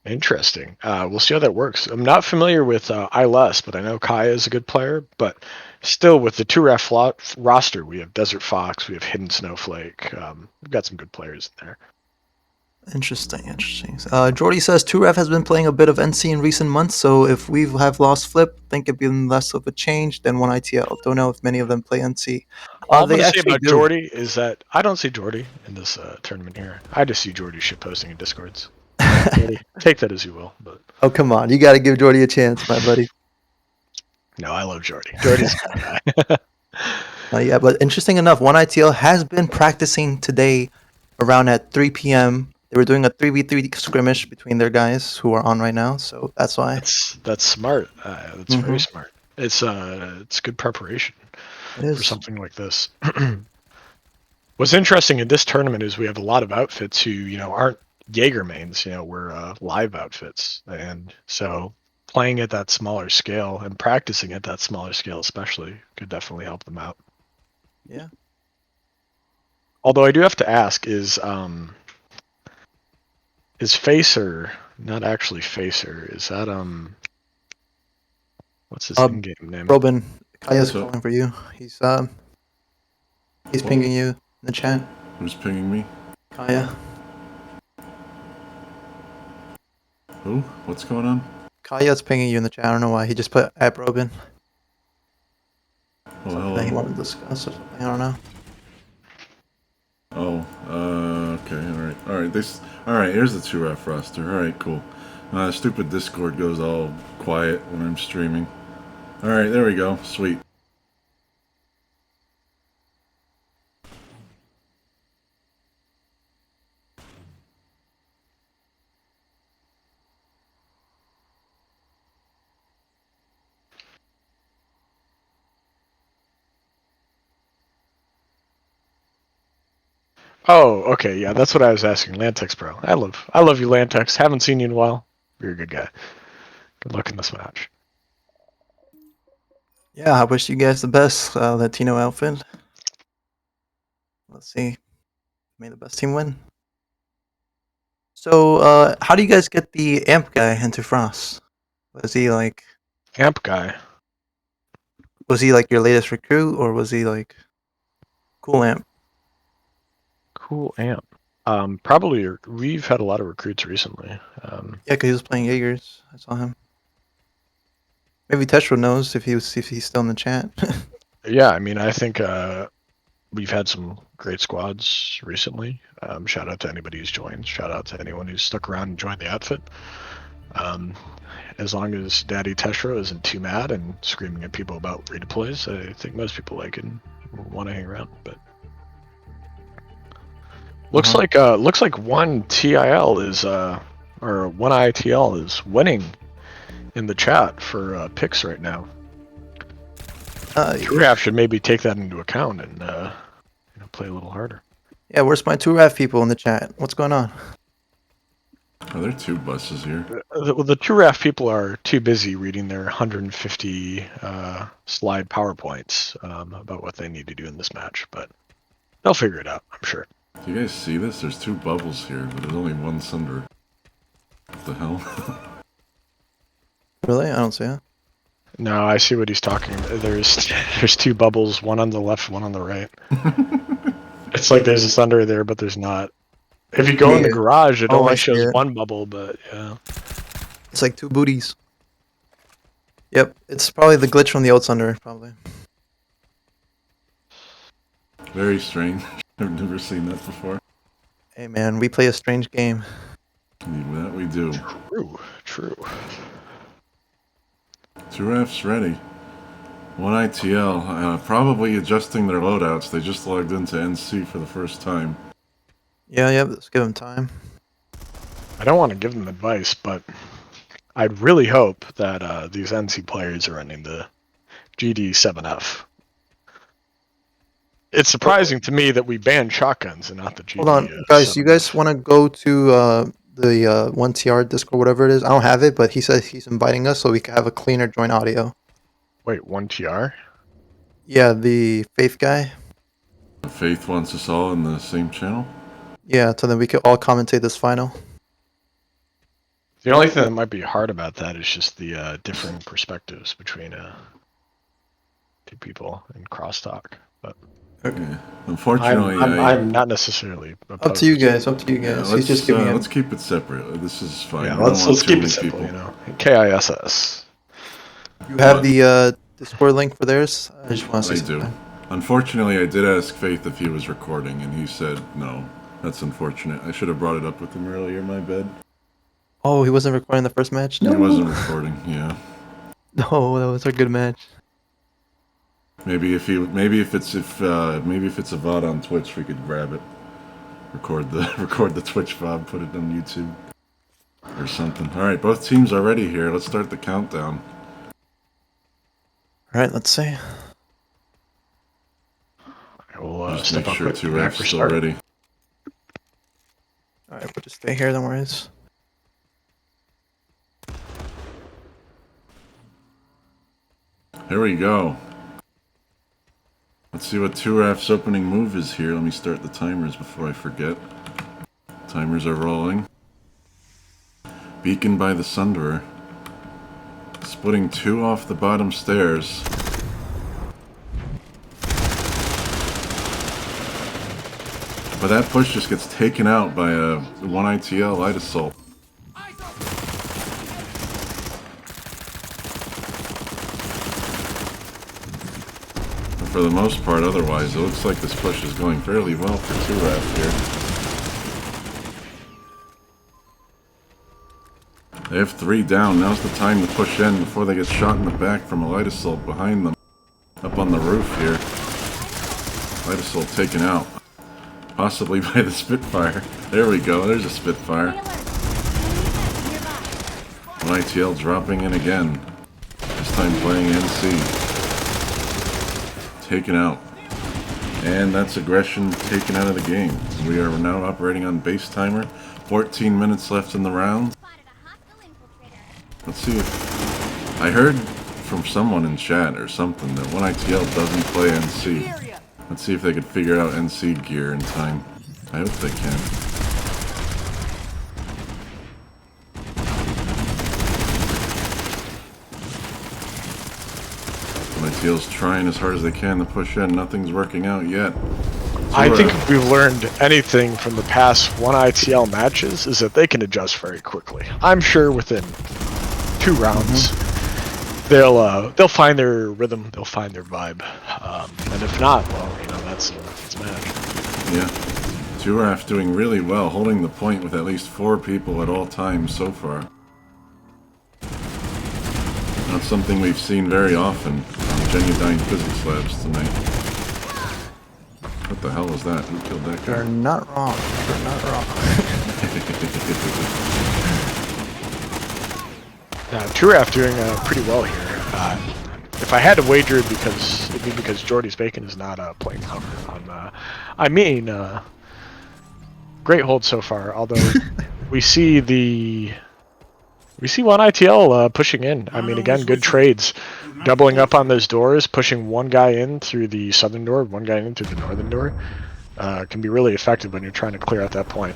Interesting. We'll see how that works. I'm not familiar with ILS, but I know Kaya is a good player. But still, with the 2 RAF roster, we have Desert Fox, we have Hidden Snowflake. We've got some good players in there. Interesting. Jordy says 2 RAF has been playing a bit of NC in recent months, so if we have lost Flip, think it'd be less of a change than one ITL. Don't know if many of them play NC. All I'm going to say about Jordy is that I don't see Jordy in this tournament here. I just see Jordy shitposting in Discords. Take that as you will. But oh, come on. You got to give Jordy a chance, my buddy. No, I love Jordy. Jordy's a good guy. Yeah, but interesting enough, one ITL has been practicing today around at 3 p.m. They were doing a 3v3 skirmish between their guys who are on right now, so that's why. That's smart. That's very smart. It's good preparation for something like this. What's interesting in this tournament is we have a lot of outfits who aren't Jaeger mains. We're live outfits, and so playing at that smaller scale and practicing at that smaller scale especially could definitely help them out. Yeah. Although I do have to ask, is Facer not actually Facer? Is that what's his in-game name? Brobin. Kaya's calling for you. He's pinging you in the chat. Who's pinging me? Kaya. Who? What's going on? Kaya's pinging you in the chat. I don't know why. He just put at Brobin. Oh, Something that he hello. wanted to discuss or something. I don't know. Oh, okay, alright. Alright, alright, here's the 2F roster. Alright, cool. Stupid Discord goes all quiet when I'm streaming. Alright, there we go. Sweet. Oh, okay, yeah, that's what I was asking. Lantex Pro. I love you, Lantex. Haven't seen you in a while. You're a good guy. Good luck in this match. Yeah, I wish you guys the best. Latino outfit. Let's see. May the best team win. So, how do you guys get the amp guy into Frost? Was he like Amp guy. your latest recruit, or was he like cool amp? Cool amp. Probably we've had a lot of recruits recently. Yeah, because he was playing Jaegers. I saw him. Maybe Tetra knows if he's still in the chat. Yeah, I mean, I think we've had some great squads recently. Shout out to anybody who's joined. Shout out to anyone who's stuck around and joined the outfit. As long as Daddy Tetra isn't too mad and screaming at people about redeploys, I think most people like it and want to hang around. But looks like one TIL is or one ITL is winning in the chat for picks right now. TrueRaf should maybe take that into account and play a little harder. Yeah, where's my 2RAF people in the chat? What's going on? Oh, there are 2 buses here. The TrueRaf people are too busy reading their 150 slide PowerPoints about what they need to do in this match, but they'll figure it out, I'm sure. Do you guys see this? There's 2 bubbles here, but there's only 1 sunderer. What the hell? Really? I don't see it. No, I see what he's talking about. There's 2 bubbles, one on the left, one on the right. It's like there's a thunder there, but there's not. If you go in the garage, it only shows 1 bubble, but yeah. It's like 2 booties. Yep, it's probably the glitch from the old thunder, probably. Very strange. I've never seen that before. Hey man, we play a strange game. That we do. True. 2Raf's ready. 1 ITL, probably adjusting their loadouts. They just logged into NC for the first time. Yeah, let's give them time. I don't want to give them advice, but I'd really hope that these NC players are running the GD7F. It's surprising to me that we banned shotguns and not the GD. Hold on, guys. You guys want to go to the 1TR Discord, whatever it is? I don't have it, but he said he's inviting us so we can have a cleaner joint audio. Wait, 1TR? Yeah, the Faith guy. Faith wants us all in the same channel? Yeah, so then we can all commentate this final. The only thing that might be hard about that is just the differing perspectives between 2 people in crosstalk. But okay. Unfortunately, I'm not necessarily opposed. Up to you guys. Yeah, he's just giving let's keep it separate. This is fine. Yeah, let's keep it simple. KISS. You have the Discord link for theirs? I just want to say I do. Unfortunately, I did ask Faith if he was recording, and he said no. That's unfortunate. I should have brought it up with him earlier, my bad. Oh, he wasn't recording the first match? No. He wasn't recording, yeah. No, that was a good match. Maybe if it's a VOD on Twitch, we could grab it. Record the Twitch VOD, put it on YouTube. Or something. Alright, both teams are ready here. Let's start the countdown. Alright, let's see. We'll just make sure 2F's still ready. Alright, we'll just stay here, then where is. Here we go. Let's see what 2Raf's opening move is here. Let me start the timers before I forget. Timers are rolling. Beacon by the Sunderer. Splitting 2 off the bottom stairs. But that push just gets taken out by a 1 ITL light assault. for the most part otherwise. It looks like this push is going fairly well for 2RAF here. They have 3 down. Now's the time to push in before they get shot in the back from a light assault behind them. Up on the roof here. Light assault taken out. Possibly by the Spitfire. There we go. There's a Spitfire. One ITL dropping in again. This time playing NC. Taken out. And that's aggression taken out of the game. We are now operating on base timer. 14 minutes left in the round. Let's see if... I heard from someone in chat or something that 1ITL doesn't play NC. Let's see if they could figure out NC gear in time. I hope they can. ITL's trying as hard as they can to push in. Nothing's working out yet. I think if we've learned anything from the past 1ITL matches is that they can adjust very quickly. I'm sure within 2 rounds they'll find their rhythm, they'll find their vibe, and if not, well, you know, that's a match. Yeah, 2RAF doing really well, holding the point with at least 4 people at all times so far. Not something we've seen very often on Genudine Physics Labs tonight. What the hell was that? Who killed that guy? You're not wrong. You're not wrong. Now, 2RAF doing pretty well here. If I had to wager, it'd be because Jordy's Bacon is not playing cover. I mean, great hold so far. Although we see 1ITL pushing in. I mean, again, good trades, doubling up on those doors, pushing one guy in through the southern door, one guy in through the northern door. Can be really effective when you're trying to clear out that point.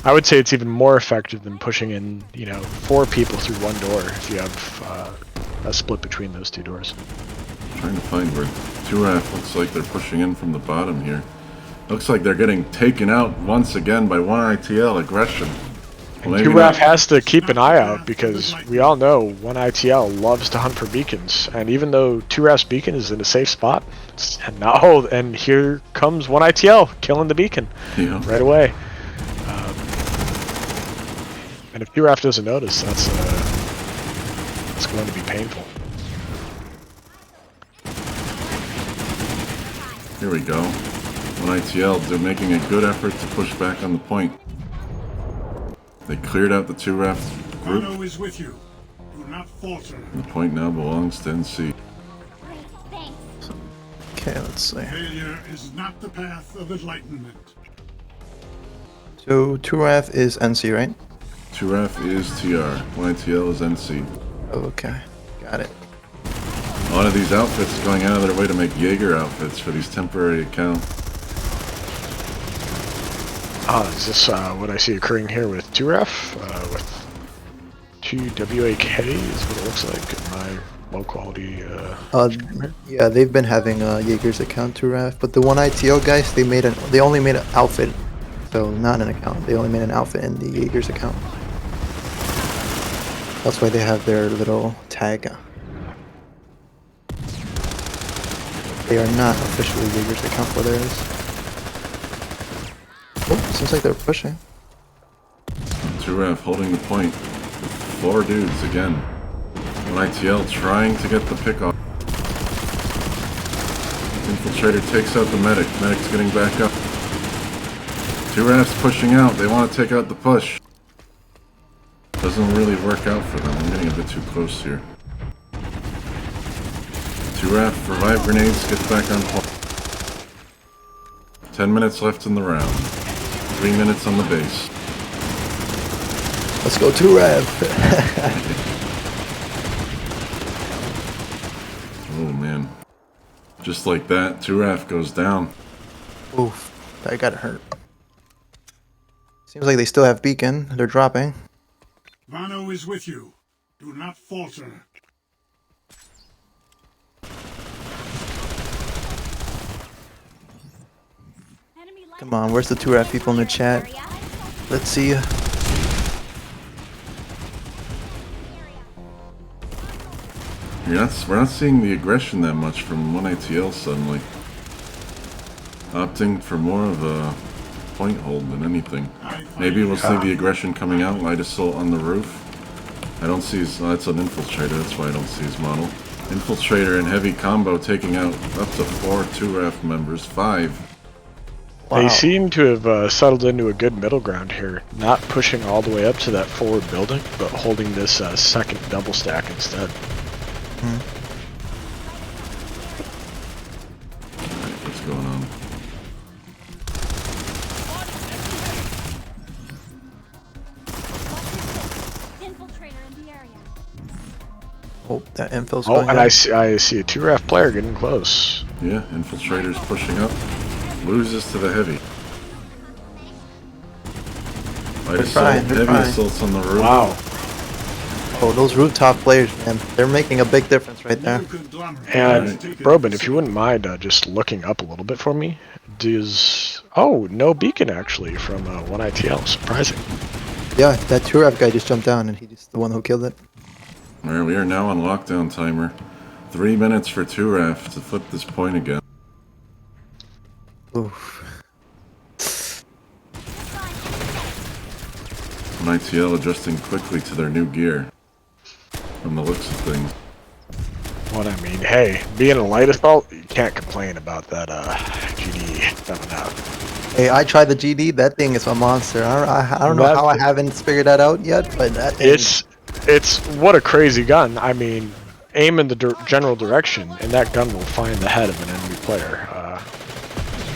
I would say it's even more effective than pushing in, you know, 4 people through one door if you have a split between those 2 doors. Trying to find where 2RAF looks like they're pushing in from the bottom here. Looks like they're getting taken out once again by 1ITL aggression. Well, 2RAF has to keep an eye out because we all know 1ITL loves to hunt for beacons, and even though 2RAF's beacon is in a safe spot, and here comes 1ITL killing the beacon right away. And if 2RAF doesn't notice, that's going to be painful. Here we go. 1ITL, they're making a good effort to push back on the point. They cleared out the 2RAF group. Ordo is with you. Do not falter. The point now belongs to NC. Okay, let's see. Failure is not the path of enlightenment. So 2RAF is NC, right? 2RAF is TR. 1ITL is NC. Okay, got it. A lot of these outfits are going out of their way to make Jaeger outfits for these temporary accounts. Is this what I see occurring here with 2RAF? With 2 WAK is what it looks like in my low quality yeah, they've been having Jaeger's account 2RAF, but the 1ITL guys, they only made an outfit, so not an account. They only made an outfit in the Jaeger's account. That's why they have their little tag. They are not officially Jaeger's account for theirs. Oh, seems like they're pushing. 2RAF holding the point. 4 dudes again. 1ITL trying to get the pick off. Infiltrator takes out the medic. Medic's getting back up. 2RAF's pushing out. They want to take out the push. Doesn't really work out for them. I'm getting a bit too close here. 2RAF revive grenades, gets back on point. 10 minutes left in the round. 3 minutes on the base. Let's go 2RAF. Oh man. Just like that, 2RAF goes down. Oof, that got hurt. Seems like they still have beacon. They're dropping. Vano is with you. Do not falter. Come on, where's the 2RAF people in the chat? Let's see ya. We're not seeing the aggression that much from 1ITL suddenly. Opting for more of a point hold than anything. Maybe we'll see the aggression coming out, light assault on the roof. I don't see his, that's an infiltrator, that's why I don't see his model. Infiltrator and heavy combo taking out up to 4 2RAF members, 5. Wow. They seem to have settled into a good middle ground here, not pushing all the way up to that forward building, but holding this second double stack instead. Mhm. Alright, what's going on? Infiltrator in the area. Oh, that infil's Oh, going and on. I see a 2RAF player getting close. Yeah, infiltrator's pushing up. Loses to the heavy. Light assault, they're heavy fine. assaults on the roof. Wow. Oh, those rooftop players, man. They're making a big difference right there. New conglomerate And has taken Brobin, the if you wouldn't mind just looking up a little bit for me, no beacon actually from 1ITL. Surprising. Yeah, that 2RAF guy just jumped down and he's the one who killed it. Alright, we are now on lockdown timer. 3 minutes for 2RAF to flip this point again. Oof. 1ITL adjusting quickly to their new gear. From the looks of things. What I mean, hey, being a light assault, you can't complain about that GD coming out. Hey, I tried the GD. That thing is a monster. I don't know how I haven't figured that out yet, but that thing... It's what a crazy gun. I mean, aim in the general direction, and that gun will find the head of an enemy player.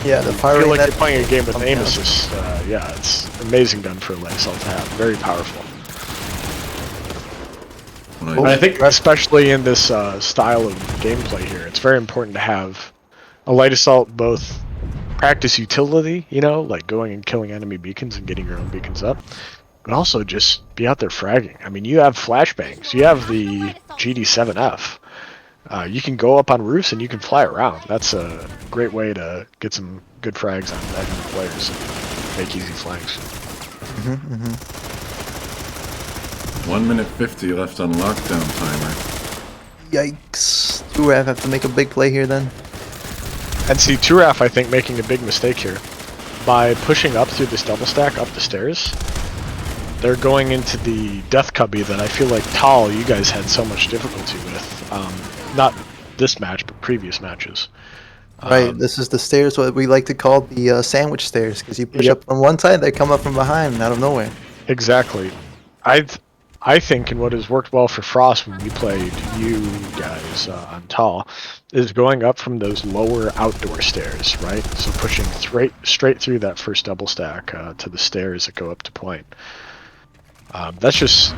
Yeah, the I fire feel rate like that... you're playing a game with aim Yeah. assist. Yeah, it's an amazing gun for a light assault to have. Very powerful. When Oh, I think, especially in this style of gameplay here, it's very important to have a light assault both practice utility, you know, like going and killing enemy beacons and getting your own beacons up, but also just be out there fragging. I mean, you have flashbangs, you have the GD7F. You can go up on roofs and you can fly around. That's a great way to get some good frags on enemy players and make easy flanks. 1 minute 50 left on lockdown timer. Yikes. 2RAF have to make a big play here then. And see, 2RAF, I think, making a big mistake here. By pushing up through this double stack up the stairs, they're going into the death cubby that I feel like TAAL, you guys had so much difficulty with. Not this match, but previous matches. Right, this is the stairs, what we like to call the sandwich stairs, because you push Yep. up from one side, they come up from behind, out of nowhere. Exactly. I think, and what has worked well for Frost when we played you guys on TAAL, is going up from those lower outdoor stairs, right? So pushing straight through that first double stack to the stairs that go up to point. It's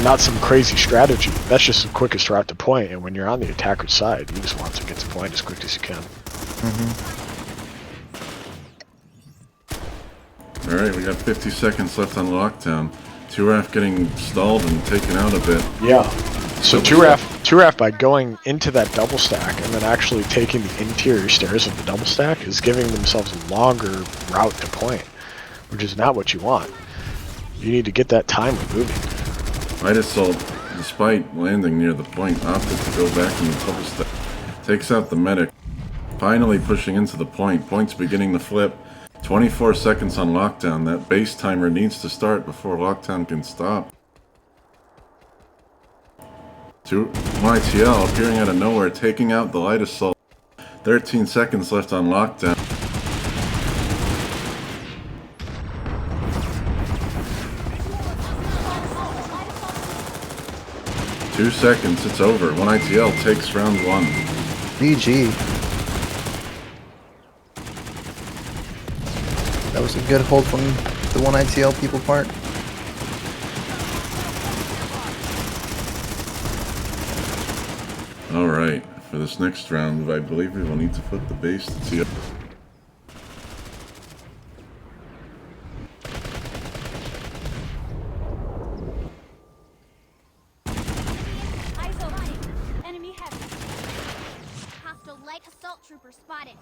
not some crazy strategy. That's just the quickest route to point, and when you're on the attacker's side, you just want to get to point as quick as you can. Alright, we got 50 seconds left on lockdown. 2RAF getting stalled and taken out a bit. Yeah. So 2RAF by going into that double stack and then actually taking the interior stairs of the double stack is giving themselves a longer route to point, which is not what you want. You need to get that time moving. Light assault, despite landing near the point, opted to go back in the double stack. Takes out the medic. Finally pushing into the point. Point's beginning to flip. 24 seconds on lockdown. That base timer needs to start before lockdown can stop. 1ITL appearing out of nowhere, taking out the light assault. 13 seconds left on lockdown. Two seconds, it's over. 1ITL takes round 1. GG. That was a good hold from the 1ITL people part. Alright, for this next round, I believe we will need to flip the base to see. Eyes open. Enemy heavy. Hostile light assault trooper spotted.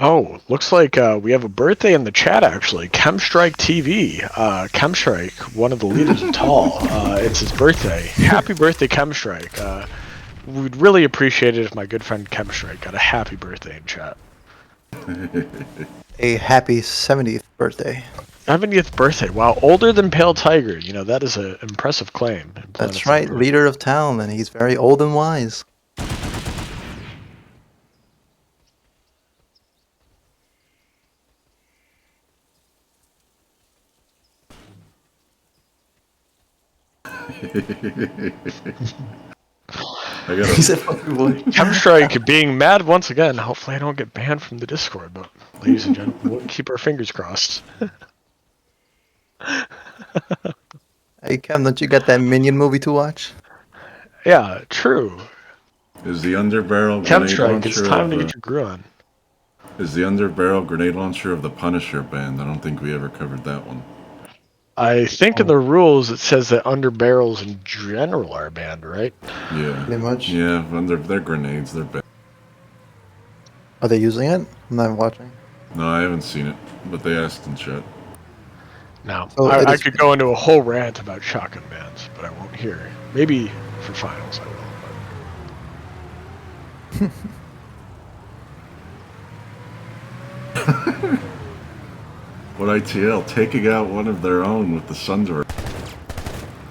Oh, looks like we have a birthday in the chat, actually. Chemstrike TV. Chemstrike, one of the leaders of TAAL. It's his birthday. Happy birthday, Chemstrike. We'd really appreciate it if my good friend Chemstrike got a happy birthday in chat. A happy 70th birthday. 70th birthday. Wow, older than Pale Tiger. You know, that is an impressive claim. in That's PlanetSide right, Tournament. leader of town, and he's very old and wise. I gotta. He said, "Fuck you, boy." Chemstrike being mad once again. Hopefully I don't get banned from the Discord, but ladies and gentlemen, we'll keep our fingers crossed. Hey, Cam, don't you got that Minion movie to watch? Yeah, true. Is the underbarrel grenade Chemstrike, it's launcher time of to the, get your grew on. is the underbarrel grenade launcher of the Punisher banned? I don't think we ever covered that one. I think in the rules it says that under barrels in general are banned, right? Yeah. Pretty much. Yeah, they're grenades. They're banned. Are they using it? I'm not watching. No, I haven't seen it, but they asked in chat. No. So it I is- could go into a whole rant about shotgun bans, but I won't here. Maybe for finals I will. What ITL taking out one of their own with the sunderer.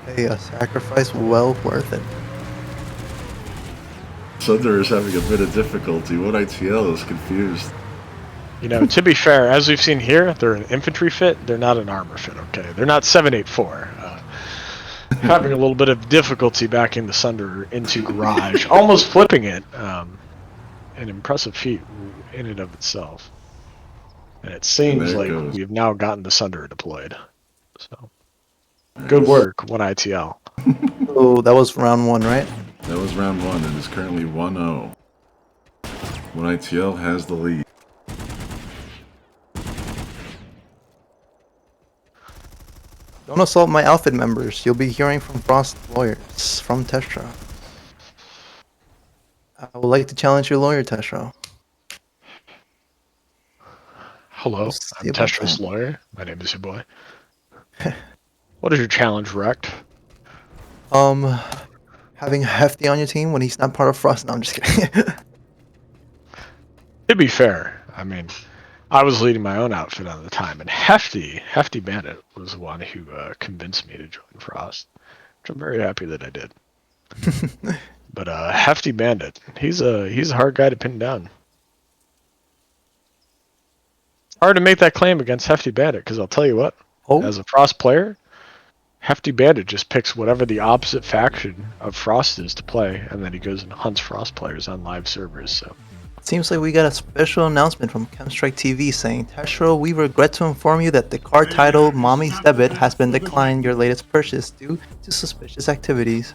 Hey, a sacrifice well worth it. Sunderer is having a bit of difficulty. What ITL is confused. You know, to be fair, as we've seen here, they're an infantry fit. They're not an armor fit, okay? They're not 784. Having a little bit of difficulty backing the Sunderer into garage, almost flipping it. An impressive feat in and of itself. And it seems There it like goes. we've now gotten the Sunderer deployed. So, good work, 1ITL. So that was round one, right? That was round one. It is currently 1-0. 1ITL has the lead. Don't assault my outfit members. You'll be hearing from Frost lawyers from Testra. I would like to challenge your lawyer, Testra. Hello, We'll see I'm about Testra's that. lawyer. My name is your boy. What is your challenge, Rect? Having Hefty on your team when he's not part of Frost. No, I'm just kidding. To be fair, I mean, I was leading my own outfit at the time, and Hefty Bandit was the one who convinced me to join Frost, which I'm very happy that I did. But Hefty Bandit, he's a hard guy to pin down. Hard to make that claim against Hefty Bandit, because I'll tell you what, Oh, as a Frost player, Hefty Bandit just picks whatever the opposite faction of Frost is to play, and then he goes and hunts Frost players on live servers. So seems like we got a special announcement from Chemstrike TV saying, Testra, we regret to inform you that the card title Mommy's Debit has been declined your latest purchase due to suspicious activities.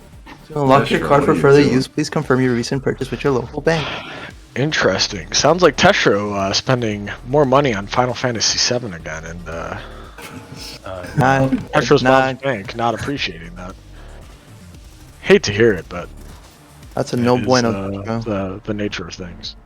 To unlock your Testra, card what for are you further doing? use, please confirm your recent purchase with your local bank. interesting. Sounds like Teshro spending more money on Final Fantasy VII again, and Not, Testro's mom's not, bank not appreciating that. Hate to hear it, but that's a no it is, bueno. Bro. the nature of things.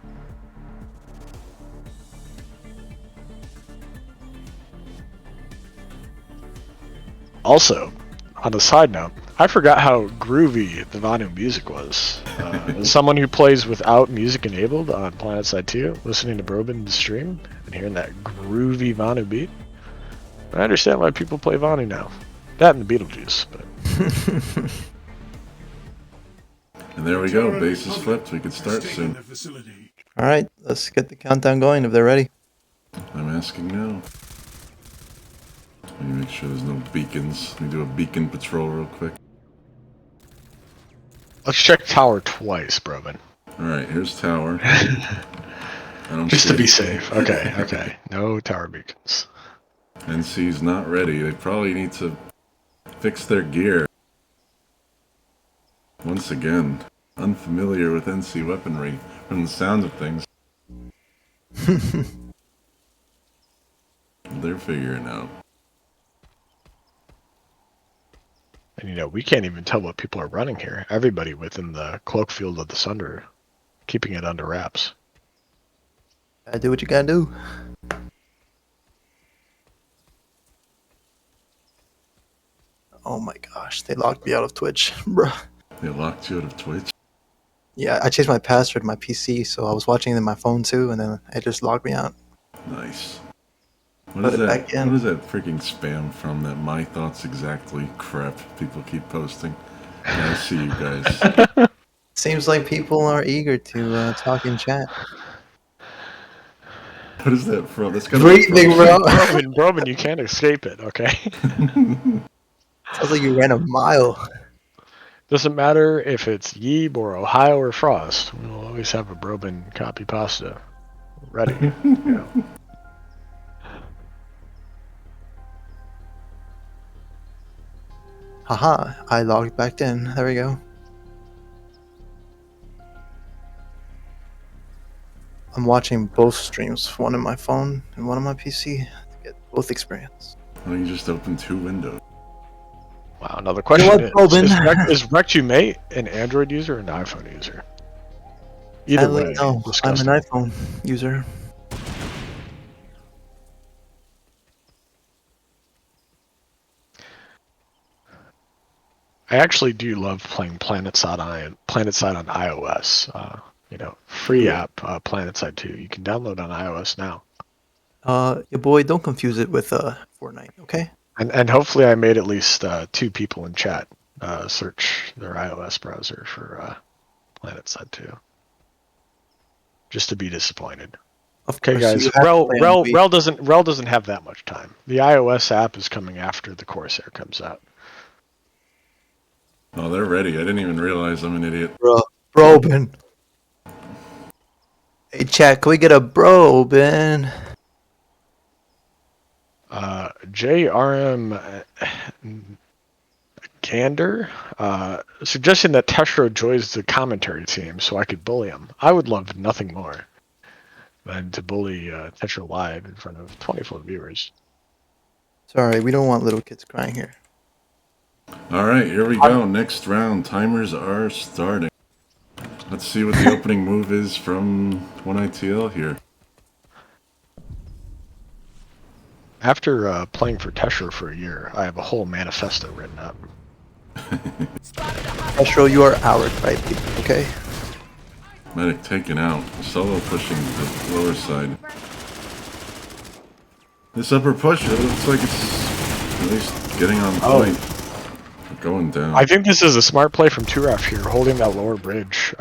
Also, on a side note, I forgot how groovy the Vanu music was. As someone who plays without music enabled on PlanetSide 2, listening to Brobin stream and hearing that groovy Vanu beat, I understand why people play Vanu now. That and the Beetlejuice, but And there we go. Terran Base is Republic flipped. We could has start taken soon. the facility. Alright, let's get the countdown going if they're ready. I'm asking now. Let me make sure there's no beacons. Let me do a beacon patrol real quick. let's check tower twice, Brobin. Alright, here's tower. I don't Just see to be it. safe. Okay, okay. No tower beacons. NC's not ready. They probably need to fix their gear. Once again, unfamiliar with NC weaponry from the sound of things. They're figuring out. And you know, we can't even tell what people are running here. Everybody within the cloak field of the Sunderer, keeping it under wraps. Gotta do what you gotta do. Oh my gosh, they locked me out of Twitch, bruh. They locked you out of Twitch? Yeah, I changed my password to my PC, so I was watching it on my phone too, and then it just logged me out. Nice. What Put is it that? back in. What is that freaking spam from? That my thoughts exactly crap people keep posting. Yeah, I see you guys. Seems like people are eager to talk in chat. What is that from? That's gotta be Breathing, from. bro. Brobin, you can't escape it, okay? Sounds like you ran a mile. Doesn't matter if it's Yeeb or Ohio or Frost. We'll always have a Brobin copy pasta ready. Yeah. Haha, I logged back in. There we go. I'm watching both streams, one on my phone and one on my PC, to get both experience. Why don't you just open 2 windows? Wow, another question what, Brobin? is Rectumate an Android user or an iPhone user? Either Sadly, way, no, I'm disgusting. an iPhone user. I actually do love playing PlanetSide on iOS. Free app, PlanetSide 2. You can download on iOS now. Your boy, don't confuse it with Fortnite, okay? And hopefully I made at least 2 people in chat search their iOS browser for PlanetSide 2. Just to be disappointed. Okay, guys. Rel doesn't have that much time. The iOS app is coming after the Corsair comes out. Oh, they're ready. I didn't even realize I'm an idiot. Brobin. Hey, chat, can we get a Brobin? JRM Gander suggesting that Testro joins the commentary team so I could bully him. I would love nothing more than to bully Testro live in front of 24 viewers. Sorry, we don't want little kids crying here. Alright, here we go. Next round. Timers are starting. Let's see what the opening move is from 1ITL here. After playing for Testro for a year, I have a whole manifesto written up. Astro, you are our type, okay? Medic taken out. Solo pushing the lower side. This upper push, it looks like it's at least getting on point. Going down. I think this is a smart play from Turaf here, holding that lower bridge.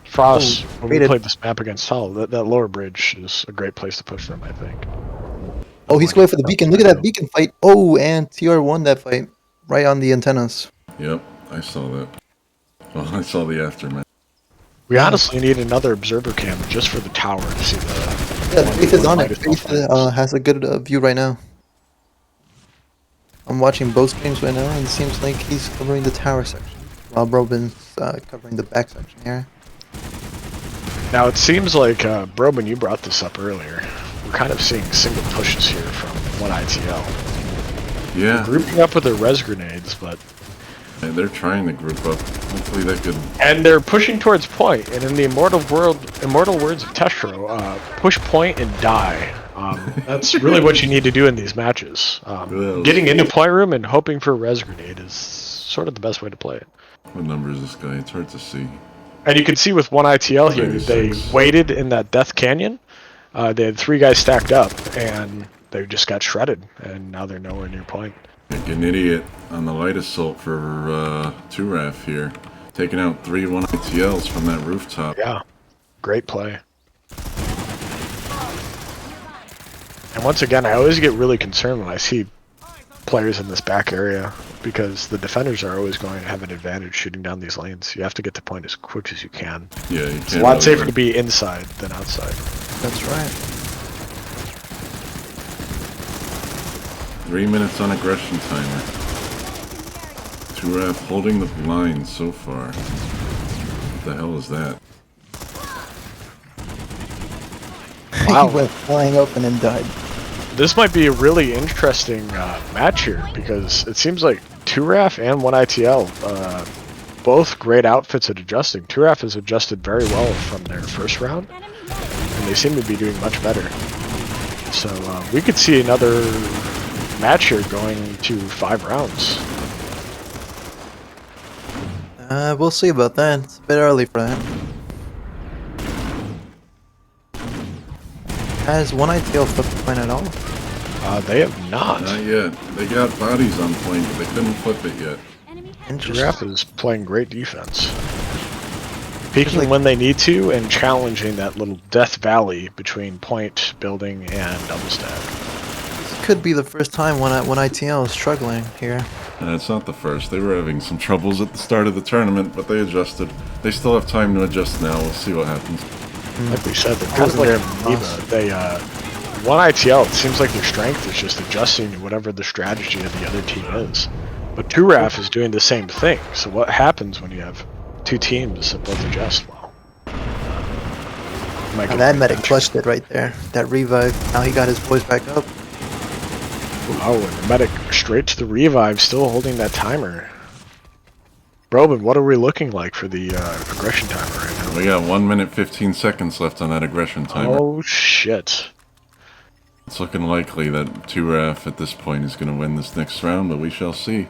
Frost, when we played this map against TAAL, that lower bridge is a great place to push them, I think. Oh, he's going for the beacon. Look at that beacon fight. Oh, and TR won that fight. Right on the antennas. Yep, I saw that. Well, I saw the aftermath. We honestly need another observer cam just for the tower to see the... Yeah, Faith is on it. Faith has a good view right now. I'm watching both streams right now, and it seems like he's covering the tower section, while Brobin's covering the back section here. Now, it seems like, Brobin, you brought this up earlier. We're kind of seeing single pushes here from 1ITL. Yeah. Grouping up with their res grenades, but... And they're trying to group up. Hopefully they could... And they're pushing towards point, and in the immortal words of Testro, push point and die. That's really what you need to do in these matches. Getting into point room and hoping for a res grenade is sort of the best way to play it. What number is this guy? It's hard to see. And you can see with 1ITL here, 36. they waited in that Death Canyon. They had 3 guys stacked up, and they just got shredded, and now they're nowhere near point. Like an idiot on the light assault for Turaf here. Taking out 3 1ITLs from that rooftop. Yeah, great play. And once again, I always get really concerned when I see players in this back area, because the defenders are always going to have an advantage shooting down these lanes. You have to get to point as quick as you can. Yeah, you can't. It's a lot safer to be inside than outside. That's right. 3 minutes on aggression timer. Turaf holding the line so far. What the hell is that? Wow. He went flying open and died. This might be a really interesting match here, because it seems like Turaf and 1ITL, both great outfits at adjusting. Turaf has adjusted very well from their first round. and they seem to be doing much better. So we could see another match here going to 5 rounds. We'll see about that. It's a bit early for that. Has one ITL flipped the point at all? They have not. Not yet. They got bodies on point, but they couldn't flip it yet. Enemy Interesting. Giraffe is playing great defense. Peeking when they need to and challenging that little death valley between point, building, and double stack. This could be the first time when ITL is struggling here. It's not the first. They were having some troubles at the start of the tournament, but they adjusted. They still have time to adjust now. We'll see what happens. Like we said, they're good there in Neva. They, one ITL, it seems like their strength is just adjusting to whatever the strategy of the other team is. But 2RAF is doing the same thing. So what happens when you have two teams that both adjust well? Now that medic clutched it right there. That revive. Now he got his boys back up. Oh, and the medic straight to the revive, still holding that timer. Brobin, what are we looking like for the aggression timer right now? We got 1 minute 15 seconds left on that aggression timer. Oh shit. It's looking likely that 2RAF at this point is going to win this next round, but we shall see.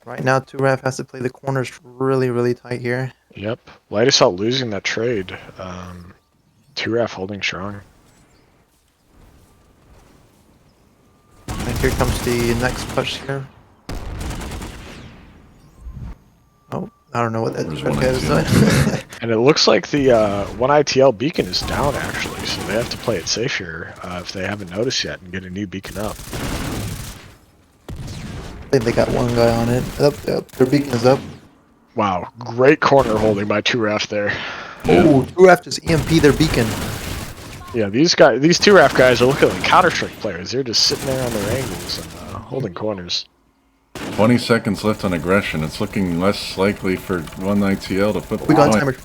Right now, 2RAF has to play the corners really, really tight here. Yep. Light Assault losing that trade. 2RAF holding strong. And here comes the next push here. Oh, I don't know what that There's red one guy was ITL. doing. And it looks like the one ITL beacon is down actually, so they have to play it safe here if they haven't noticed yet and get a new beacon up. I think they got one guy on it. Up, their beacon is up. Wow, great corner holding by 2RAF there. Oh, 2RAF just EMP their beacon. Yeah, these 2RAF guys are looking like Counter-Strike players. They're just sitting there on their angles and holding corners. 20 seconds left on aggression. It's looking less likely for one ITL to put the We got point. timer.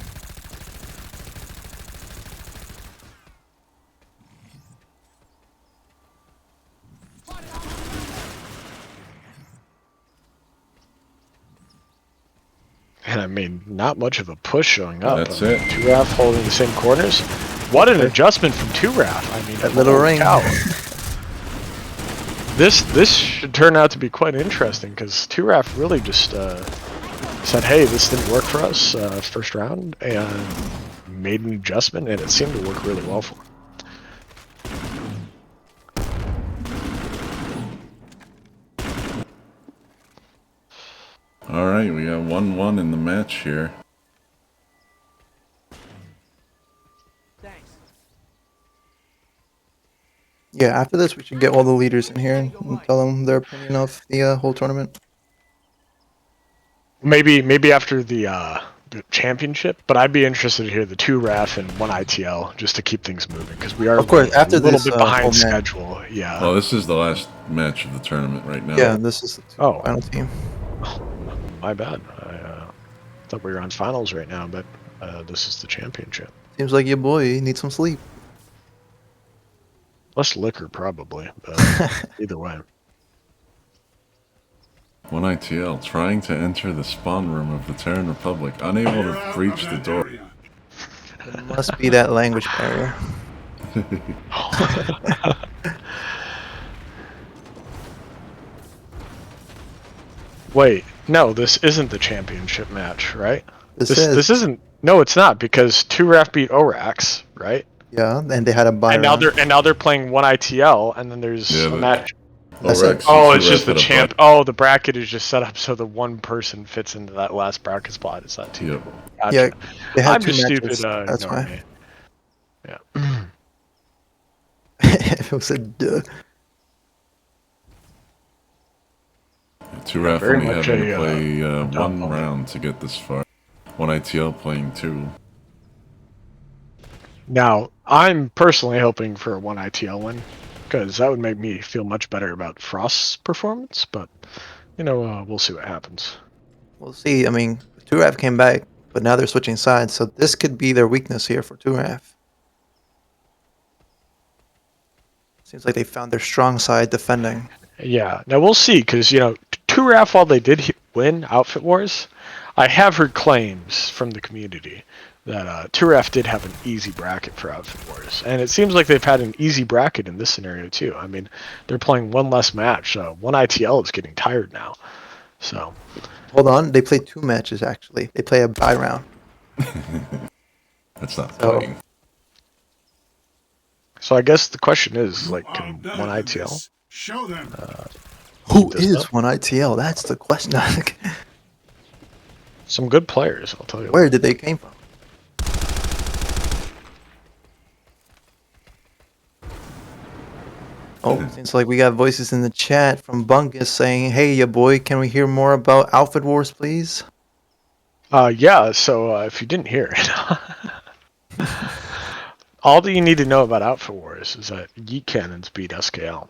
And I mean, not much of a push showing up. That's it. 2RAF holding the same corners. What an adjustment from 2RAF. I mean, That little holy ring. cow. This should turn out to be quite interesting because 2RAF really just said, hey, this didn't work for us first round, and made an adjustment, and it seemed to work really well for them. Alright, we got 1-1 in the match here. Thanks. Yeah, after this, we should get all the leaders in here and tell them their opinion of the whole tournament. Maybe after the championship, but I'd be interested to hear the 2RAF and 1 ITL just to keep things moving because we are Of course, after a little this, bit whole behind match. schedule. Yeah. Well, this is the last match of the tournament right now. Yeah, this is the final team. My bad. I thought we were on finals right now, but this is the championship. Seems like your boy needs some sleep. Less liquor, probably, but either way. 1 ITL trying to enter the spawn room of the Terran Republic, unable Clear to out breach of the that door. area. It must be that language barrier. Wait, no, this isn't the championship match, right? This This isn't. No, it's not because 2RAF beat ORAX, right? Yeah, and they had a buy And now round. they're playing 1 ITL, and then there's Yeah, a the- match. That's ORAX it. Oh, and it's 2RAF just the had a champ. buy. Oh, the bracket is just set up so the one person fits into that last bracket spot. It's not two Yep. people. Gotcha. Yeah, they had I'm two just matches. stupid. That's ignoring why. me. Yeah. It was a duh. 2RAF very only much having to a, play one downfall. round to get this far. 1 ITL playing 2. Now, I'm personally hoping for a 1 ITL win because that would make me feel much better about Frost's performance. But you know, we'll see what happens. We'll see. I mean, 2RAF came back, but now they're switching sides, so this could be their weakness here for 2RAF. Seems like they found their strong side defending. Yeah. Now we'll see because 2RAF, while they did win Outfit Wars, I have heard claims from the community that 2RAF did have an easy bracket for Outfit Wars, and it seems like they've had an easy bracket in this scenario too. I mean, they're playing one less match. One ITL is getting tired now, so. Hold on, they play 2 matches actually. They play a bye round. That's not So- fighting. So I guess the question is, You like, are can better one than ITL? this. Show them. Who this is up? one ITL? That's the question. Some good players, I'll tell you. Where did they came from? Oh, seems like we got voices in the chat from Bungus saying, "Hey, ya boy, can we hear more about Outfit Wars, please?" Yeah, so if you didn't hear it, all that you need to know about Outfit Wars is that Yeet Cannons beat SKL.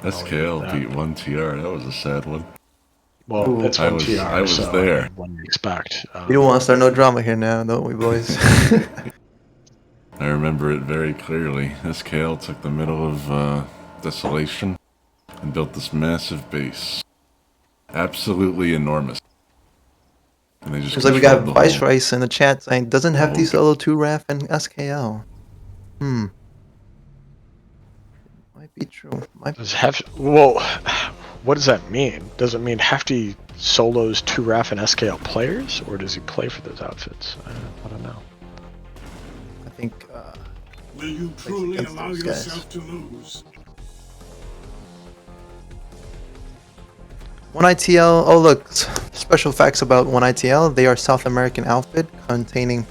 SKL beat 1TR. That was a sad one. Well, Ooh. it's I one was- TR, I was so there. One you expect. We don't want to start no drama here now, don't we, boys? I remember it very clearly. SKL took the middle of Desolation and built this massive base. Absolutely enormous. And they just Seems like we got controlled the Vice whole- Rice in the chat saying, "Doesn't have Oh, these solo 2 RAF and SKL." Might be true. Might be. Well, what does that mean? Does it mean Hefty solos 2RAF and SKL players, or does he play for those outfits? I don't know. I think. Will you truly against allow those guys. yourself to lose? 1ITL. Oh, look. Special facts about 1ITL. They are South American outfit containing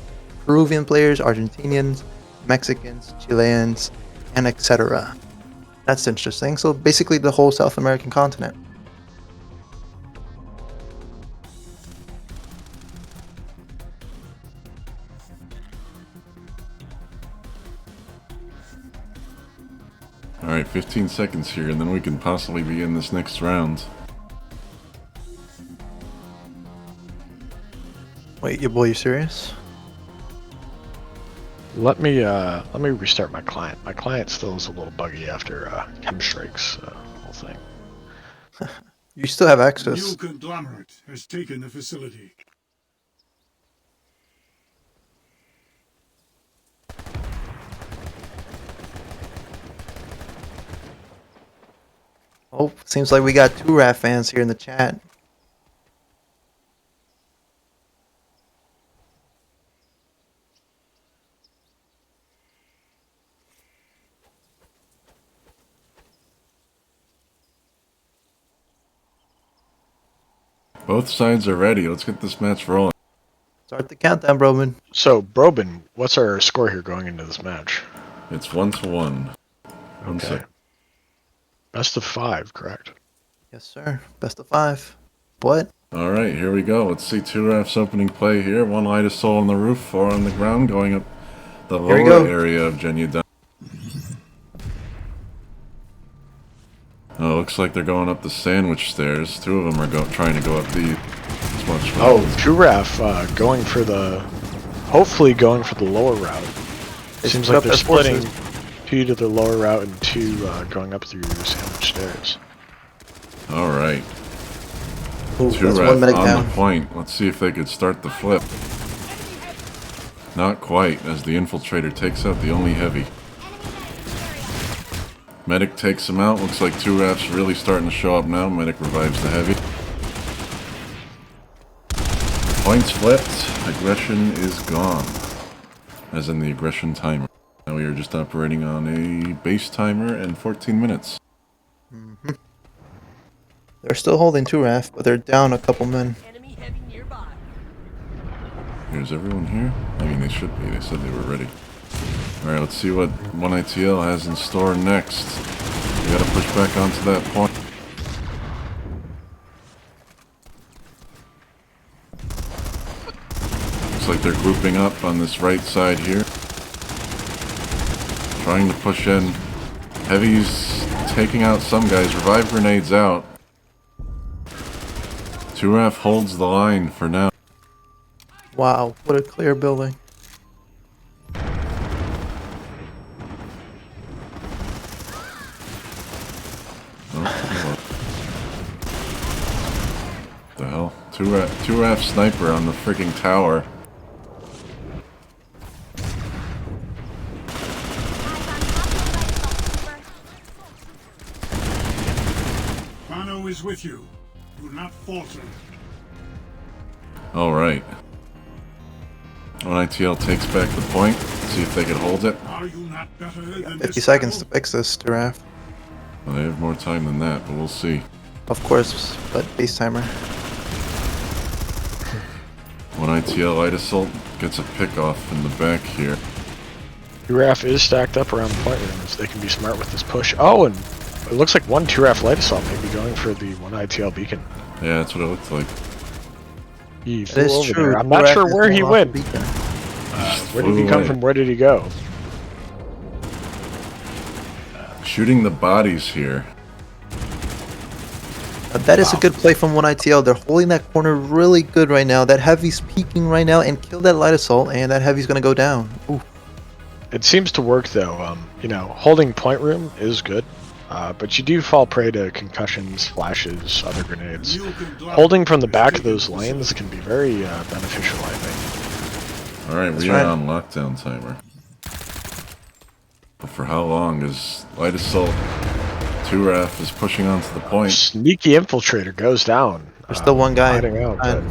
Peruvian players, Argentinians, Mexicans, Chileans, and etc. That's interesting. So basically the whole South American continent. Alright, 15 seconds here, and then we can possibly be in this next round. Wait, your boy, you serious? Let me restart my client. My client still is a little buggy after Chemstrike's whole thing. You still have New access. conglomerate has taken the facility. Oh, seems like we got 2 RAF fans here in the chat. Both sides are ready. Let's get this match rolling. Start the countdown, Brobin. So, Brobin, what's our score here going into this match? It's 1-1. One Okay. sec. Best of 5, correct? Yes, sir. Best of 5. What? Alright, here we go. Let's see 2RAF's opening play here. 1 light of soul on the roof, 4 on the ground, going up the Here we lower go. area of Genudine. Oh, looks like they're going up the sandwich stairs. 2 of them are trying to go up the... Oh, 2RAF going for the... Hopefully going for the lower route. They Seems split like up they're their splitting forces. 2 to the lower route and 2 going up through sandwich stairs. Alright. Ooh, that's 1 2RAF minute on down. the point. Let's see if they could start the flip. Not quite, as the infiltrator takes out the only heavy. Medic takes him out. Looks like 2RAF's really starting to show up now. Medic revives the heavy. Points flipped. Aggression is gone. As in the aggression timer. Now we are just operating on a base timer and 14 minutes. They're still holding 2 RAF, but they're down a couple men. Enemy heavy nearby. Here's everyone here? I mean, they should be. They said they were ready. Alright, let's see what 1ITL has in store next. We gotta push back onto that point. Looks like they're grouping up on this right side here. Trying to push in. Heavy's taking out some guys. Revive grenades out. 2RAF holds the line for now. Wow, what a clear building. Oh, what the hell? Two RAF sniper on the freaking tower. Pano is with you. Do not falter. Alright. When ITL takes back the point, see if they can hold it. Are you not better than 50 this seconds to battle? fix this, Giraffe. Well, they have more time than that, but we'll see. Of course, but base timer. When ITL Light Assault gets a pick off in the back here. Giraffe is stacked up around the point rooms. They can be smart with this push. Oh, and it looks like one Giraffe Light Assault may be going for the one ITL beacon. Yeah, that's what it looked like. He That flew is over true. there. I'm not Giraffe sure is where he going off the went. beacon. Where did he Flew come away. from? Where did he go? Shooting the bodies here. That is a good play from 1ITL. They're holding that corner really good right now. That heavy's peeking right now and kill that light assault, and that heavy's gonna go down. Ooh. It seems to work though. You know, holding point room is good, but you do fall prey to concussions, flashes, other grenades. You can block Holding from the back of taking those facility. lanes can be very beneficial, I think. Alright, we right. are on lockdown timer. But for how long is Light Assault? 2 RAF is pushing onto the point. Sneaky infiltrator goes down. There's still one guy. Hiding out, but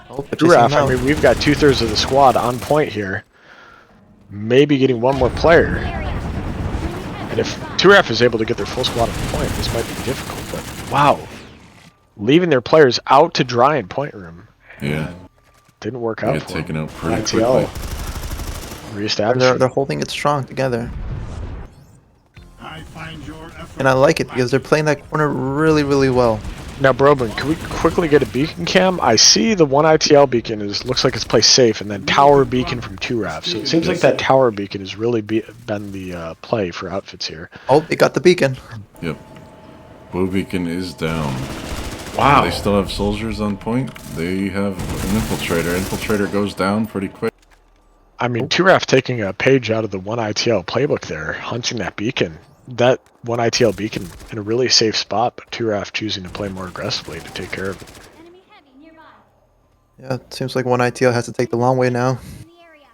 Oh, but chasing Giraffe, him I out. mean, we've got 2/3 of the squad on point here. Maybe getting one more player. And if 2RAF is able to get their full squad on point, this might be difficult, but wow. Leaving their players out to dry in point room. Yeah, Didn't work they out get for taken them. out pretty ITL quickly. reestablished. They're holding it strong together. I find your effort And I like it because they're playing that corner really, really well. Now, Brobin, can we quickly get a beacon cam? I see the one ITL beacon is looks like it's placed safe, and then tower beacon from 2RAF. So it seems like that tower beacon has really been the play for outfits here. Oh, they got the beacon. Yep. Blue Beacon is down. Wow. They still have soldiers on point. They have an infiltrator. Infiltrator goes down pretty quick. I mean, 2RAF taking a page out of the one ITL playbook there, hunting that beacon. That one ITL beacon in a really safe spot, but 2RAF choosing to play more aggressively to take care of it. Enemy heavy nearby. Yeah, it seems like 1ITL has to take the long way now. In the area.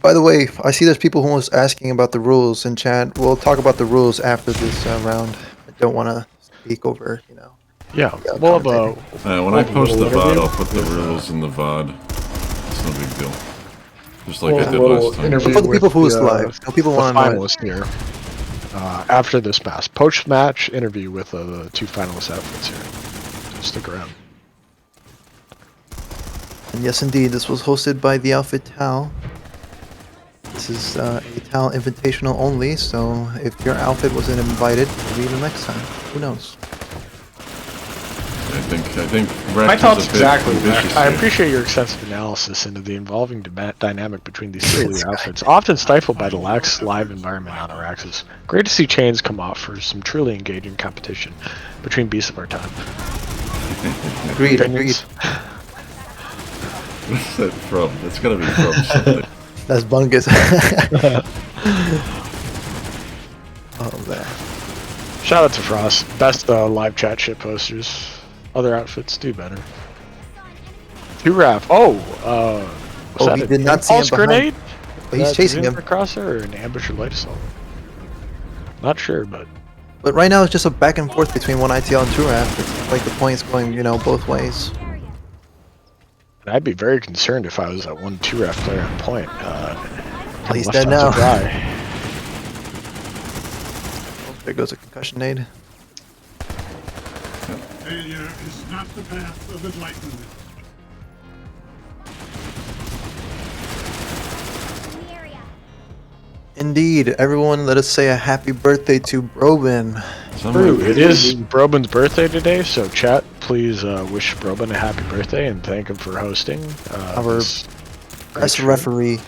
By the way, I see there's people who was asking about the rules in chat. We'll talk about the rules after this round. I don't want to speak over, you know. Yeah, Yeah, well, When I post the little VOD, interview I'll put the with, rules in the VOD. It's no big deal. Just like I Well, did little last time. interview For the people with who was the, live, no people the want to know. finalists here. After this match, post-match interview with the two finalist outfits here. So stick around. And yes, indeed, this was hosted by the outfit TAAL. This is a TAAL invitational only, so if your outfit wasn't invited, maybe the next time. Who knows? I think Rex My is thoughts a bit exactly. ambitious I here. appreciate your extensive analysis into the involving dynamic between these two elite outfits, often stifled by the lax live environment on Auraxis. Great to see chains come off for some truly engaging competition between beasts of our time. Agreed, agreed. Opinions? What's that from? That's gotta be from something. That's Bungus. Oh, man. Shout out to Frost. Best live chat shit posters. Other outfits do better. 2RAF. Oh, was Oh, that he an did not see him impulse behind. grenade? But he's chasing him. A crosser or an ambush or light assault? Not sure, but But right now it's just a back and forth between 1ITL and 2RAF. It's like the points going, you know, both ways. I'd be very concerned if I was that one 2RAF player on point. He's left dead out now. to dry. Oh, there goes a concussion aid. Failure is not the path of enlightenment. In the area. Indeed, everyone, let us say a happy birthday to Brobin. True, it is Brobin's birthday today, so chat, please wish Brobin a happy birthday and thank him for hosting. Our this great best stream. referee.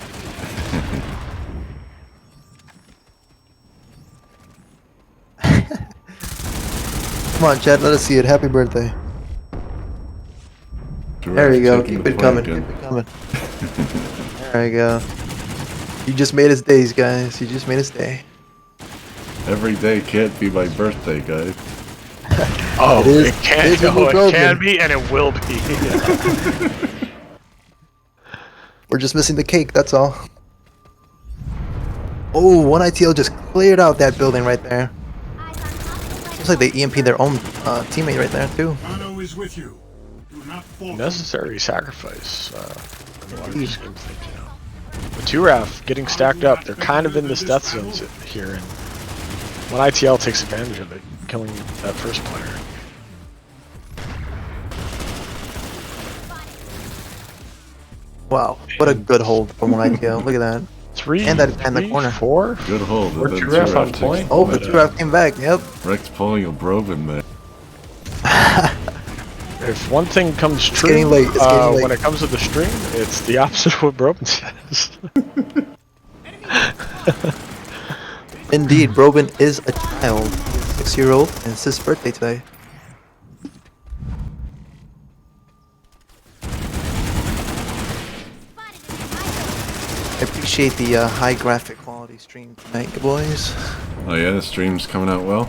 Come on, Chad, let us see it. Happy birthday. There you go. Keep it coming. Keep it coming. There you go. You just made his days, guys. You just made his day. Every day can't be my birthday, guys. Oh, It is- it can. it is when Oh, we're it can Brobin. be, and it will be. We're just missing the cake, that's all. Oh, one ITL just cleared out that building right there. Eyes on hostile Looks like they EMP their own teammate right there, too. Ano is with you. Do not falter. Necessary sacrifice. The 2RAF getting stacked up. They're kind of in this death zone here, and one ITL takes advantage of it, killing that first player. Wow, what a good hold from one ITL. Look at that. Three, And that in the three, corner. 4. Good hold. Or Then 2RAF on takes point. Oh, the but 2RAF came back, yep. Rex pulling a Brobin there. If one thing comes true getting late, it's getting late. when it comes to the stream, it's the opposite of what Brobin says. Indeed, Brobin is a child. He's 6-year-old, and it's his birthday today. I appreciate the high graphic quality stream tonight, boys. Oh yeah, the stream's coming out well.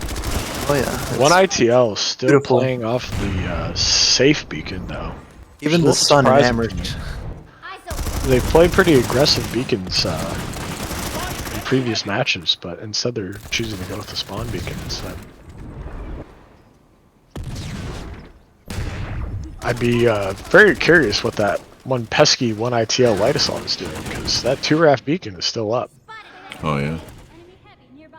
Oh yeah. One it's- ITL still beautiful. playing off the safe beacon though. Even a the little sun surprising hammered. to me. Eyes open. They play pretty aggressive beacons in previous matches, but instead they're choosing to go with the spawn beacon instead. I'd be very curious what that one pesky 1 ITL light assault is doing, because that 2RAF beacon is still up. Oh yeah. Enemy heavy nearby.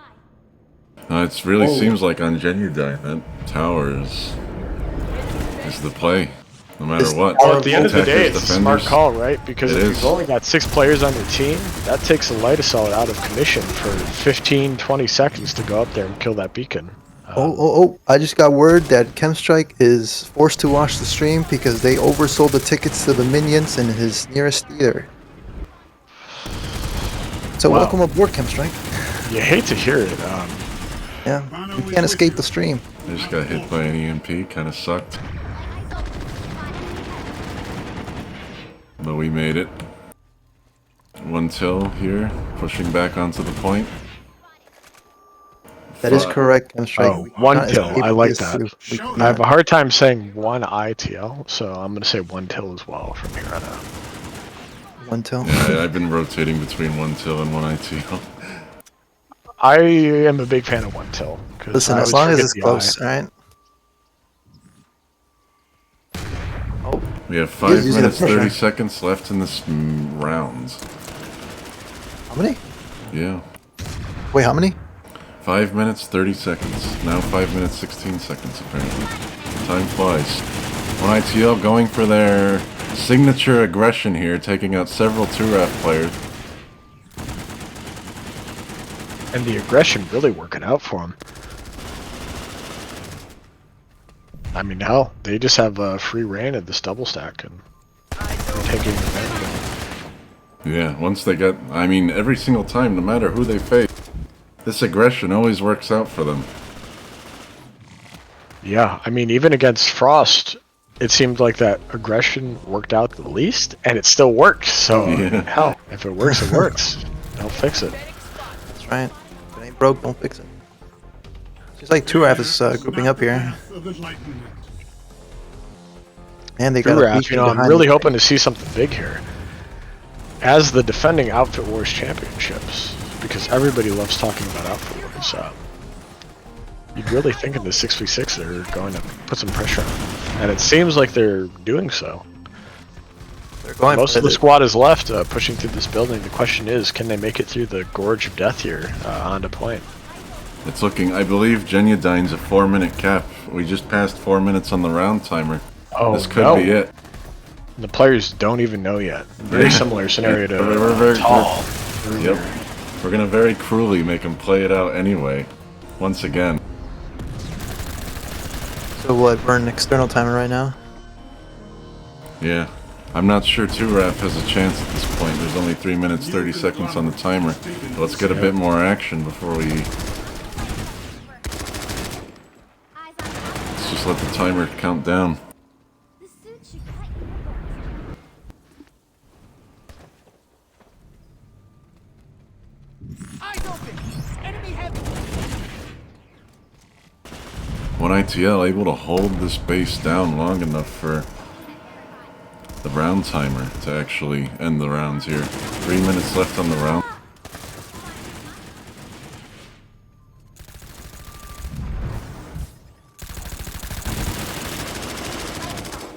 It really seems like on Genudine that tower is the play, no matter This what. Well, at the end of the day, Attackers, it's a smart defenders. call, right? Because It if is. you've only got 6 players on your team, that takes a light assault out of commission for 15, 20 seconds to go up there and kill that beacon. Oh, I just got word that Chemstrike is forced to watch the stream because they oversold the tickets to the minions in his nearest theater. So Wow. welcome aboard, Chemstrike. You hate to hear it. Yeah, you can't escape the stream. I just got hit by an EMP, kind of sucked, Eyes open. Spot enemy heavy. but we made it. One till here, pushing back onto the point. That is Fuck. correct, Chemstrike. Oh, We one cannot kill. escape I like this that. too. We I I have cannot. a hard time saying 1 ITL, so I'm going to say 1 till as well from here on out. One till. I've been rotating between one till and one ITL. I am a big fan of 1 till. 'cause Listen, I as always long as forget it's the close, eye. alright? We have He 5 is using minutes, a pusher. 30 seconds left in this round. How many? Yeah. Wait, how many? 5 minutes, 30 seconds. Now 5 minutes, 16 seconds, apparently. Time flies. One ITL going for their signature aggression here, taking out several 2RAF players. And the aggression really working out for him. I mean, hell, they just have free reign of this double stack, and they're taking advantage of it. Yeah, once they get... I mean, every single time, no matter who they face, this aggression always works out for them. Yeah, I mean, even against Frost, it seemed like that aggression worked out the least, and it still worked. So, Yeah. hell, if it works, it works. Don't fix it. That's right. If it ain't broke, don't fix it. Seems like 2RAF is grouping up here. Path of enlightenment. And they got a Duraf, beacon I'm behind really them. hoping to see something big here. As the defending Outfit Wars championships, because everybody loves talking about Outfit Wars, you'd really think in the 6v6 they're going to put some pressure on them. And it seems like they're doing so. They're going Most for of the it. squad is left pushing through this building. The question is, can they make it through the Gorge of Death here onto point? It's looking... I believe Genudine's a 4-minute cap. We just passed 4 minutes on the round timer. Oh, This could no. be it. The players don't even know yet. Very similar scenario to We're very- TAAL. Yep. We're gonna very cruelly make them play it out anyway. Once again. So what, we're in external timer right now? Yeah. I'm not sure 2RAF has a chance at this point. There's only 3 minutes, 30 seconds on the timer. Let's get a bit more action before we... Eyes on hostile. Let's just let the timer count down. The suit should cut your bullets. Eyes open. Enemy heavy. ITL able to hold this base down long enough for the round timer to actually end the rounds here. 3 minutes left on the round.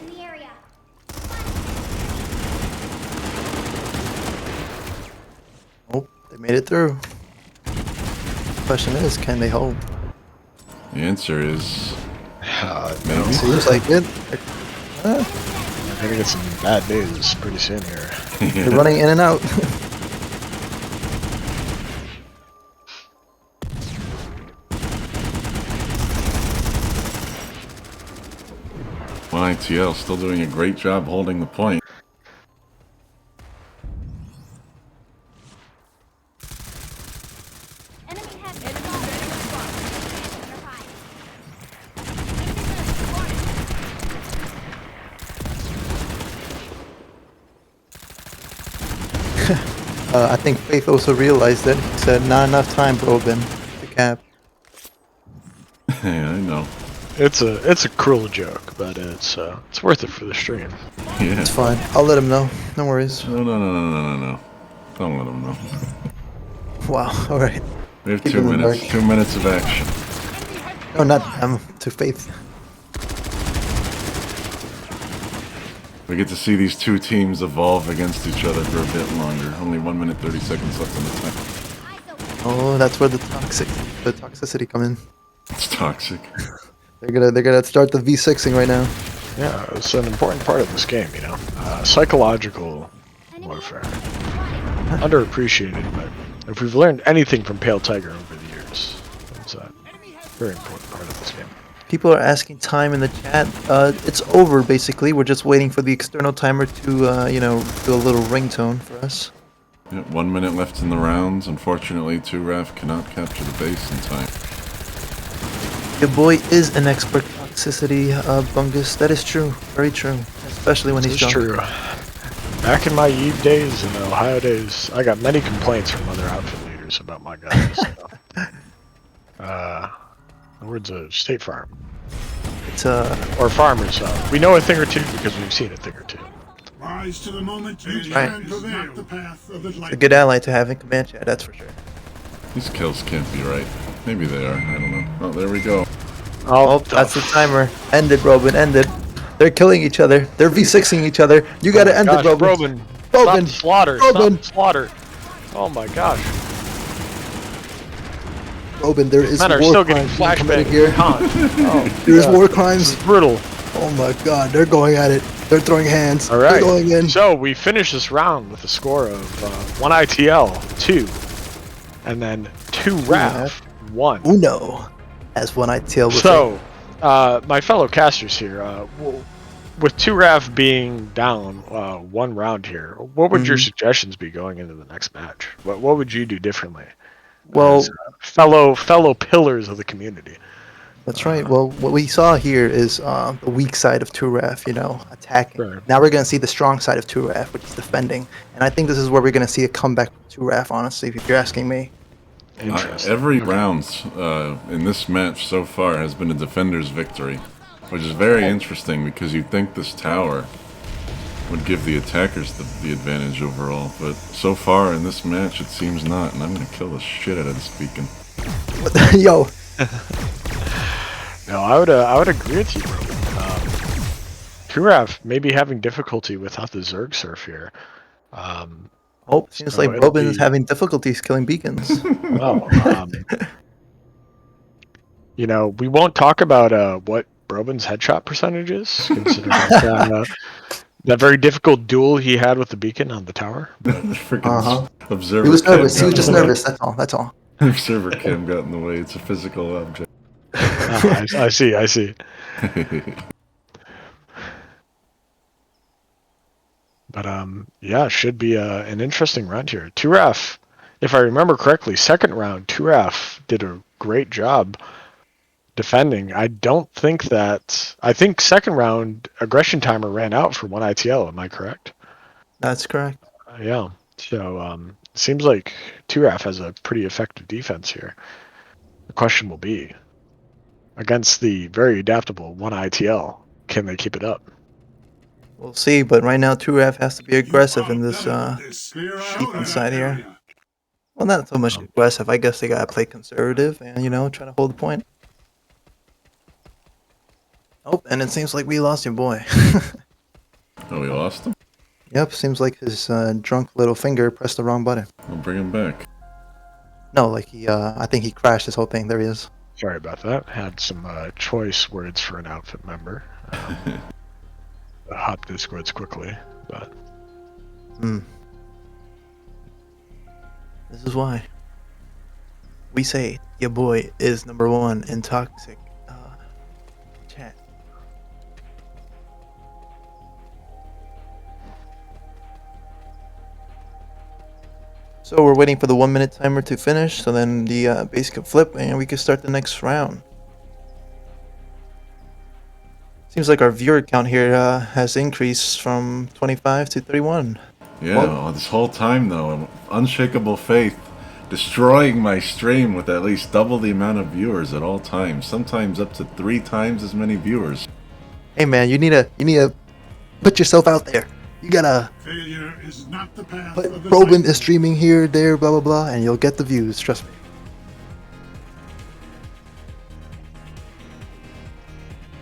In the area. Oh, they made it through. Question is, can they hold? The answer is No. Seems like it. We're gonna get some bad news pretty soon here. They're running in and out. One ITL still doing a great job holding the point. Enemy has I think Faith also realized that. He said, not enough time, Brobin, to cap. Yeah, I know. It's a cruel joke, but it's worth it for the stream. Yeah. It's fine. I'll let him know. No worries. No. Don't let them know. Wow, alright. We have Keep 2 them in the minutes. dark. 2 minutes of action. No, not to Faith. We get to see these two teams evolve against each other for a bit longer. Only 1 minute 30 seconds left on the time. Oh, that's where the toxicity come in. It's toxic. They're gonna start the V6ing right now. Yeah, it's an important part of this game, you know. Psychological warfare. Underappreciated, but if we've learned anything from Pale Tiger over the years, it's a very important part of this game. People are asking time in the chat. It's over basically. We're just waiting for the external timer to, do a little ringtone for us. Yeah, 1 minute left in the rounds. Unfortunately, 2RAF cannot capture the base in time. Your boy is an expert toxicity, Bungus. That is true. Very true. Especially when he's It's drunk. true. Back in my Eve days and the Ohio days, I got many complaints from other outfit leaders about my guys. So. The words of State Farm. It's Or farmers. We know a thing or two because we've seen a thing or two. Rise to the moment you Right. can prevail the path of a enlightenment. good ally to have in command chat, that's for sure. These kills can't be right. Maybe they are. I don't know. Oh, there we go. Oh, that's the timer. End it, Brobin. End it. They're killing each other. They're V6ing each other. You gotta end it, Brobin. Brobin. Brobin. Stop the slaughter. Brobin. Stop the slaughter. Oh my gosh. Brobin, there is Men are war still getting crimes being committed flashbang here. Oh, There is yeah. war This crimes. is brutal. Oh my god, they're going at it. They're throwing hands. All They're right. going in. So we finish this round with a score of 1 ITL, 2, and then 2 RAF, 1. Uno, as one ITL would say. So, my fellow casters here, with 2 RAF being down 1 round here, what would your suggestions be going into the next match? What would you do differently? Well, As, fellow pillars of the community. that's right. Well, what we saw here is the weak side of 2RAF, attacking. Right. Now we're going to see the strong side of 2RAF, which is defending. And I think this is where we're going to see a comeback from 2RAF, honestly, if you're asking me. Interesting. Every round in this match so far has been a defender's victory, which is very interesting because you'd think this tower would give the attackers the advantage overall, but so far in this match it seems not, and I'm going to kill the shit out of this beacon. Yo, No, I would agree with you, bro. 2RAF maybe having difficulty without the Zerg Surf here. seems So like it'll Brobin is be- having difficulties killing beacons. Well, we won't talk about what Brobin's headshot percentage is, considering that very difficult duel he had with the beacon on the tower. Freaking observer He was cam nervous. He got was in just the way. nervous. That's all. Observer cam got in the way. It's a physical object. I see. But yeah, should be an interesting round here. 2RAF, if I remember correctly, second round 2RAF did a great job defending. I think second round aggression timer ran out for 1 ITL. Am I correct? That's correct. Yeah. So seems like 2RAF has a pretty effective defense here. The question will be, against the very adaptable 1ITL. Can they keep it up? We'll see, but right now 2RAF has to be aggressive in You this outnumbered this. Clear out defense that side here. area. Well, not so much aggressive. I guess they gotta play conservative and, you know, try to hold the point. Oh, and it seems like we lost your boy. Oh, we lost him? Yep, seems like his drunk little finger pressed the wrong button. I'll bring him back. No, like he, I think he crashed his whole thing. There he is. Sorry about that. Had some choice words for an outfit member. Hop discords quickly, but This is why we say your boy is #1 in toxic chat. So we're waiting for the 1-minute timer to finish, so then the base can flip and we can start the next round. Seems like our viewer count here has increased from 25 to 31. Yeah, well, this whole time though, unshakable faith, destroying my stream with at least double the amount of viewers at all times, sometimes up to 3 times as many viewers. Hey man, you need to put yourself out there. You gotta Failure is not the path put of the Brobin fighter. is streaming here, there, blah blah blah, and you'll get the views. Trust me.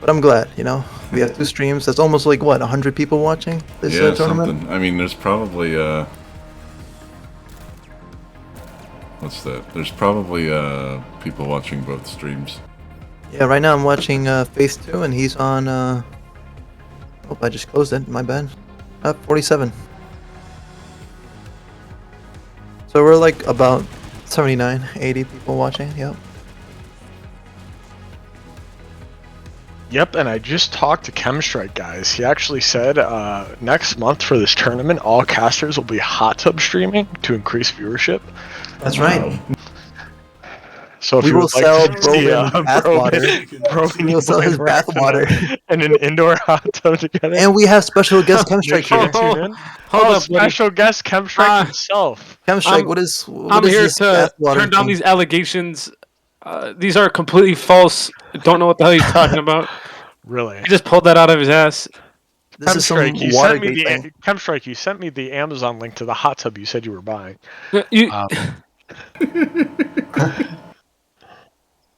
But I'm glad, you know, we have 2 streams. That's almost like what, 100 people watching this Yeah, tournament. something. I mean, there's probably what's that? There's probably people watching both streams. Yeah, right now I'm watching Phase 2, and he's on. Oh, I just closed it. My bad. 47. So we're like about 79, 80 people watching. Yep. Yep, and I just talked to Chemstrike, guys. He actually said next month for this tournament, all casters will be hot tub streaming to increase viewership. That's right. So if We you will would like sell to see Brobin bathwater. Brobin We will sell his boy working bathwater. in an indoor hot tub together. And we have special guest Chemstrike Sure here. to tune in. Hold up, buddy. Special guest Chemstrike himself. Chemstrike, I'm- what is I'm here this to bathwater turn down thing? these allegations. These are completely false. Don't know what the hell he's talking about. Really. He just pulled that out of his ass. This is some Chemstrike, you sent me Watergate thing. the Chemstrike, you sent me the Amazon link to the hot tub you said you were buying. You,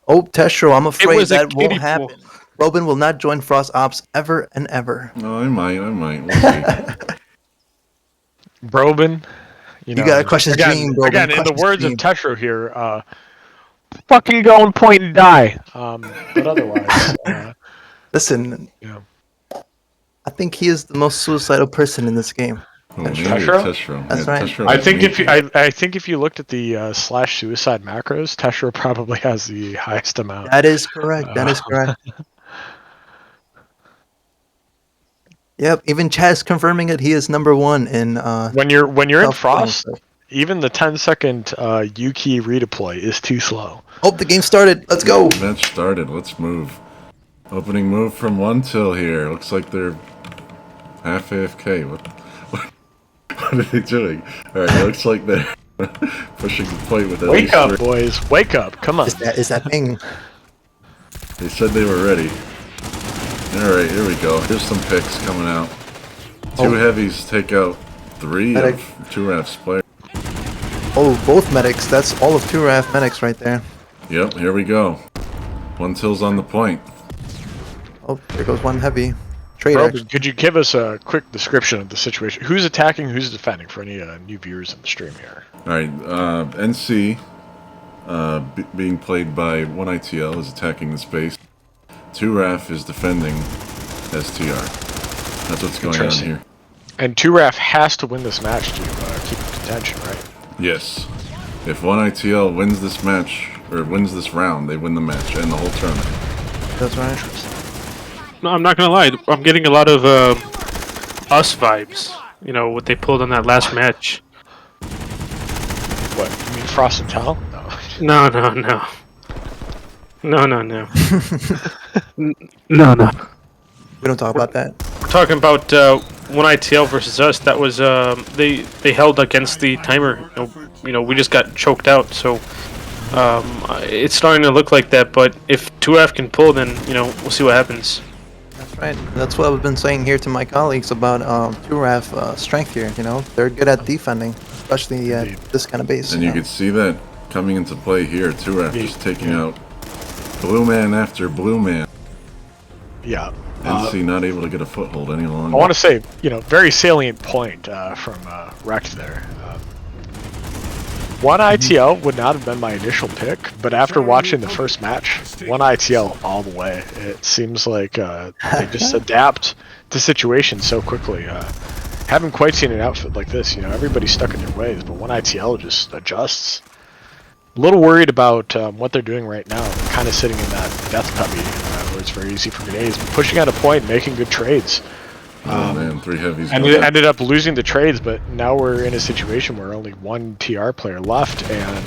Oh, Testro, I'm afraid was a that won't kiddie happen. pool. Robin will not join Frost Ops ever and ever. No, I might. We'll see. Brobin. You gotta crush his again, dream, Brobin. Again, in Crush the his words dream. of Tetro here, fucking go and point and die. But otherwise, Listen, you know. I think he is the most suicidal person in this game. Oh, maybe Testro? Testro. That's Yeah, right. Testro I like think me. if you, I think if you looked at the slash suicide macros, Tetro probably has the highest amount. That is correct. That is correct. Yep, even Chaz confirming it. He is #1 in. When you're in self-playing Frost, stuff. even the 10-second U key redeploy is too slow. Oh, the game started. Let's go. Match started. Let's move. Opening move from 1 till here. Looks like they're half AFK. What are they doing? Alright, looks like they're pushing the point with at Wake least up, 3. boys! Wake up! Come on! Is that thing? They said they were ready. Alright, here we go. Here's some picks coming out. 2 heavies take out 3 Medic. of 2RAF's players. Oh, both medics. That's all of 2RAF medics right there. Yep, here we go. 1 till's on the point. Oh, there goes one heavy. Trade Brobin, actually. could you give us a quick description of the situation? Who's attacking? Who's defending? For any new viewers in the stream here. Alright, NC, being played by 1ITL, is attacking the space. 2RAF is defending STR. That's what's going on Interesting. here. And 2RAF has to win this match to keep in contention, right? Yes. If 1ITL wins this match, or wins this round, they win the match and the whole tournament. That's right. no, I'm not gonna lie. I'm getting a lot of us vibes. You know what they pulled on that last match. What? You mean Frost and TAAL? No, No. no, no. No, no, no. No, no. We don't talk about that. We're talking about 1ITL versus us. That was they held against the timer. You know, we just got choked out. So It's starting to look like that, but if 2F can pull, then, you know, we'll see what happens. That's right. That's what I've been saying here to my colleagues about 2RAF strength here. You know, they're good at defending, especially at this kind of base. And you can see that coming into play here. 2F just taking out blue man after blue man. Yeah. NC not able to get a foothold any longer. I want to say, you know, very salient point from Rex there. One ITL would not have been my initial pick, but after watching the first match, one ITL all the way. It seems like they just adapt to situations so quickly. Haven't quite seen an outfit like this. You know, everybody's stuck in their ways, but one ITL just adjusts. A little worried about what they're doing right now. They're kind of sitting in that death cubby where it's very easy for grenades, but pushing out a point, making good trades. Oh man, 3 heavies. And we ended up losing the trades, but now we're in a situation where only one TR player left, and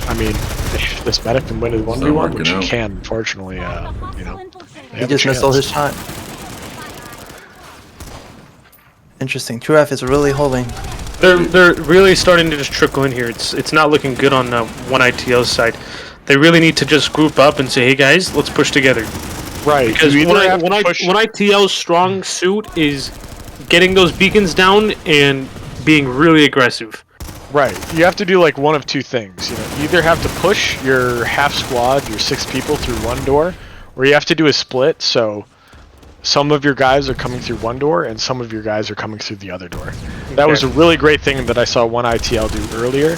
I mean, if this medic can win a 1v1, which he can, unfortunately, you know, he just missed all his shot. Interesting. 2F is really holding. They're really starting to just trickle in here. It's not looking good on one ITL's side. They really need to just group up and say, hey guys, let's push together. Right, because one ITL's strong suit is getting those beacons down and being really aggressive. Right, you have to do like one of two things. You know, you either have to push your half squad, your 6 people through one door, or you have to do a split. So some of your guys are coming through one door, and some of your guys are coming through the other door. That was a really great thing that I saw one ITL do earlier.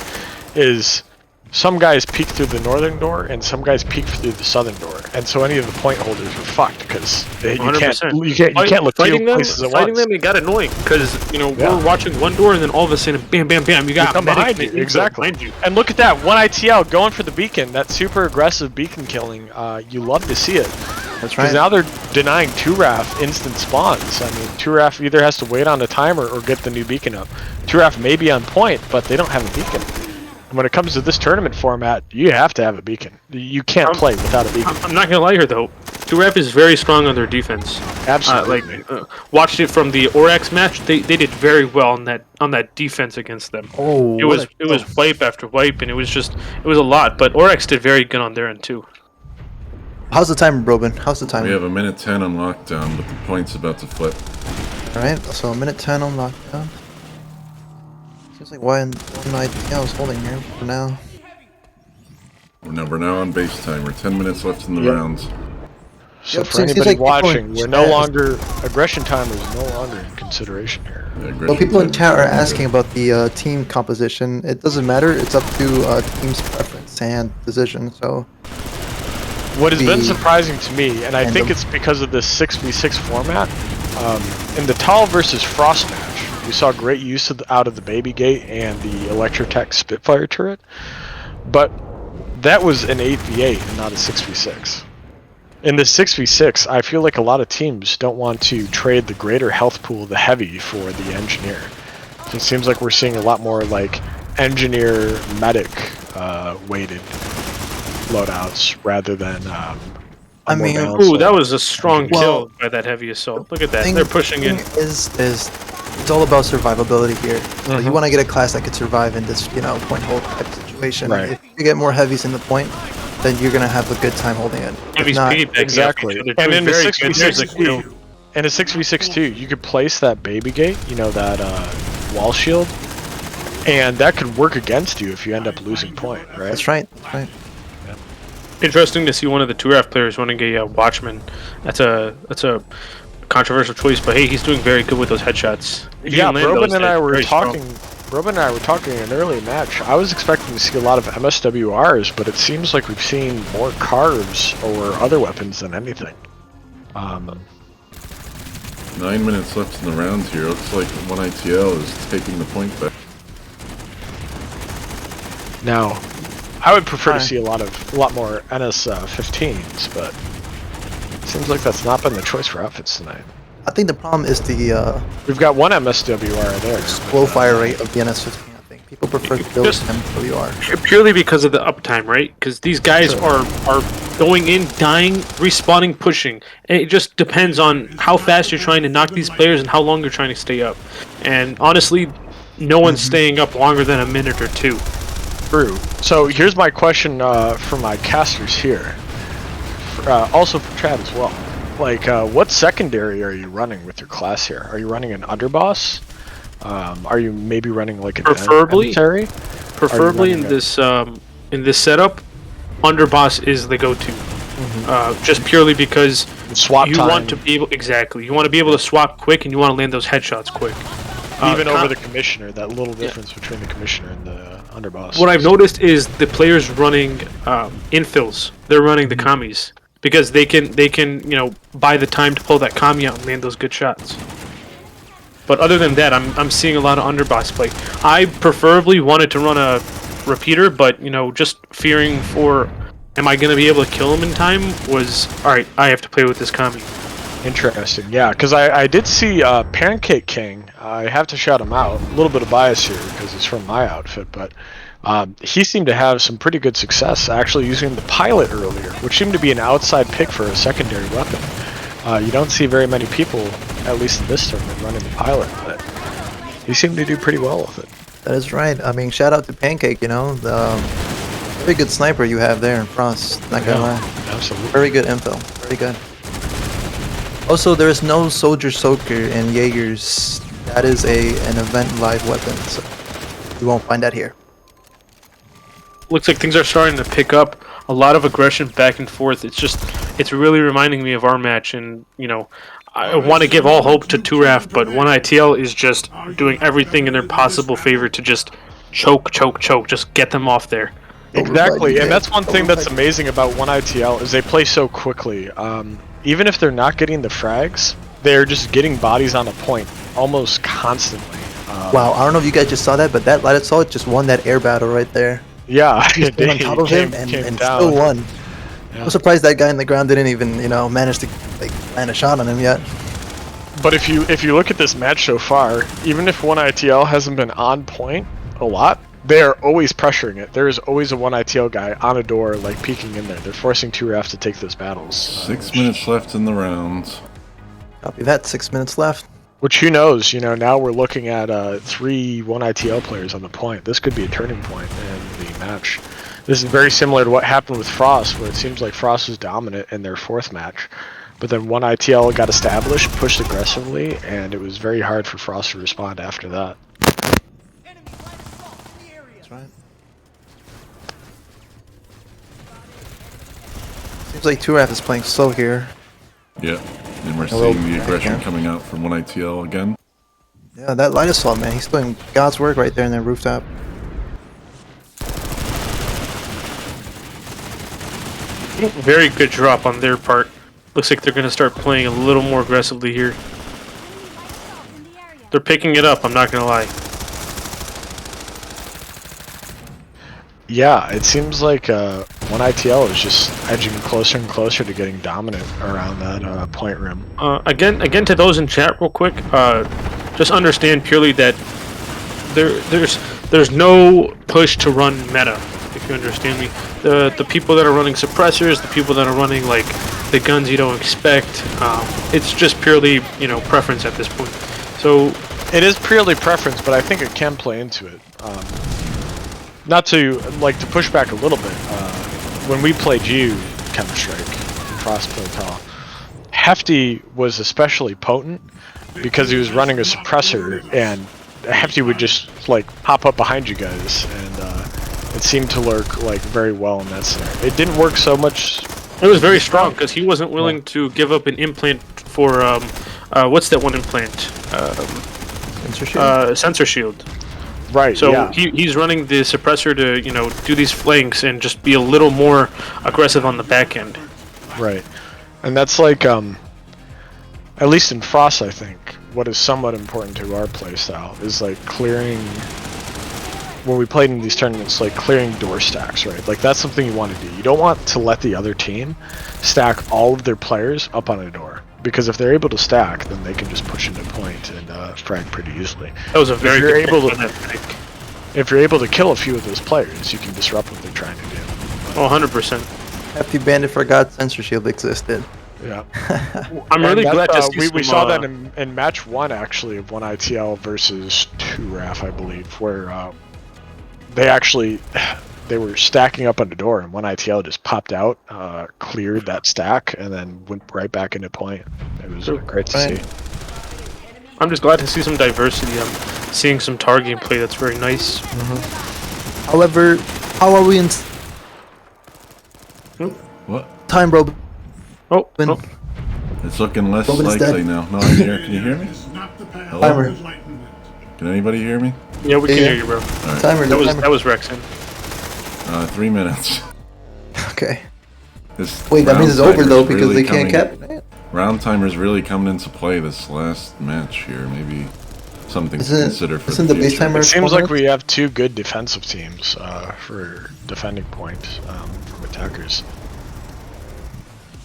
Is some guys peek through the northern door and some guys peek through the southern door, and so any of the point holders were fucked because you can't look fighting them. Places at Fighting once. them, it got annoying because you know we're watching one door and then all of a sudden, bam, bam, bam, you got come behind you exactly. Behind you. And look at that one ITL going for the beacon. That super aggressive beacon killing. You love to see it. That's right. Because now they're denying 2RAF instant spawns. I mean, 2RAF either has to wait on the timer or get the new beacon up. 2RAF may be on point, but they don't have a beacon. And when it comes to this tournament format, you have to have a beacon. You can't play without a beacon. I'm not gonna lie here though. 2RAF is very strong on their defense. Absolutely. Watched it from the ORAX match. They did very well on that defense against them. Oh, it was wipe after wipe, and it was a lot. But ORAX did very good on their end too. How's the timer, Brobin? How's the timer? We have a minute 10 on lockdown, but the point's about to flip. Alright, so a minute 10 on lockdown. Seems like one ITL is holding here for now. We're now on base timer. 10 minutes left in the rounds. So for anybody watching, we're no longer aggression timer is no longer in consideration here. Well, people in chat are asking about the team composition. It doesn't matter. It's up to team's preference and decision. So. What has been surprising to me, and I think it's because of this 6v6 format, in the TAAL versus Frost match, we saw great use out of the Baby Gate and the Electrotech Spitfire turret, but that was an 8v8 and not a 6v6. In the 6v6, I feel like a lot of teams don't want to trade the greater health pool, the heavy, for the engineer. So it seems like we're seeing a lot more like engineer medic weighted loadouts rather than I mean, ooh, that was a strong kill by that heavy assault. Look at that, they're pushing in. It's all about survivability here. So you want to get a class that could survive in this, you know, point hold type situation. Right. If you get more heavies in the point, then you're gonna have a good time holding it. Heavy's exactly. And in a 6v6 and a 6v6 too, you could place that Baby Gate, you know, that wall shield, and that could work against you if you end up losing point, right? That's right. That's right. Interesting to see one of the 2RAF players running a Watchman. That's a controversial choice, but hey, he's doing very good with those headshots. Yeah, Brobin and I were talking. Brobin and I were talking in an early match. I was expecting to see a lot of MSWRs, but it seems like we've seen more carves or other weapons than anything. 9 minutes left in the round here. Looks like one ITL is taking the point back. Now, I would prefer to see a lot more NS-15s, but it seems like that's not been the choice for outfits tonight. I think the problem is the we've got one MSWR there. Slow fire rate of the NS-15. I think people prefer to build MSWR purely because of the uptime, right? Because these guys are going in, dying, respawning, pushing. And it just depends on how fast you're trying to knock these players and how long you're trying to stay up. And honestly, no one's staying up longer than a minute or two. True. So here's my question for my casters here. Also for Chad as well. Like, what secondary are you running with your class here? Are you running an underboss? Are you maybe running like an emissary? Preferably in this setup, underboss is the go-to. Just purely because swap you time. want to be able you want to be able to swap quick and you want to land those headshots quick. Even over the commissioner, that little difference between the commissioner and the underboss. What I've noticed is the players running infills. They're running the commies because they can buy the time to pull that commie out and land those good shots. But other than that, I'm seeing a lot of underboss play. I preferably wanted to run a repeater, but just fearing for am I going to be able to kill him in time was alright, I have to play with this commie. Interesting, yeah, because I did see Pancake King. I have to shout him out. A little bit of bias here because he's from my outfit, but he seemed to have some pretty good success actually using the pilot earlier, which seemed to be an outside pick for a secondary weapon. You don't see very many people, at least in this tournament, running the pilot, but he seemed to do pretty well with it. That is right. I mean, shout out to Pancake, the very good sniper you have there in Frost, not gonna lie. Absolutely. Very good info, very good. Also, there is no Soldier Soaker in Jaeger's. That is an event live weapon, so you won't find that here. Looks like things are starting to pick up. A lot of aggression back and forth. It's really reminding me of our match, and I want to give all hope to 2RAF, but 1ITL is just doing everything in their possible favor to just choke, just get them off there. Exactly, and that's one thing that's amazing about 1ITL is they play so quickly. Even if they're not getting the frags, they're just getting bodies on a point almost constantly. Wow, I don't know if you guys just saw that, but that light assault just won that air battle right there. Yeah, Just on top of him and still won. Yeah. I'm surprised that guy in the ground didn't even, manage to land a shot on him yet. But if you look at this match so far, even if 1ITL hasn't been on point a lot, they're always pressuring it. There is always a 1ITL guy on a door, peeking in there. They're forcing 2RAF to take those battles. 6 minutes left in the round. Copy that. 6 minutes left. Which, who knows, now we're looking at 3 1ITL players on the point. This could be a turning point in the match. This is very similar to what happened with Frost, where it seems like Frost was dominant in their 4th match. But then 1ITL got established, pushed aggressively, and it was very hard for Frost to respond after that. That's right. Seems like 2RAF is playing slow here. Yeah, and we're seeing the aggression coming out from 1ITL again. Yeah, that light assault, man, he's doing God's work right there in that rooftop. Very good drop on their part. Looks like they're going to start playing a little more aggressively here. They're picking it up, I'm not going to lie. Yeah, it seems like 1ITL is just edging closer and closer to getting dominant around that point rim. Again, to those in chat real quick, just understand purely that there's no push to run meta, if you understand me. The people that are running suppressors, the people that are running the guns you don't expect, it's just purely preference at this point. So it is purely preference, but I think it can play into it. Not to to push back a little bit. When we played you, Chemstrike, and Frost played TAAL, Hefty was especially potent because he was running a suppressor, and Hefty would just pop up behind you guys, and it seemed to work very well in that scenario. It didn't work so much. It was very strong because he wasn't willing to give up an implant for what's that one implant? Sensor shield. Sensor shield. Right. So yeah. he's running the suppressor to do these flanks and just be a little more aggressive on the back end. Right, and that's at least in Frost, I think what is somewhat important to our playstyle is clearing. When we played in these tournaments, clearing door stacks, right? That's something you want to do. You don't want to let the other team stack all of their players up on a door. Because if they're able to stack, then they can just push into point and frag pretty easily. That was a very good if you're able to kill a few of those players, you can disrupt what they're trying to do. Oh, 100%. Hefty Bandit forgot Sensor Shield existed. Yeah. I'm really glad to see we saw that in match 1, actually, of 1ITL versus 2RAF, I believe, where they were stacking up on the door, and one ITL just popped out, cleared that stack, and then went right back into point. It was great to see. I'm just glad to see some diversity. I'm seeing some tar gameplay that's very nice. However, how are we in What? time, bro? Oh, When- oh. It's looking less Robin is likely dead. now. No, I'm here. Can you hear me? Is not the path Hello? of enlightenment. Can anybody hear me? Yeah, we can Yeah. hear you, bro. Timer, That was timer. Rexon. 3 minutes. Okay. This Wait, that means it's over round though timer's because really they can't coming- cap. Round timer's really coming into play this last match here. Maybe something to consider for Isn't the the base future. timer? It seems 4 like minutes? we have two good defensive teams for defending point from attackers.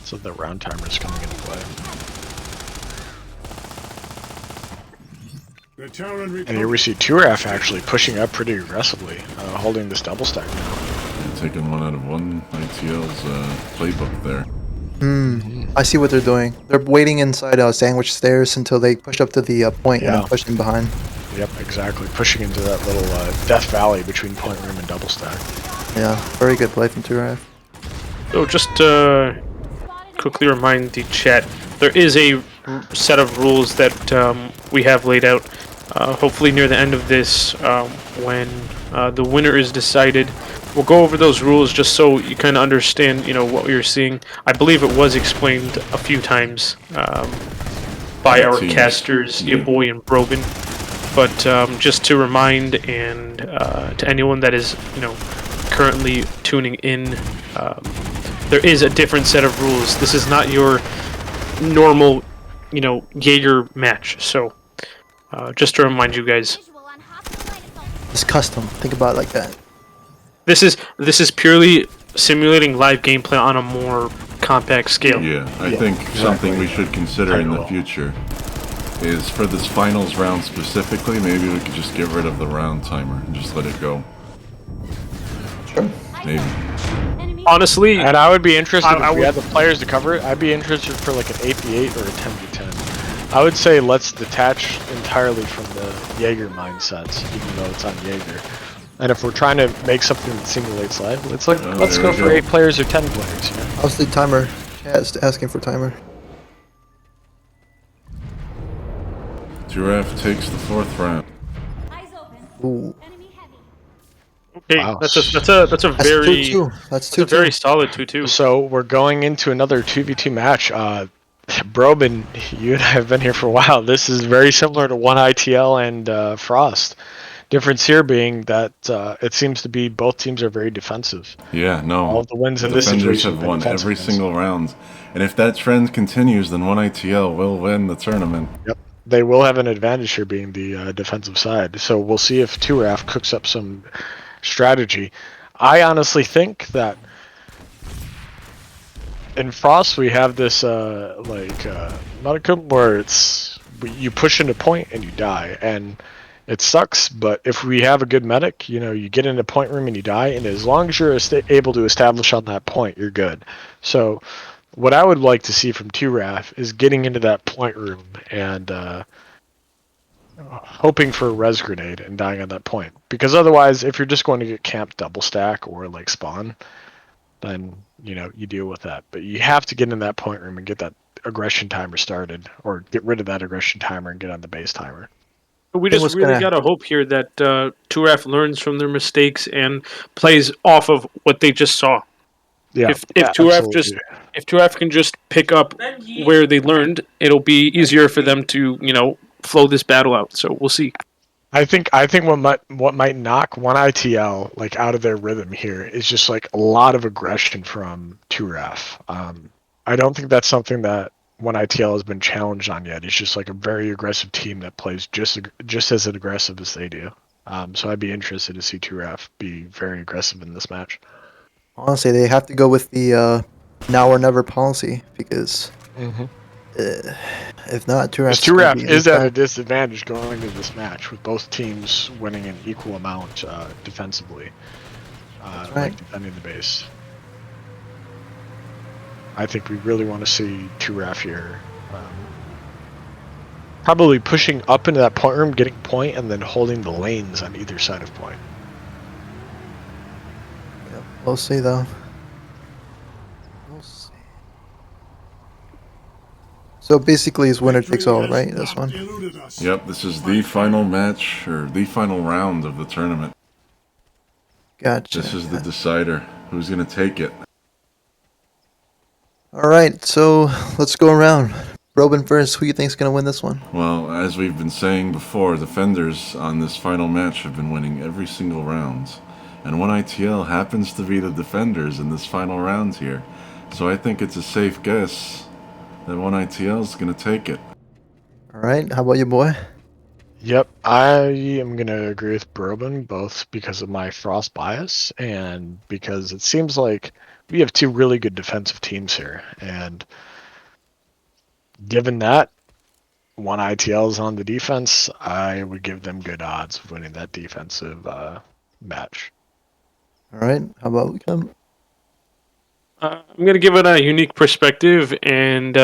So the round timer is coming into play. The Terran And here we see Turaf actually pushing up pretty aggressively, holding this double stack now. Yeah, taking one out of one ITL's playbook there. I see what they're doing. They're waiting inside sandwich stairs until they push up to the point and Yeah. then push in behind. Yep, exactly. Pushing into that little death valley between point room and double stack. Yeah, very good play from Turaf. So just quickly remind the chat, there is a set of rules that we have laid out. Hopefully near the end of this, when the winner is decided, we'll go over those rules just so you kind of understand, what you're seeing. I believe it was explained a few times by our Teams. casters, Yeah. your boy and Brobin. But just to remind and to anyone that is, currently tuning in, there is a different set of rules. This is not your normal, Jaeger match. So just to remind you guys, Visual on hostile light assault. It's custom. Think about it like that. this is purely simulating live gameplay on a more compact scale. Yeah, I think something we should consider in the future is for this finals round specifically, maybe we could just get rid of the round timer and just let it go. Sure. Maybe. Enemy Honestly, And I would be interested I if we would- had the players to cover it. I'd be interested for like an 8v8 or a 10v10. I would say let's detach entirely from the Jaeger mindsets, even though it's on Jaeger. And if we're trying to make something that simulates live, let's Oh, let's there go we for go. 8 players or 10 players. How's the timer? Chat's asking for timer. Giraffe takes the 4th round. eyes open. Ooh. Enemy heavy. okay, Wow. that's a That's very 2-2. That's that's a 2-2. very solid 2-2. So we're going into another 2v2 match. Brobin, you and I have been here for a while. This is very similar to 1ITL and Frost. Difference here being that it seems to be both teams are very defensive. Yeah, no. All of the wins in this Defenders situation have been won defensive every wins. single round. And if that trend continues, then 1ITL will win the tournament. Yep. They will have an advantage here being the defensive side. So we'll see if Turaf cooks up some strategy. I honestly think that in Frost we have this modicum where you push into point and you die, and it sucks. But if we have a good medic, you get into point room and you die, and as long as you're able to establish on that point, you're good. So what I would like to see from Turaf is getting into that point room and hoping for a res grenade and dying on that point. Because otherwise, if you're just going to get camped double stack or like spawn, then you deal with that. But you have to get in that point room and get that aggression timer started, or get rid of that aggression timer and get on the base timer. We think just what's really gonna- gotta hope here that Turaf learns from their mistakes and plays off of what they just saw. Yeah, If Turaf absolutely. if Turaf can just pick up where they learned, it'll be easier for them to flow this battle out. So we'll see. I think what might knock 1ITL like out of their rhythm here is just like a lot of aggression from Turaf. I don't think that's something that 1ITL has been challenged on yet. It's just like a very aggressive team that plays just as aggressive as they do. So I'd be interested to see Turaf be very aggressive in this match. Honestly, they have to go with the now or never policy because if not, Turaf is at a disadvantage going into this match with both teams winning an equal amount defensively, right. defending the base. I think we really want to see Turaf here. Probably pushing up into that point room, getting point, and then holding the lanes on either side of point. We'll see though. We'll see. So basically, it's winner takes all, right? This one. Yep, this is the final match, or the final round of the tournament. Gotcha. This is the decider. Who's going to take it? All right, so let's go around. Brobin first. Who you think's gonna win this one? Well, as we've been saying before, defenders on this final match have been winning every single round. And 1ITL happens to be the defenders in this final round here. So I think it's a safe guess that 1ITL is going to take it. All right. How about you, boy? Yep, I am going to agree with Brobin, both because of my Frost bias and because it seems like we have two really good defensive teams here. And given that 1ITL is on the defense, I would give them good odds of winning that defensive match. All right. How about Clem? I'm going to give it a unique perspective and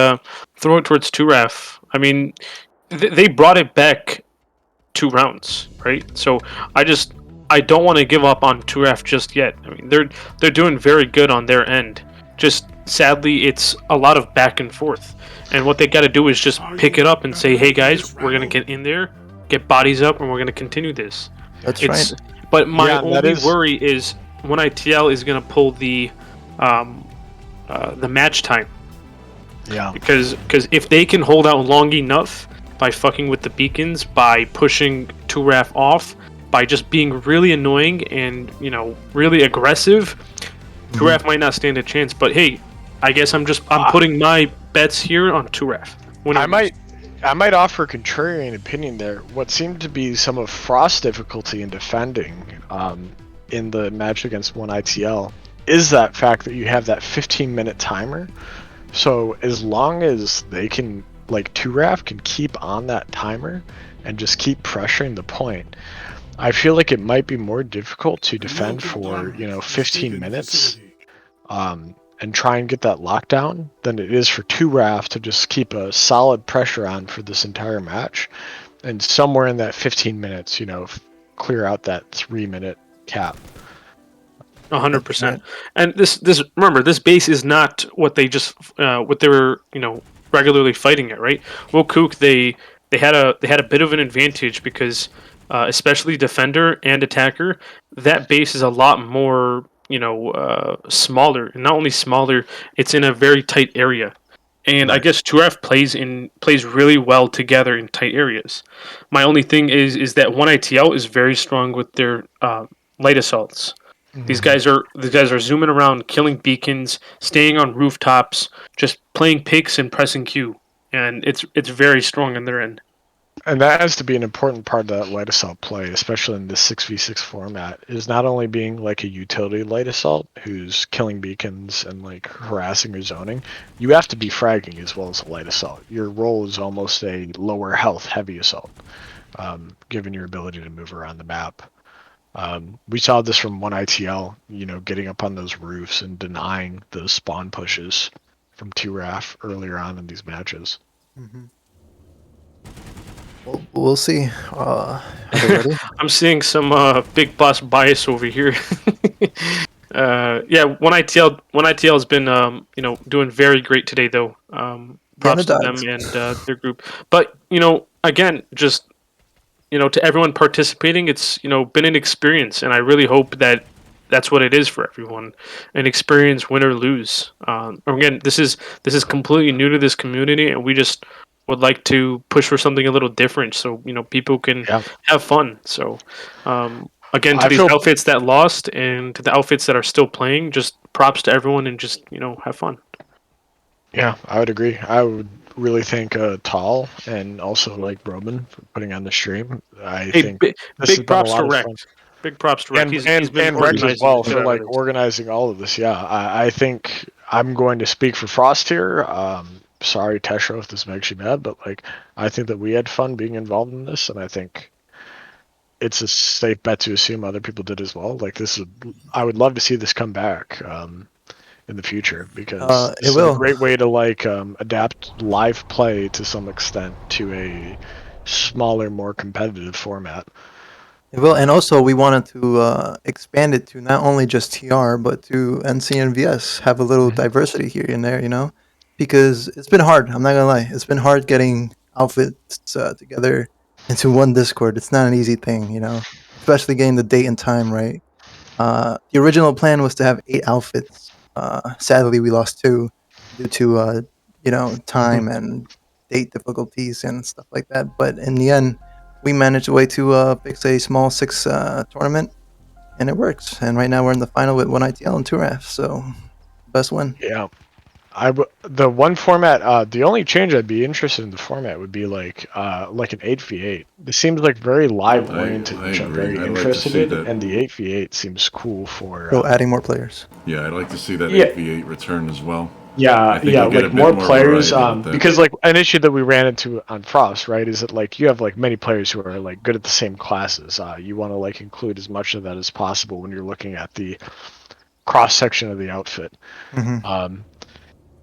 throw it towards 2RAF. I mean, they brought it back 2 rounds, right? So I don't want to give up on 2RAF just yet. I mean, they're doing very good on their end. Just sadly, it's a lot of back and forth. And what they got to do is just pick it up and say, hey guys, we're going to get in there, get bodies up, and we're going to continue this. That's right. But my only worry is 1ITL is going to pull the match time. Yeah. Because if they can hold out long enough by fucking with the beacons, by pushing 2RAF off, by just being really annoying and, really aggressive, 2RAF might not stand a chance. But hey, I guess I'm putting my bets here on 2RAF. I might offer a contrarian opinion there. What seemed to be some of Frost's difficulty in defending in the match against 1ITL is that fact that you have that 15-minute timer. So as long as they can, 2RAF can keep on that timer and just keep pressuring the point, I feel like it might be more difficult to defend for 15 minutes and try and get that lockdown than it is for 2RAF to just keep a solid pressure on for this entire match, and somewhere in that 15 minutes, clear out that 3-minute cap. 100%. And this remember, this base is not what they just what they were regularly fighting at, right? Wokook, they had a bit of an advantage because especially defender and attacker, that base is a lot more smaller. And not only smaller, it's in a very tight area. And I guess 2RAF plays really well together in tight areas. My only thing is that 1ITL is very strong with their light assaults. These guys are zooming around, killing beacons, staying on rooftops, just playing picks and pressing Q, and it's very strong on their end. And that has to be an important part of that light assault play, especially in this 6v6 format, is not only being like a utility light assault who's killing beacons and harassing or zoning, you have to be fragging as well as a light assault. Your role is almost a lower health heavy assault, given your ability to move around the map. We saw this from 1ITL, getting up on those roofs and denying those spawn pushes from 2RAF earlier on in these matches. Mm-hmm. Well, we'll see. Are they ready? I'm seeing some big boss bias over here. 1ITL has been doing very great today though. Props to them and their group. But again, just to everyone participating, it's been an experience, and I really hope that that's what it is for everyone, an experience, win or lose. Again, this is completely new to this community, and we just would like to push for something a little different, so people can have fun. So again, to these outfits that lost and to the outfits that are still playing, just props to everyone, and just have fun. Yeah, I would agree. I would really thank TAAL and also Brobin for putting on the stream. I think big props to Rex. Big props to Rex. And Rex as well for organizing all of this. Yeah, I think I'm going to speak for Frost here. Sorry, Tesho, if this makes you mad, but I think that we had fun being involved in this, and I think it's a safe bet to assume other people did as well. I would love to see this come back in the future, because it's a great way to adapt live play to some extent to a smaller, more competitive format. Well, and also we wanted to expand it to not only just TR but to NC and VS, have a little diversity here and there, because it's been hard. I'm not gonna lie, it's been hard getting outfits together into one Discord. It's not an easy thing, especially getting the date and time right. The original plan was to have 8 outfits. Sadly, we lost 2 due to time and date difficulties and stuff like that. But in the end, we managed a way to fix a small 6 tournament, and it works. And right now we're in the final with 1 ITL and 2 RAF. So best win. Yeah. The one format, the only change I'd be interested in the format would be like an 8v8. This seems like very live oriented, which I'm very interested in, and the 8v8 seems cool for. So adding more players. Yeah, I'd like to see that 8v8 return as well. Yeah, like more players. Because Because like an issue that we ran into on Frost, right, is that like you have like many players who are like good at the same classes. You want to like include as much of that as possible when you're looking at the cross section of the outfit.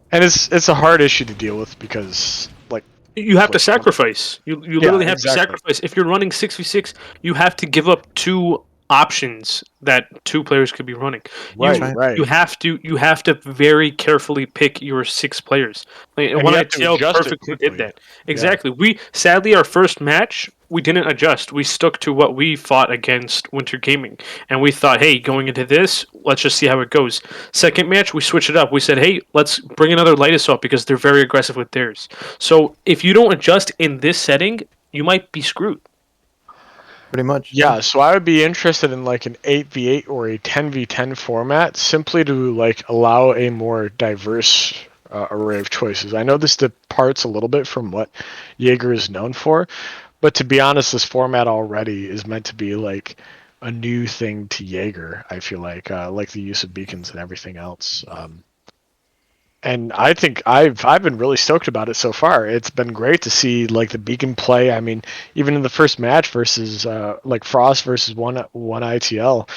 And it's a hard issue to deal with because like You have to sacrifice. You literally have exactly. to sacrifice. If you're running 6v6, you have to give up 2 options that 2 players could be running. Right. You have to very carefully pick your 6 players. Like, And one you have to ITL adjust it perfectly quickly. did that. Exactly. We sadly our first match we didn't adjust. We stuck to what we fought against Winter Gaming, and we thought, hey, going into this, let's just see how it goes. Second match, we switched it up. We said, hey, let's bring another light assault because they're very aggressive with theirs. So if you don't adjust in this setting, you might be screwed. Pretty much. Yeah, so I would be interested in like an 8v8 or a 10v10 format simply to like allow a more diverse array of choices. I know this departs a little bit from what Jaeger is known for, but to be honest, this format already is meant to be like a new thing to Jaeger, I feel like the use of beacons and everything else. And I think I've been really stoked about it so far. It's been great to see like the beacon play. I mean, even in the first match versus like Frost versus one ITL,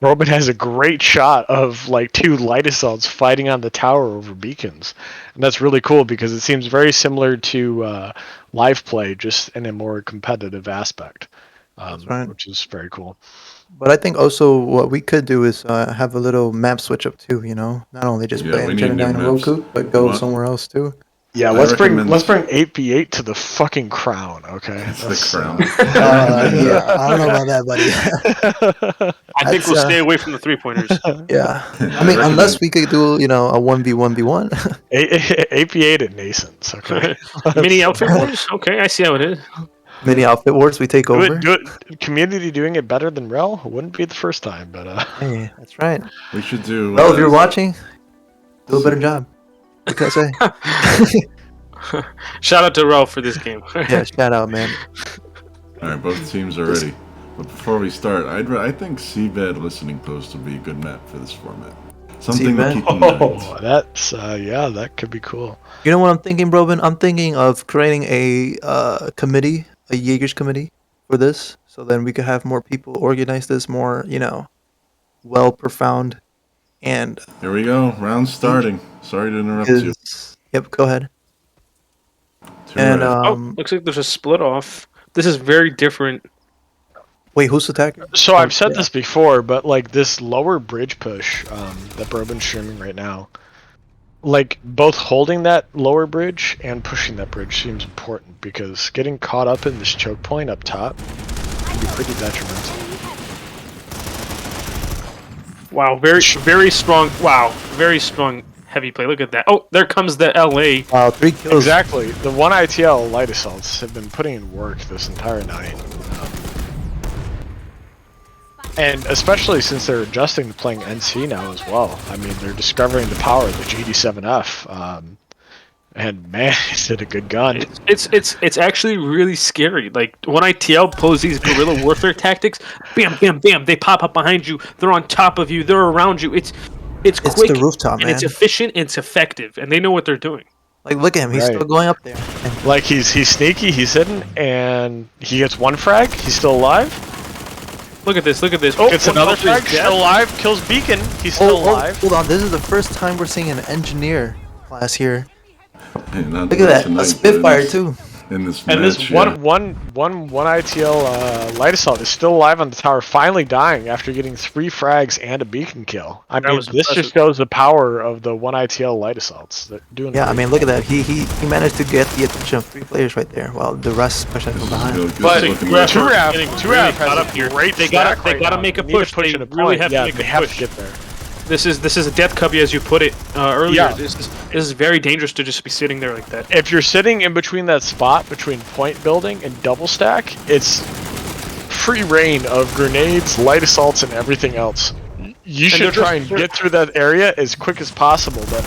Brobin has a great shot of like 2 light assaults fighting on the tower over beacons, and that's really cool because it seems very similar to live play, just in a more competitive aspect, right. which is very cool. But I think also what we could do is have a little map switch up too. Not only just play we in need new Genudine and maps. Roku, but go somewhere else too. Yeah, I let's bring recommend- 8v8 to the fucking crown, okay? It's the crown. Yeah, I don't know about that, buddy. I think we'll stay away from the 3-pointers. Yeah, I mean, unless we could do, a 1v1v1. 8v8 at Nascents, okay? Mini outfit wars? Okay, I see how it is. Mini outfit wars, we take over. Community doing it better than Rel wouldn't be the first time, but Hey, that's right. We should do. Well, if you're watching, do a better job. What can I say? Shout out to Ralph for this game. Yeah, shout out, man. All right, both teams are ready. But before we start, I think Seabed listening post would be a good map for this format. Something to keep in mind. oh, that's that could be cool. You know what I'm thinking, Brobin? I'm thinking of creating a committee, a Jaegers committee for this, so then we could have more people organize this more, well profound. And Here we go. Round starting. Sorry to interrupt you. Yep, go ahead. Two And red. Looks like there's a split off. This is very different. wait, who's attacking? So I've said this before, but like this lower bridge push that Brobin's streaming right now, like both holding that lower bridge and pushing that bridge seems important because getting caught up in this choke point up top can be pretty detrimental. Wow, very strong. Wow, very strong heavy play. Look at that. Oh, there comes the LA. Wow, 3 kills. Exactly. The 1 ITL light assaults have been putting in work this entire night. And especially since they're adjusting to playing NC now as well. I mean, they're discovering the power of the GD7F. And man, is it a good gun. It's actually really scary. Like when ITL pulls these guerrilla warfare tactics, bam, bam, bam, they pop up behind you. They're on top of you. They're around you. It's quick the rooftop, and man. it's efficient and it's effective, and they know what they're doing. Like, look at him. He's Right. still going up there. Like he's sneaky, he's hidden, and he gets 1 frag. He's still alive. Look at this. Look at this. Oh, Gets one another Valkyrie is frag. dead. Still alive. Kills Beacon. He's still alive. Hold on. This is the first time we're seeing an engineer class here. Hey, Look at that. A Spitfire, too. in this And match. this one ITL light assault is still alive on the tower, finally dying after getting 3 frags and a beacon kill. I mean, was this impressive. just shows the power of the one ITL light assaults. They're doing Yeah, I great. mean, look at that. He managed to get the attention of 3 players right there, while the rest pushing from behind. But This is looking Turaf- good. getting Turaf really has caught a up here. great They stack gotta right now. make a They need push. to push They at a really point. have Yeah, to make they a have push. to get there. This is a death cubby, as you put it earlier. Yeah. This is very dangerous to just be sitting there like that. If you're sitting in between that spot between point building and double stack, it's free reign of grenades, light assaults, and everything else. You should they're try just- and get through that area as quick as possible, but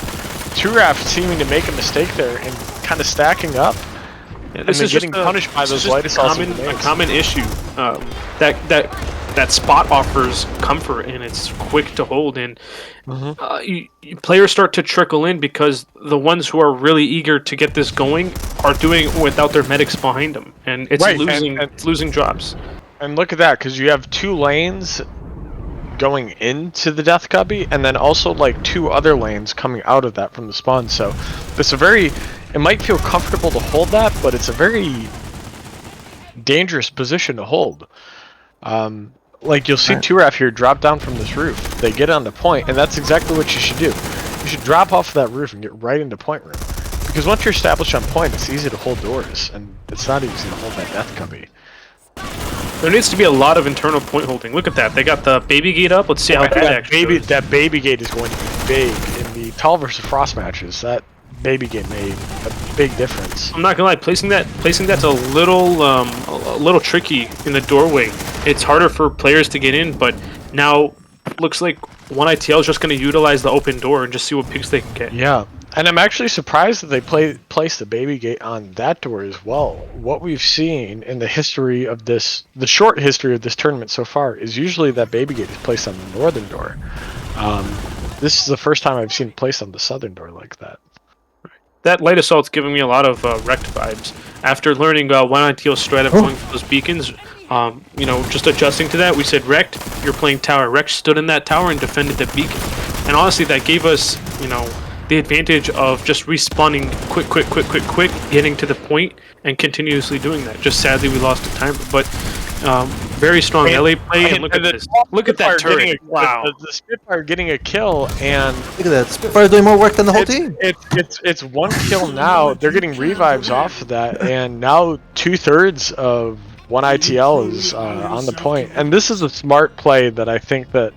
Turaf seeming to make a mistake there and kind of stacking up. Yeah, And then getting punished by those light assaults and a grenades. common issue that spot offers comfort and it's quick to hold, and players start to trickle in because the ones who are really eager to get this going are doing it without their medics behind them, and it's Right, it's losing drops. And look at that, because you have 2 lanes going into the Death Cubby, and then also like 2 other lanes coming out of that from the spawn. So it's a very, it might feel comfortable to hold that, but it's a very dangerous position to hold. Like you'll see Turaf here drop down from this roof. They get on the point, and that's exactly what you should do. You should drop off that roof and get right into point room. Because once you're established on point, it's easy to hold doors, and it's not easy to hold that Death Cubby. There needs to be a lot of internal point holding. Look at that. They got the baby gate up. Let's see how that actually goes. That baby gate is going to be big in the TAAL versus Frost matches. That baby gate made a big difference. I'm not gonna lie, placing that's a little tricky in the doorway. It's harder for players to get in, but now looks like one ITL is just gonna utilize the open door and just see what picks they can get. Yeah, and I'm actually surprised that they placed the baby gate on that door as well. What we've seen in the history of this, the short history of this tournament so far, is usually that baby gate is placed on the northern door. This is the first time I've seen it placed on the southern door like that. That light assault's giving me a lot of wrecked vibes. After learning one ITL strat of going for those beacons, just adjusting to that, we said wrecked, you're playing tower. Wrecked stood in that tower and defended the beacon. And honestly, that gave us, the advantage of just respawning quick, getting to the point, and continuously doing that. Just sadly, we lost the time, but very strong LA play, and look at this. Look at that turret. Wow. The Spitfire getting a kill, and Look at that. Spitfire doing more work than the whole team. it's 1 kill now. They're getting revives off of that, and now 2/3 of one ITL is on the point. And this is a smart play that I think that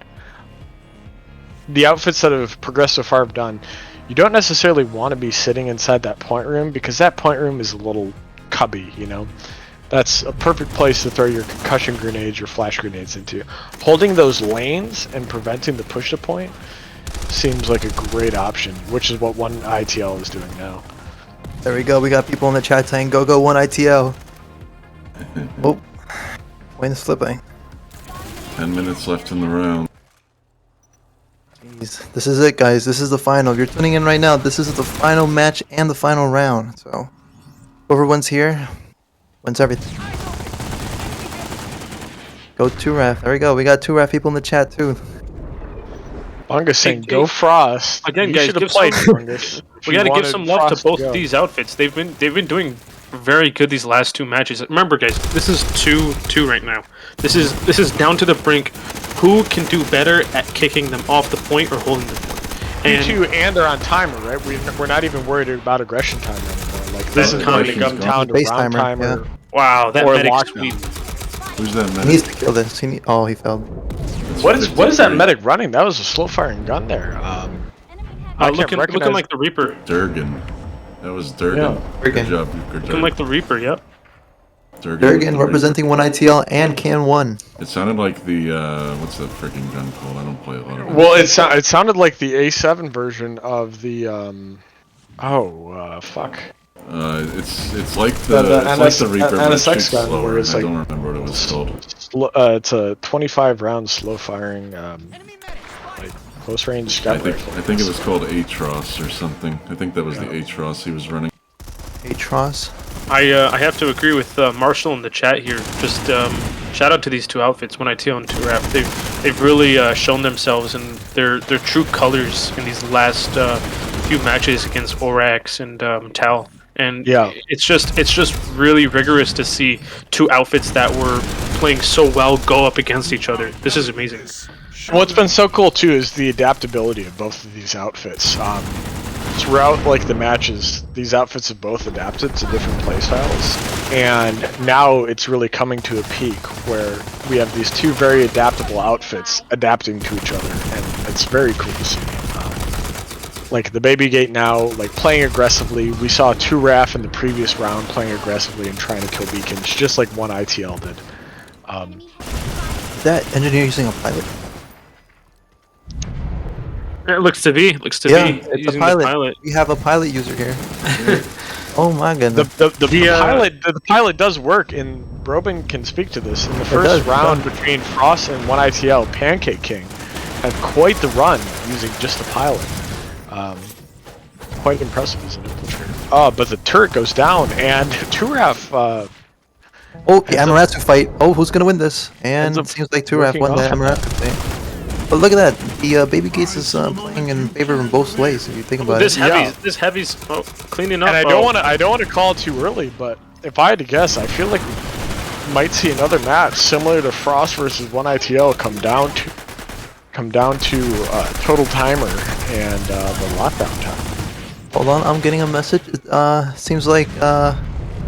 the outfits that have progressed so far have done. You don't necessarily want to be sitting inside that point room, because that point room is a little cubby, That's a perfect place to throw your concussion grenades, your flash grenades into. Holding those lanes and preventing the push to point seems like a great option, which is what one ITL is doing now. There we go. We got people in the chat saying, go one ITL. Oh, Wayne's slipping. 10 minutes left in the round. Jeez. This is it, guys. This is the final. If you're tuning in right now, this is the final match and the final round. So, whoever wins here wins everything. Go Turaf. There we go. We got Turaf people in the chat too. Bungus saying, Hey, "Go Frost." Again, You guys, should have give played some- Bungus. if We you got to give wanted some love to Frost both go. these outfits. They've been doing very good these last 2 matches. Remember, guys, this is 2-2 right now. This is down to the brink. Who can do better at kicking them off the point or holding the point? You two and they're on timer, right? We're not even worried about aggression time anymore. Like this is going to Aggression's come gone. down to Base round timer, timer. Wow, that Or medic lock sweep. Who's that He medic? needs to kill this. Oh, he failed. What is that medic running? That was a slow firing gun there. I can't Looking recognize- like the Reaper. Durgan. That was Durgan. Yeah. Good Durgan. job. Good Looking job. like the Reaper, yep. Durgan representing one ITL and Can 1. It sounded like the, what's that freaking gun called? I don't play a lot of it. Well, it sounded like the A7 version of the fuck. It's like the Reaper, but it NSX shoots gun, slower. where it's I like- don't remember what it was called. It's a 25 round slow firing like close range I scout rifle. think it was called Atros or something. I think that was the Atros he was running. Atros. I have to agree with Marshall in the chat here. Just shout out to these 2 outfits, One ITL and 2RAP. They've really shown themselves and their true colors in these last few matches against ORAX and TAAL. and Yeah. it's just really rigorous to see two outfits that were playing so well go up against each other. This is amazing. What's been so cool too is the adaptability of both of these outfits. Throughout like the matches, these outfits have both adapted to different playstyles, and now it's really coming to a peak where we have these two very adaptable outfits adapting to each other, and it's very cool to see. Like the Baby Gate now, like playing aggressively. We saw 2RAF in the previous round playing aggressively and trying to kill beacons, just like 1ITL did. Is that engineer using a pilot? It looks to be. It's Using a pilot. the pilot. We have a pilot user here. Oh my goodness. The pilot does work, and Brobin can speak to this. In the first round between Frost and 1ITL, Pancake King had quite the run using just the pilot. Quite impressive as an infiltrator. But the turret goes down, and 2RAF. Oh, the Auraxis fight. Oh, who's gonna win this? And up it seems like 2RAF won the working Auraxis fight. But look at that. The Baby Gates is playing in favor in both ways. If you think about This it. heavy's cleaning up. And I don't want to call it too early, but if I had to guess, I feel like we might see another match similar to Frost versus 1ITL come down to total timer and the lockdown time. Hold on, I'm getting a message. Seems like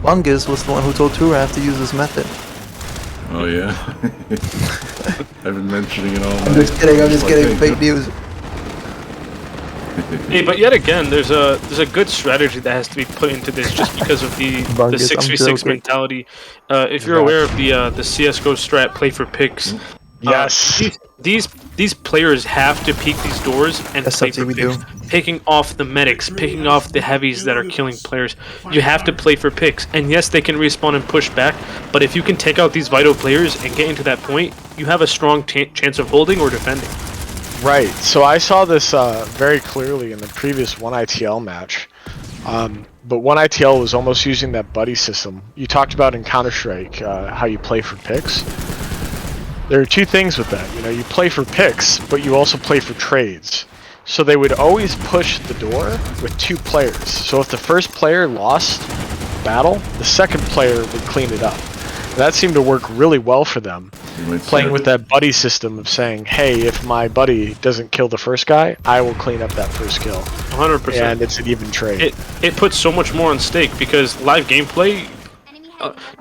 Bungus was the one who told 2RAF to use this method. Oh yeah. I've been mentioning it all night. I'm just kidding. Fake news. Hey, but yet again, there's a good strategy that has to be put into this just because of the Bungus, 6v6 mentality. If you're aware of the CS:GO strat, play for picks. Yes. These players have to peek these doors and That's play something for we picks, picking off the medics, picking off the heavies that are killing players. You have to play for picks, and yes, they can respawn and push back, but if you can take out these vital players and get into that point, you have a strong chance of holding or defending. Right. So I saw this very clearly in the previous 1ITL match. But 1ITL was almost using that buddy system. You talked about in Counter-Strike how you play for picks. There are two things with that. You know, you play for picks, but you also play for trades. So they would always push the door with two players. So if the first player lost battle, the second player would clean it up. And that seemed to work really well for them. Playing with that buddy system of saying, hey, if my buddy doesn't kill the first guy, I will clean up that first kill. 100%. And it's an even trade. It puts so much more on stake because live gameplay,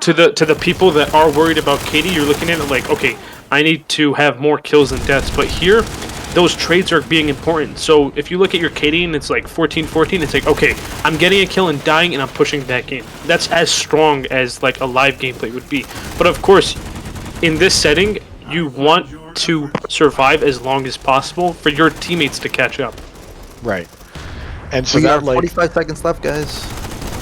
to the people that are worried about KD, you're looking at it like, okay, I need to have more kills than deaths, but here, those trades are being important. So if you look at your KD and it's like 14-14, it's like, okay, I'm getting a kill and dying and I'm pushing back in. That's as strong as like a live gameplay would be. But of course, in this setting, you want to survive as long as possible for your teammates to catch up. Right. And so We got that, like, 45 seconds left, guys.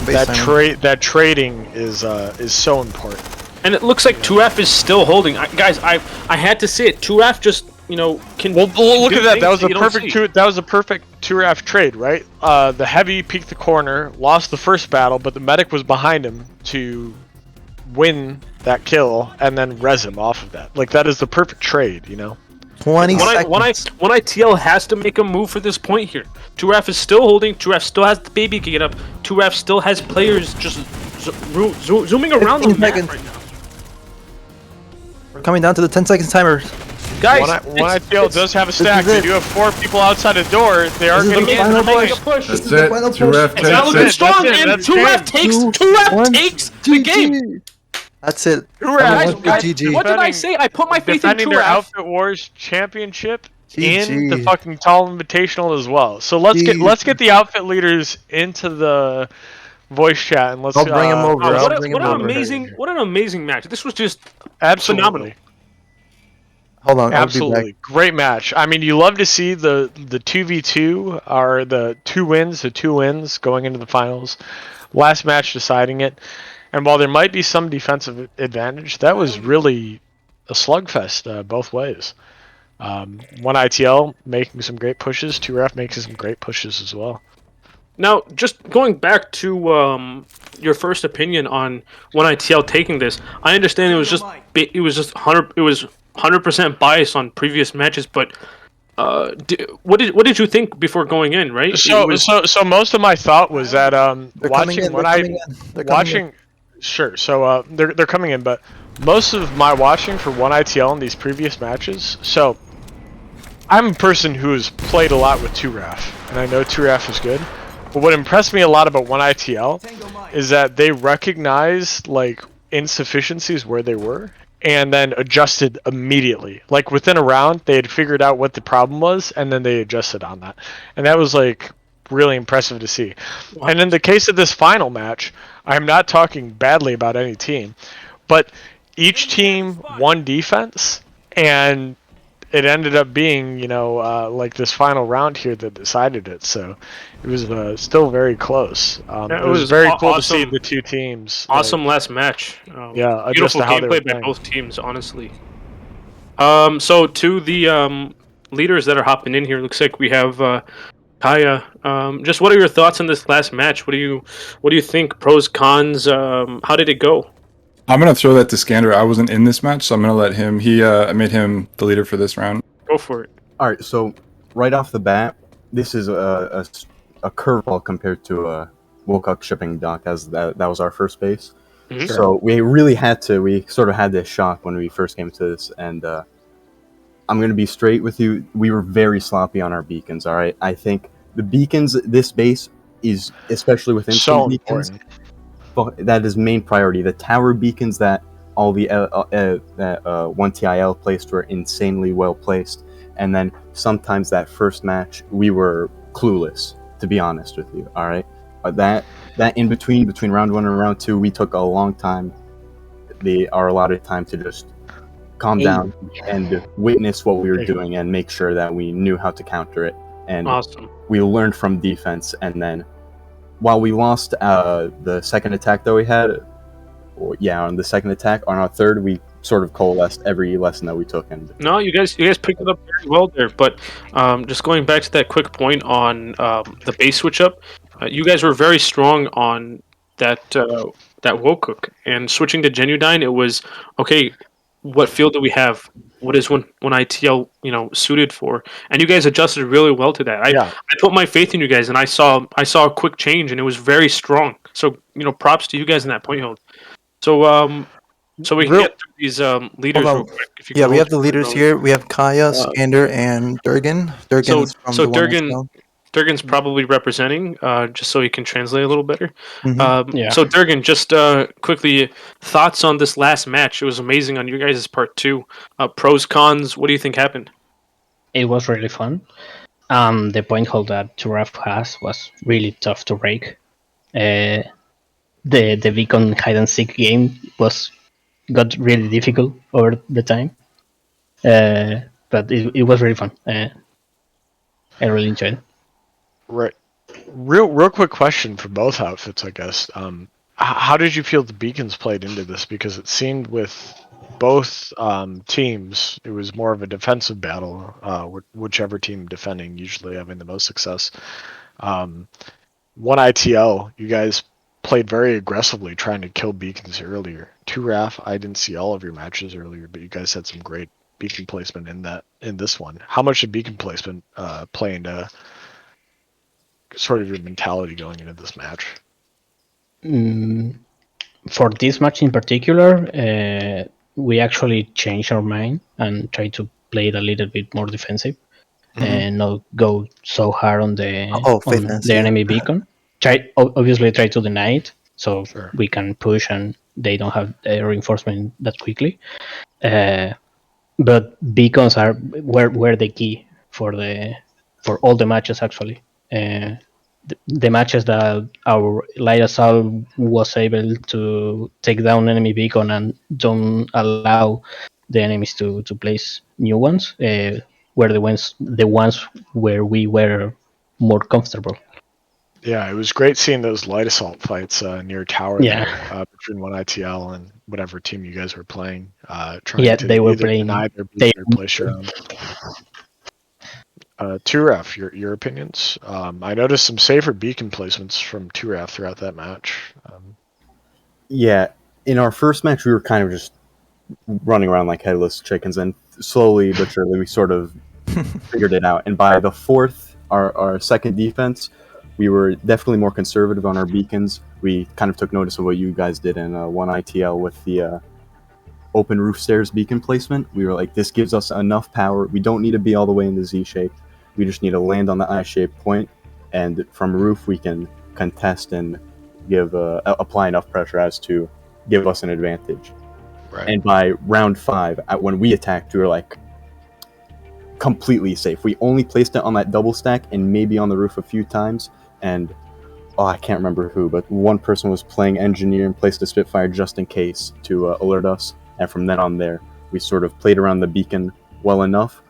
that trading is so important. And it looks like 2F is still holding. Guys, I had to say it. 2F just, can. Well, look at that. That was a perfect that was a perfect 2RAF trade, right? The heavy peeked the corner, lost the first battle, but the medic was behind him to win that kill and then res him off of that. Like, that is the perfect trade, 20 seconds. When TL has to make a move for this point here. 2F is still holding. 2F still has the Baby Gate up. 2F still has players just zooming around the map right now. We're coming down to the 10 seconds timer. Guys, 1ITL does have a stack. They do have 4 people outside the door. They are going to get final the push. That's it. 2RAF It's not looking takes it. strong, That's it. and That's 2F takes the game. That's it. Guys, GG. what did I say? I put my faith in defending their 2F. Outfit Wars championship in the GG. fucking TAAL Invitational as well. So let's get the outfit leaders into the voice chat and let's. I'll bring 'em over. Oh, I'll bring him over. what an amazing match! This was just absolutely phenomenal. Hold on, Absolutely, great match. I mean, you love to see the 2v2 are the 2 wins going into the finals. Last match deciding it, and while there might be some defensive advantage, that was really a slugfest both ways. 1ITL making some great pushes, 2RAF making some great pushes as well. Now, just going back to your first opinion on 1ITL taking this, I understand it was just 100% biased on previous matches, but What did you think before going in? Right? So most of my thought was that They're coming in. They're coming in. They're coming in. watching. Sure. So they're coming in, but most of my watching for 1ITL in these previous matches. So I'm a person who has played a lot with 2RAF, and I know 2RAF is good. But what impressed me a lot about 1ITL is that they recognized like insufficiencies where they were, and then adjusted immediately. Like within a round, they had figured out what the problem was, and then they adjusted on that. And that was like really impressive to see. And in the case of this final match, I'm not talking badly about any team, but each team won defense, and it ended up being, like this final round here that decided it. So it was still very close. Yeah, it was very cool to see awesome. the two teams. Awesome last match. Yeah, Beautiful adjust to how they were gameplay by playing. both teams, honestly. So to the leaders that are hopping in here, looks like we have Kaya. Just what are your thoughts on this last match? What do you think? Pros, cons? How did it go? I'm gonna throw that to Skander. I wasn't in this match, so I'm gonna let him. I made him the leader for this round. Go for it. All right, so right off the bat, this is a curveball compared to Wilcox shipping dock, as that was our first base. Mhm. So we sort of had this shock when we first came to this, and I'm going to be straight with you. We were very sloppy on our beacons, all right? I think the beacons, this base is, especially with instant So beacons, important. that is main priority. The tower beacons that all the 1TIL placed were insanely well placed. And then sometimes that first match, we were clueless, to be honest with you, all right? That in between round 1 and round 2, we took a long time, our allotted time, to just calm down and witness what we were doing and make sure that we knew how to counter it. And Awesome. we learned from defense. And then while we lost the second attack that we had, on the second attack, on our third, we sort of coalesced every lesson that we took. And No, you guys picked it up very well there. But just going back to that quick point on the base switch up, you guys were very strong on that Wokuk, and switching to Genudine, it was okay. What field do we have? What is one ITL suited for? And you guys adjusted really well to that. I put my faith in you guys, and I saw a quick change, and it was very strong. So props to you guys in that point hold. So we can get through these leaders real quick. If you Yeah, can we hold have the for leaders those. here. We have Kaya, Skander, and Durgan. Durgan's from So the one Durgan, Durgan's probably representing, just so he can translate a little better. Mhm. So Durgan, just quickly, thoughts on this last match? It was amazing on you guys' part too. Pros, cons. What do you think happened? It was really fun. The point hold that Giraffe has was really tough to break. The beacon hide and seek game got really difficult over the time. But it was really fun. I really enjoyed it. Right. Real quick question for both outfits, I guess. How did you feel the beacons played into this? Because it seemed with both teams, it was more of a defensive battle, whichever team defending usually having the most success. 1ITL, you guys played very aggressively trying to kill beacons earlier. 2RAF, I didn't see all of your matches earlier, but you guys had some great beacon placement in this one. How much did beacon placement play into sort of your mentality going into this match? For this match in particular, we actually changed our mind and tried to play it a little bit more defensive and not go so hard on the enemy beacon. Obviously try to deny it so we can push and they don't have reinforcement that quickly. But beacons were the key for all the matches actually. The matches that our light assault was able to take down enemy beacon and don't allow the enemies to place new ones were the ones where we were more comfortable. Yeah, it was great seeing those light assault fights near tower Yeah. there, between 1ITL and whatever team you guys were playing. They were playing. Deny their booster place your own. 2RAF, your opinions? I noticed some safer beacon placements from 2RAF throughout that match. Yeah, in our first match, we were kind of just running around like headless chickens, and slowly but surely we sort of figured it out. And by the fourth, our second defense, we were definitely more conservative on our beacons. We kind of took notice of what you guys did in 1ITL with the open roof stairs beacon placement. We were like, this gives us enough power. We don't need to be all the way in the Z shape. We just need to land on the I-shaped point, and from roof we can contest and give apply enough pressure as to give us an advantage. Right. And by round 5, when we attacked, we were like completely safe. We only placed it on that double stack and maybe on the roof a few times, and I can't remember who, but one person was playing engineer and placed a Spitfire just in case to alert us. And from then on there, we sort of played around the beacon well enough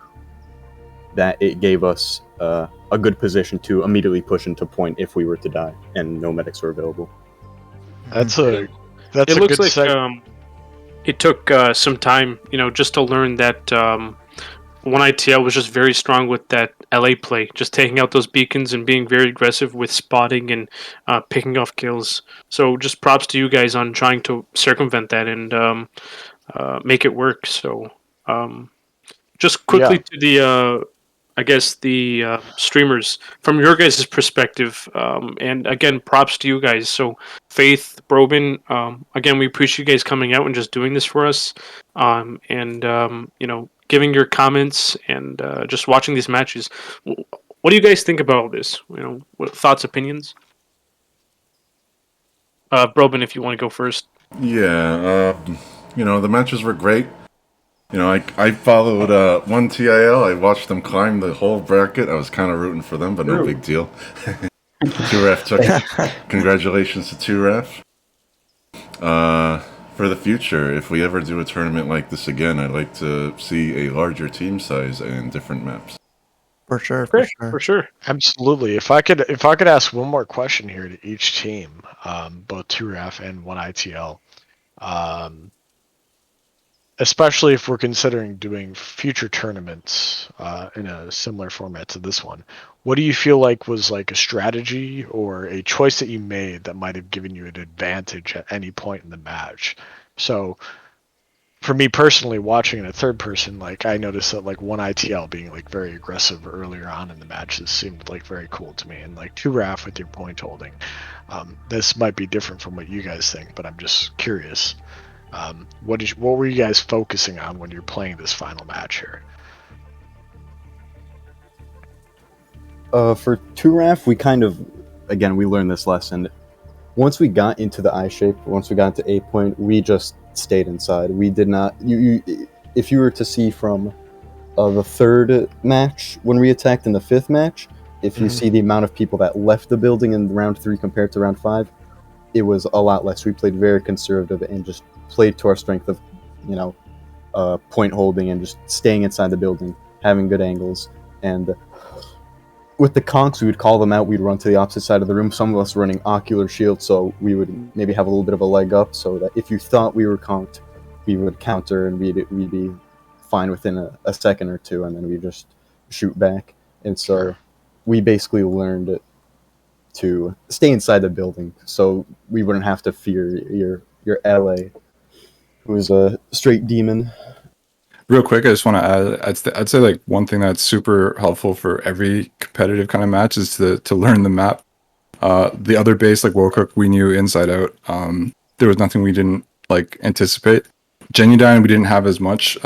that it gave us a good position to immediately push into point if we were to die and no medics were available. That's It a looks good like it took some time, just to learn that 1ITL was just very strong with that LA play, just taking out those beacons and being very aggressive with spotting and picking off kills. So just props to you guys on trying to circumvent that and make it work. So just quickly to the, I guess the streamers from your guys' perspective, and again, props to you guys. So Faith, Brobin, again, we appreciate you guys coming out and just doing this for us, and giving your comments and just watching these matches. What do you guys think about all this? What thoughts, opinions? Brobin, if you want to go first. Yeah, the matches were great. I followed 1TIL. I watched them climb the whole bracket. I was kind of rooting for them, but no big deal. 2Ref took congratulations to 2Ref. For the future, if we ever do a tournament like this again, I'd like to see a larger team size and different maps. For sure, for sure. Absolutely. If I could ask one more question here to each team, both 2RAF and 1ITL, especially if we're considering doing future tournaments in a similar format to this one, what do you feel like was like a strategy or a choice that you made that might have given you an advantage at any point in the match? So for me personally, watching in a third person, like I noticed that like 1ITL being like very aggressive earlier on in the matches seemed like very cool to me, and like 2RAF with your point holding. This might be different from what you guys think, but I'm just curious. What were you guys focusing on when you're playing this final match here? For 2RAF, we kind of, again, we learned this lesson. Once we got into the I shape, once we got into A point, we just stayed inside. We did not. If you were to see from the third match when we attacked in the fifth match, if you see the amount of people that left the building in round 3 compared to round 5, it was a lot less. We played very conservative and just played to our strength of, point holding and just staying inside the building, having good angles. And with the conks, we would call them out. We'd run to the opposite side of the room. Some of us running ocular shield, so we would maybe have a little bit of a leg up, so that if you thought we were conked, we would counter and we'd be fine within a second or two, and then we just shoot back. And so we basically learned to stay inside the building, so we wouldn't have to fear your LA, who is a straight demon. Real quick, I just want to add, I'd say like one thing that's super helpful for every competitive kind of match is to learn the map. The other base, like Wokook, we knew inside out. There was nothing we didn't like anticipate. Genudine, we didn't have as much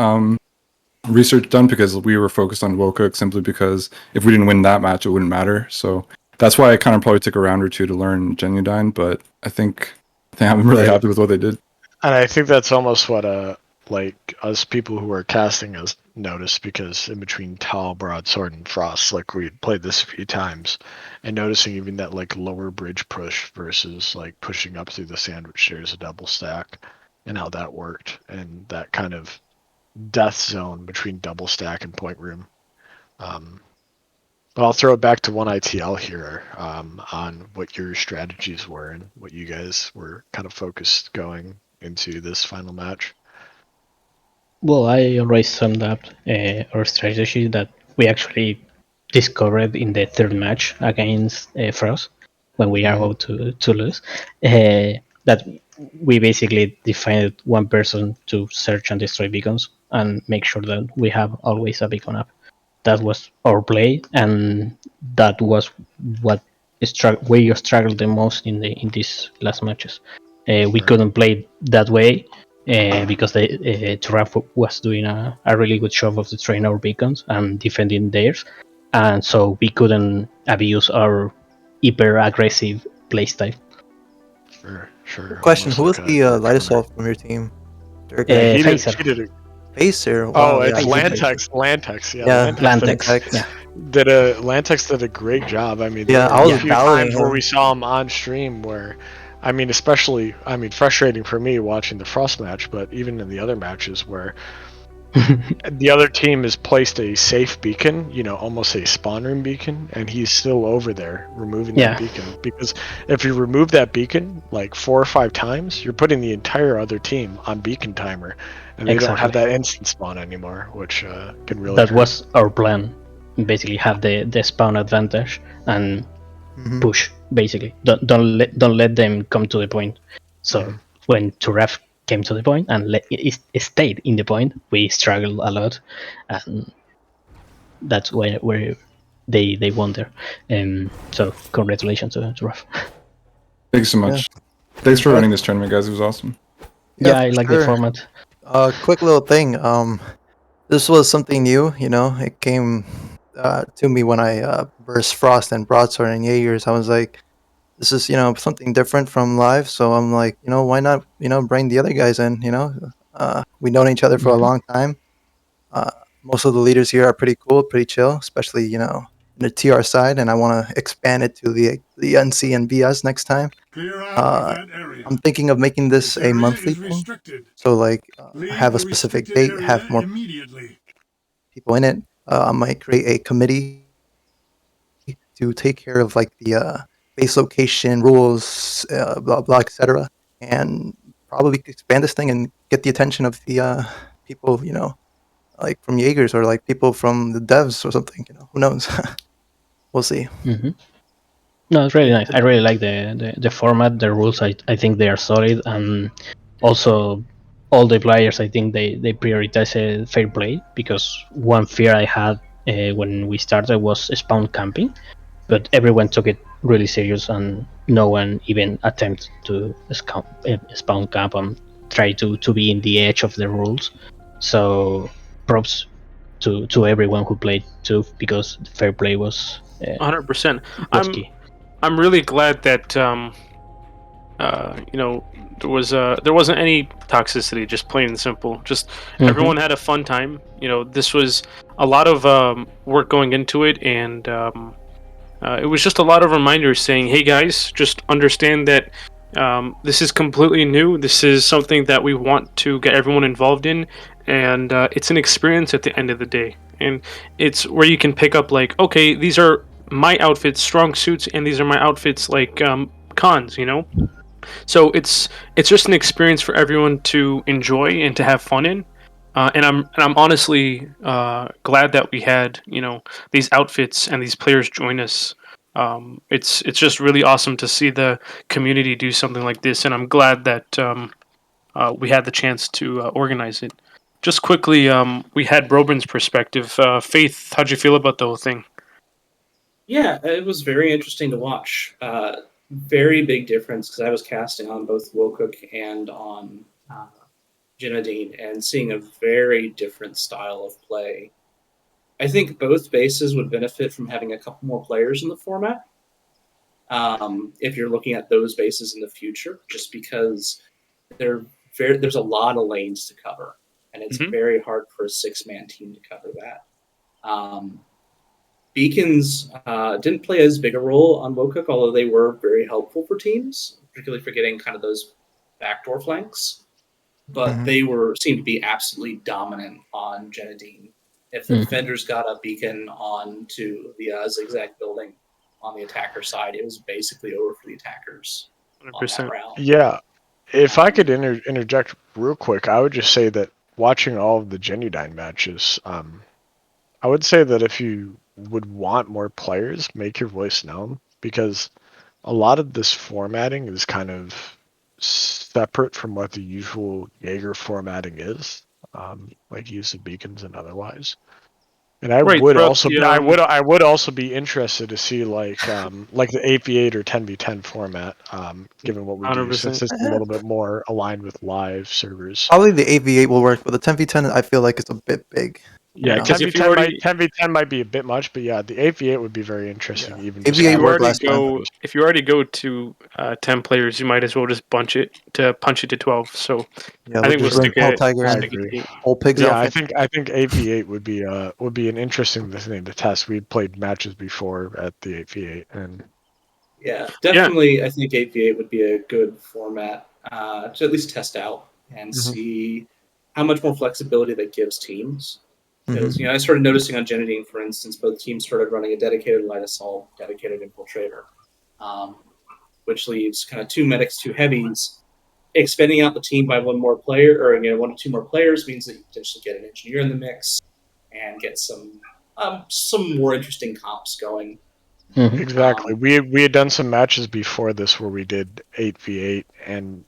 research done because we were focused on Wokook simply because if we didn't win that match, it wouldn't matter. So that's why I kind of probably took a round or two to learn Genudine, but I think I'm really happy with what they did. And I think that's almost what like us people who are casting us noticed, because in between TAAL, Broadsword, and Frost, like we played this a few times, and noticing even that like lower bridge push versus like pushing up through the sandwich stairs a double stack, and how that worked, and that kind of death zone between double stack and point room. But I'll throw it back to 1ITL here on what your strategies were and what you guys were kind of focused going into this final match. Well, I already summed up our strategy that we actually discovered in the third match against Frost when we are about to lose. That we basically defined one person to search and destroy beacons and make sure that we have always a beacon up. that was our play, and that was what we struggled the most in these last matches. We couldn't play that way because Terran was doing a really good job of destroying our beacons and defending theirs, and so we couldn't abuse our hyper aggressive playstyle. Sure. Question: Almost who was like a the light counter. assault from your team? Dirk? Yeah, he did. Phaser. He did. Pacer. Oh, Wow. Yeah. it's I did Lantex. Lantex. Yeah, Yeah. Lantex. Yeah. Lantex did a great job. I mean, Yeah. there I were a was few battling times where him. we saw him on stream where, I mean, especially, I mean, frustrating for me watching the Frost match, but even in the other matches where the other team has placed a safe beacon, you know, almost a spawn room beacon, and he's still over there removing that beacon. Because if you remove that beacon like 4 or 5 times, you're putting the entire other team on beacon timer, and they don't have that instant spawn anymore, which can really That hurt. was our plan. Basically, have the spawn advantage and push. Basically, don't let them come to the point. So when Turaf came to the point and it stayed in the point, we struggled a lot, and that's where they won there. So congratulations to Turaf. Thanks so much. Thanks for running this tournament, guys. It was awesome. Yeah, I for like the format. Quick little thing. This was something new. You know, it came to me when I burst Frost and Broadsword and Jaegers. I was like, this is something different from live. So I'm like, why not bring the other guys in? We known each other for a long time. Most of the leaders here are pretty cool, pretty chill, especially in the TR side, and I want to expand it to the NC and BS next time. Clear out of that area. I'm thinking of making this This a area monthly is thing. restricted. So like, Leave have a the specific restricted date, area have more immediately. people in it. I might create a committee to take care of like the base location rules, blah blah, etc. And probably expand this thing and get the attention of the people, like from Jaegers or like people from the devs or something. Who knows? We'll see. No, it's really nice. I really like the format, the rules. I think they are solid, and also all the players. I think they prioritize fair play, because one fear I had when we started was spawn camping, but everyone took it really serious, and no one even attempted to spawn camp and try to be in the edge of the rules. So props to everyone who played too, because fair play was 100%. key. I'm really glad that there wasn't any toxicity, just plain and simple. Just everyone had a fun time. This was a lot of work going into it, and it was just a lot of reminders saying, "Hey guys, just understand that this is completely new. This is something that we want to get everyone involved in, and it's an experience at the end of the day. And it's where you can pick up like, okay, these are my outfits, strong suits, and these are my outfits, like cons. So it's just an experience for everyone to enjoy and to have fun in. And I'm honestly glad that we had these outfits and these players join us. It's just really awesome to see the community do something like this, and I'm glad that we had the chance to organize it. Just quickly, we had Brobin's perspective. Faith, how'd you feel about the whole thing? Yeah, it was very interesting to watch. Very big difference, because I was casting on both Wokook and on Genudine, and seeing a very different style of play. I think both bases would benefit from having a couple more players in the format. If you're looking at those bases in the future, just because there's a lot of lanes to cover, and it's very hard for a 6-man team to cover that. Beacons didn't play as big a role on Wokook, although they were very helpful for teams, particularly for getting kind of those backdoor flanks. But they seemed to be absolutely dominant on Genudine. If the defenders got a beacon onto the zigzag building on the attacker side, it was basically over for the attackers. 100%. Yeah, if I could interject real quick, I would just say that watching all of the Genudine matches, I would say that if you would want more players, make your voice known, because a lot of this formatting is kind of separate from what the usual Jaeger formatting is, like use of beacons and otherwise. And I Right, would throughout also the, be, I would also be interested to see like the 8v8 or 10v10 format, given what we do, since 100%. it's a little bit more aligned with live servers. Probably the 8v8 will work, but the 10v10 I feel like it's a bit big. Yeah, know? 'Cause if you already 10v10 might be a bit much, but yeah, the 8v8 would be very interesting. Yeah. Even 8v8 just if you worked already last time. go if you already go to 10 players, you might as well just punch it to 12. So Yeah, I think we'll just bring stick Hell it. Tiger I and Stick it agree. to 8. whole pigs Yeah, outfit. I think 8v8 would be an interesting thing to test. We played matches before at the 8v8, and Yeah, definitely. I think 8v8 would be a good format to at least test out and Mhm. see how much more flexibility that gives teams. Because Mhm. I started noticing on Genudine, for instance, both teams started running a dedicated light assault, dedicated infiltrator, um, which leaves kind of 2 medics, 2 heavies. Expanding out the team by 1 more player, or 1 or 2 more players, means that you potentially get an engineer in the mix and get some more interesting comps going. Exactly. We had done some matches before this where we did 8v8, and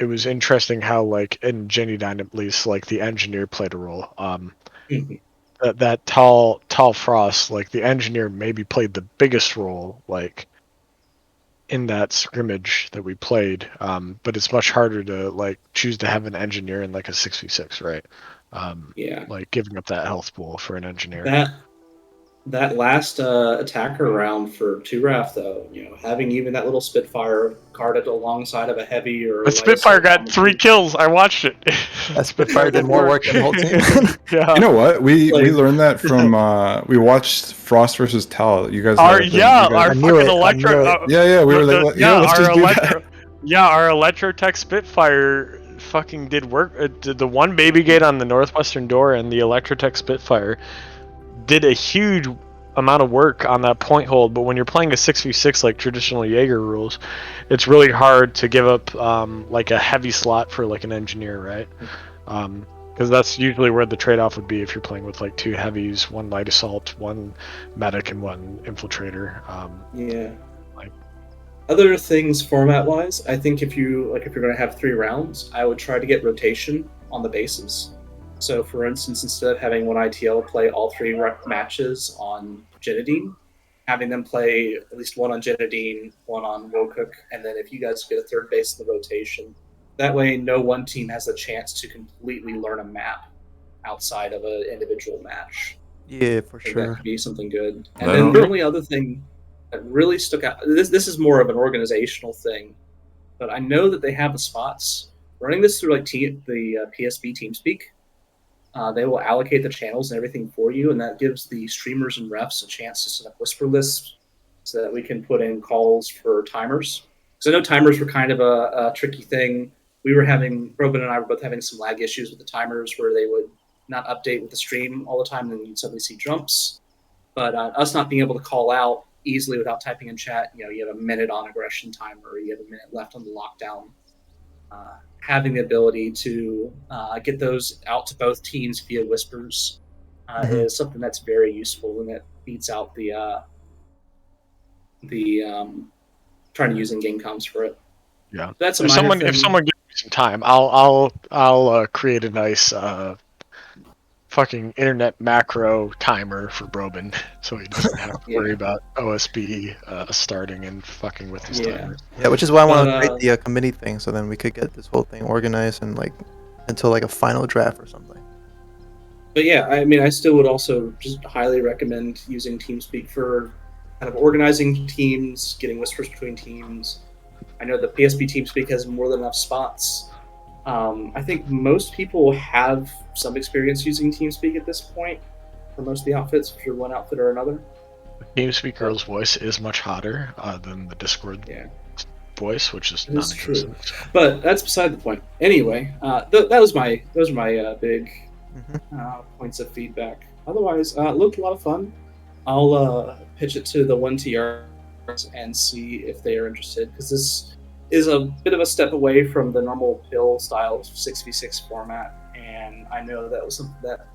it was interesting how, like, in Genudine at least, like, the engineer played a role. That tall Frost, like, the engineer maybe played the biggest role, like, in that scrimmage that we played. But it's much harder to, like, choose to have an engineer in, like, a 6v6, right? Yeah. Like, giving up that health pool for an engineer. That last attacker round for 2RAF, though, having even that little Spitfire guarded alongside of a heavy or But light Spitfire assault got 3 kills. I watched it. That Spitfire did more work than the whole team. Yeah. You know what? We Like- learned that from we watched Frost versus TAAL. You guys Our had a thing. You guys- our I knew fucking it, I knew electro. it. yeah, we were like, let's our just do that. our Electrotech Spitfire fucking did work. Did the one baby gate on the northwestern door and the Electrotech Spitfire did a huge amount of work on that point hold. But when you're playing a 6v6 like traditional Jaeger rules, it's really hard to give up like a heavy slot for like an engineer, right? Because that's usually where the trade-off would be if you're playing with like 2 heavies, 1 light assault, 1 medic, and 1 infiltrator. Yeah. Like- Other things format-wise, I think if you're going to have 3 rounds, I would try to get rotation on the bases. So, for instance, instead of having 1 ITL play all 3 matches on Genudine, having them play at least 1 on Genudine, 1 on Wokook, and then if you guys get a 3rd base in the rotation, that way no one team has a chance to completely learn a map outside of an individual match. Yeah, for I think sure. that could be something good. And I then don't- the only other thing that really stuck out, this is more of an organizational thing, but I know that they have the spots. Running this through like the PSB TeamSpeak, they will allocate the channels and everything for you, and that gives the streamers and refs a chance to set up whisper lists so that we can put in calls for timers. Because I know timers were kind of a tricky thing. Brobin and I were both having some lag issues with the timers where they would not update with the stream all the time, and then you'd suddenly see jumps. But us not being able to call out easily without typing in chat, you have a minute on aggression timer, or you have a minute left on the lockdown. Having the ability to get those out to both teams via whispers is something that's very useful, and it beats out the trying to use in-game comms for it. Yeah, So that's a if minor someone thing. gives me some time, I'll create a nice fucking internet macro timer for Brobin, so he doesn't have to worry about OSB starting and fucking with his timers. Yeah, which is why I want to But, create the committee thing, so then we could get this whole thing organized and like until like a final draft or something. But yeah, I mean, I still would also just highly recommend using TeamSpeak for kind of organizing teams, getting whispers between teams. I know the PSP TeamSpeak has more than enough spots. I think most people have some experience using TeamSpeak at this point for most of the outfits, if you're one outfit or another. TeamSpeak girl's voice is much hotter than the Discord voice, which is It is non-existent. true, but that's beside the point. Anyway, those are my big points of feedback. Otherwise, it looked a lot of fun. I'll pitch it to the 1TR and see if they are interested, because this is a bit of a step away from the normal pill style 6v6 format, and I know that was something that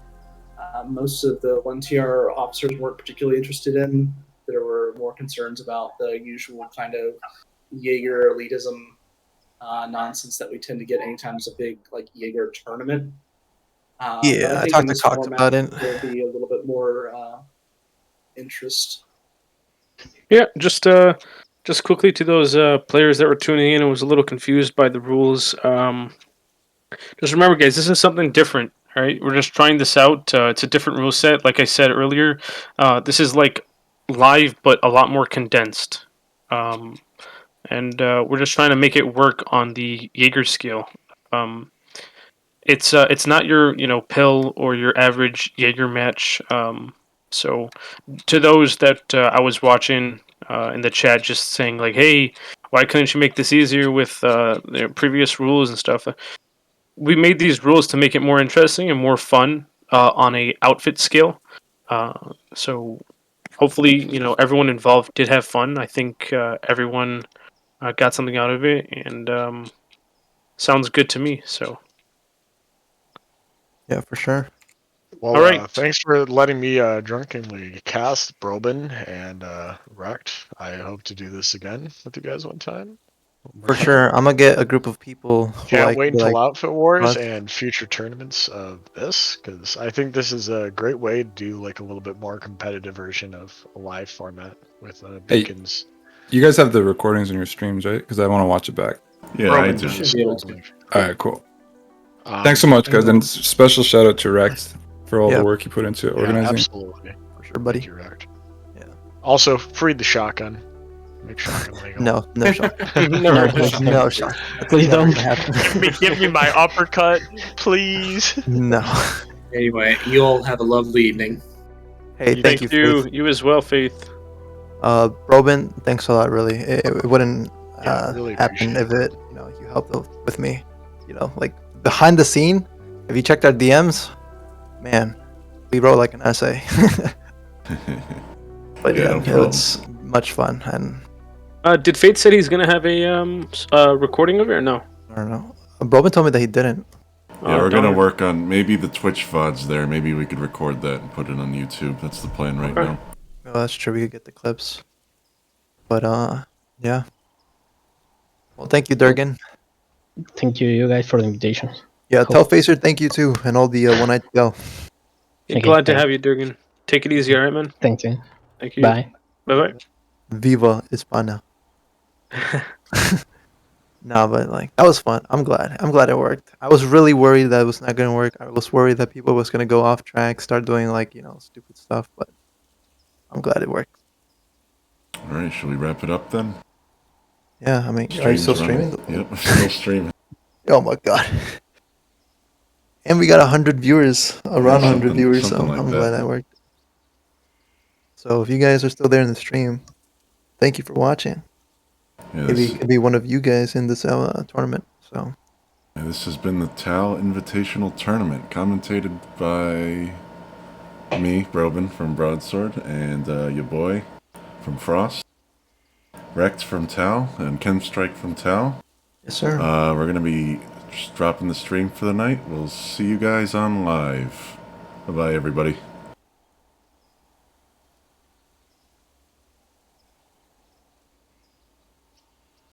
most of the 1TR officers weren't particularly interested in. There were more concerns about the usual kind of Jaeger elitism nonsense that we tend to get anytime there's a big like Jaeger tournament. But Yeah, I I think talked in to this Cox format about it. there'll be a little bit more interest. Yeah, just quickly to those players that were tuning in and was a little confused by the rules. Just remember, guys, this is something different. All right, we're just trying this out. It's a different rule set. Like I said earlier, this is like live, but a lot more condensed. And we're just trying to make it work on the Jaeger scale. It's not your pill or your average Jaeger match. So to those that I was watching in the chat, just saying like, hey, why couldn't you make this easier with previous rules and stuff? We made these rules to make it more interesting and more fun on a outfit scale. So hopefully, everyone involved did have fun. I think everyone got something out of it, and sounds good to me. So, Yeah, for sure. Well, all right. thanks for letting me drunkenly cast Brobin and Wrecked. I hope to do this again with you guys one time. For sure. I'm gonna get a group of people who Can't wait who until Outfit Wars us. and future tournaments of this, because I think this is a great way to do like a little bit more competitive version of a live format with beacons. You guys have the recordings in your streams, right? Because I want to watch it back. Yeah, I Brobin do. does, Should be able I to. believe. All right, cool. Thanks so much, guys, and special shout out to Rex for all the work you put into organizing. Absolutely. For sure, buddy. Thank you, Wrecked. Yeah. Also, freed the shotgun. Make shotgun legal. No shot. No, please No don't. shot. Please Never don't. gonna happen. give me my uppercut, please. No. Anyway, you all have a lovely evening. Hey, thank you, Faith. You as well, Faith. Brobin, thanks a lot. Really, it wouldn't really happen appreciate if you helped with me. Like behind the scene. If you checked our DMs, man, we wrote like an essay. But Yeah, yeah, no it's much fun, and Did Fate said he's gonna have a recording of it or no? I don't know. Brobin told me that he didn't. Yeah, we're gonna darn. work on maybe the Twitch VODs there. Maybe we could record that and put it on YouTube. That's the plan right now. Oh, that's true. We could get the clips. But yeah. Well, thank you, Durgan. Thank you guys for the invitation. Yeah, Hope- tell Facer thank you too, and all the one night go. Okay, Glad to thank- have you, Durgan. Take it easy, alright, man? Thank you. Thank you. Bye. Bye-bye. Viva Hispana. No, but like that was fun. I'm glad it worked. I was really worried that it was not gonna work. I was worried that people was gonna go off track, start doing like stupid stuff. But I'm glad it worked. All right, should we wrap it up then? Yeah, I mean, are you still Stream's streaming? running. Yep, still streaming. Oh my god! And we got 100 viewers, around 100 viewers. So something like I'm that. glad that worked. So if you guys are still there in the stream, thank you for watching. Yeah, Maybe this, it could be one of you guys in this tournament. So yeah, this has been the TAAL Invitational Tournament, commentated by me, Brobin from Broadsword, and your boy from Frost, Wrecked from TAAL, and Chemstrike from TAAL. yes, sir. We're gonna be just dropping the stream for the night. We'll see you guys on live. Bye bye, everybody.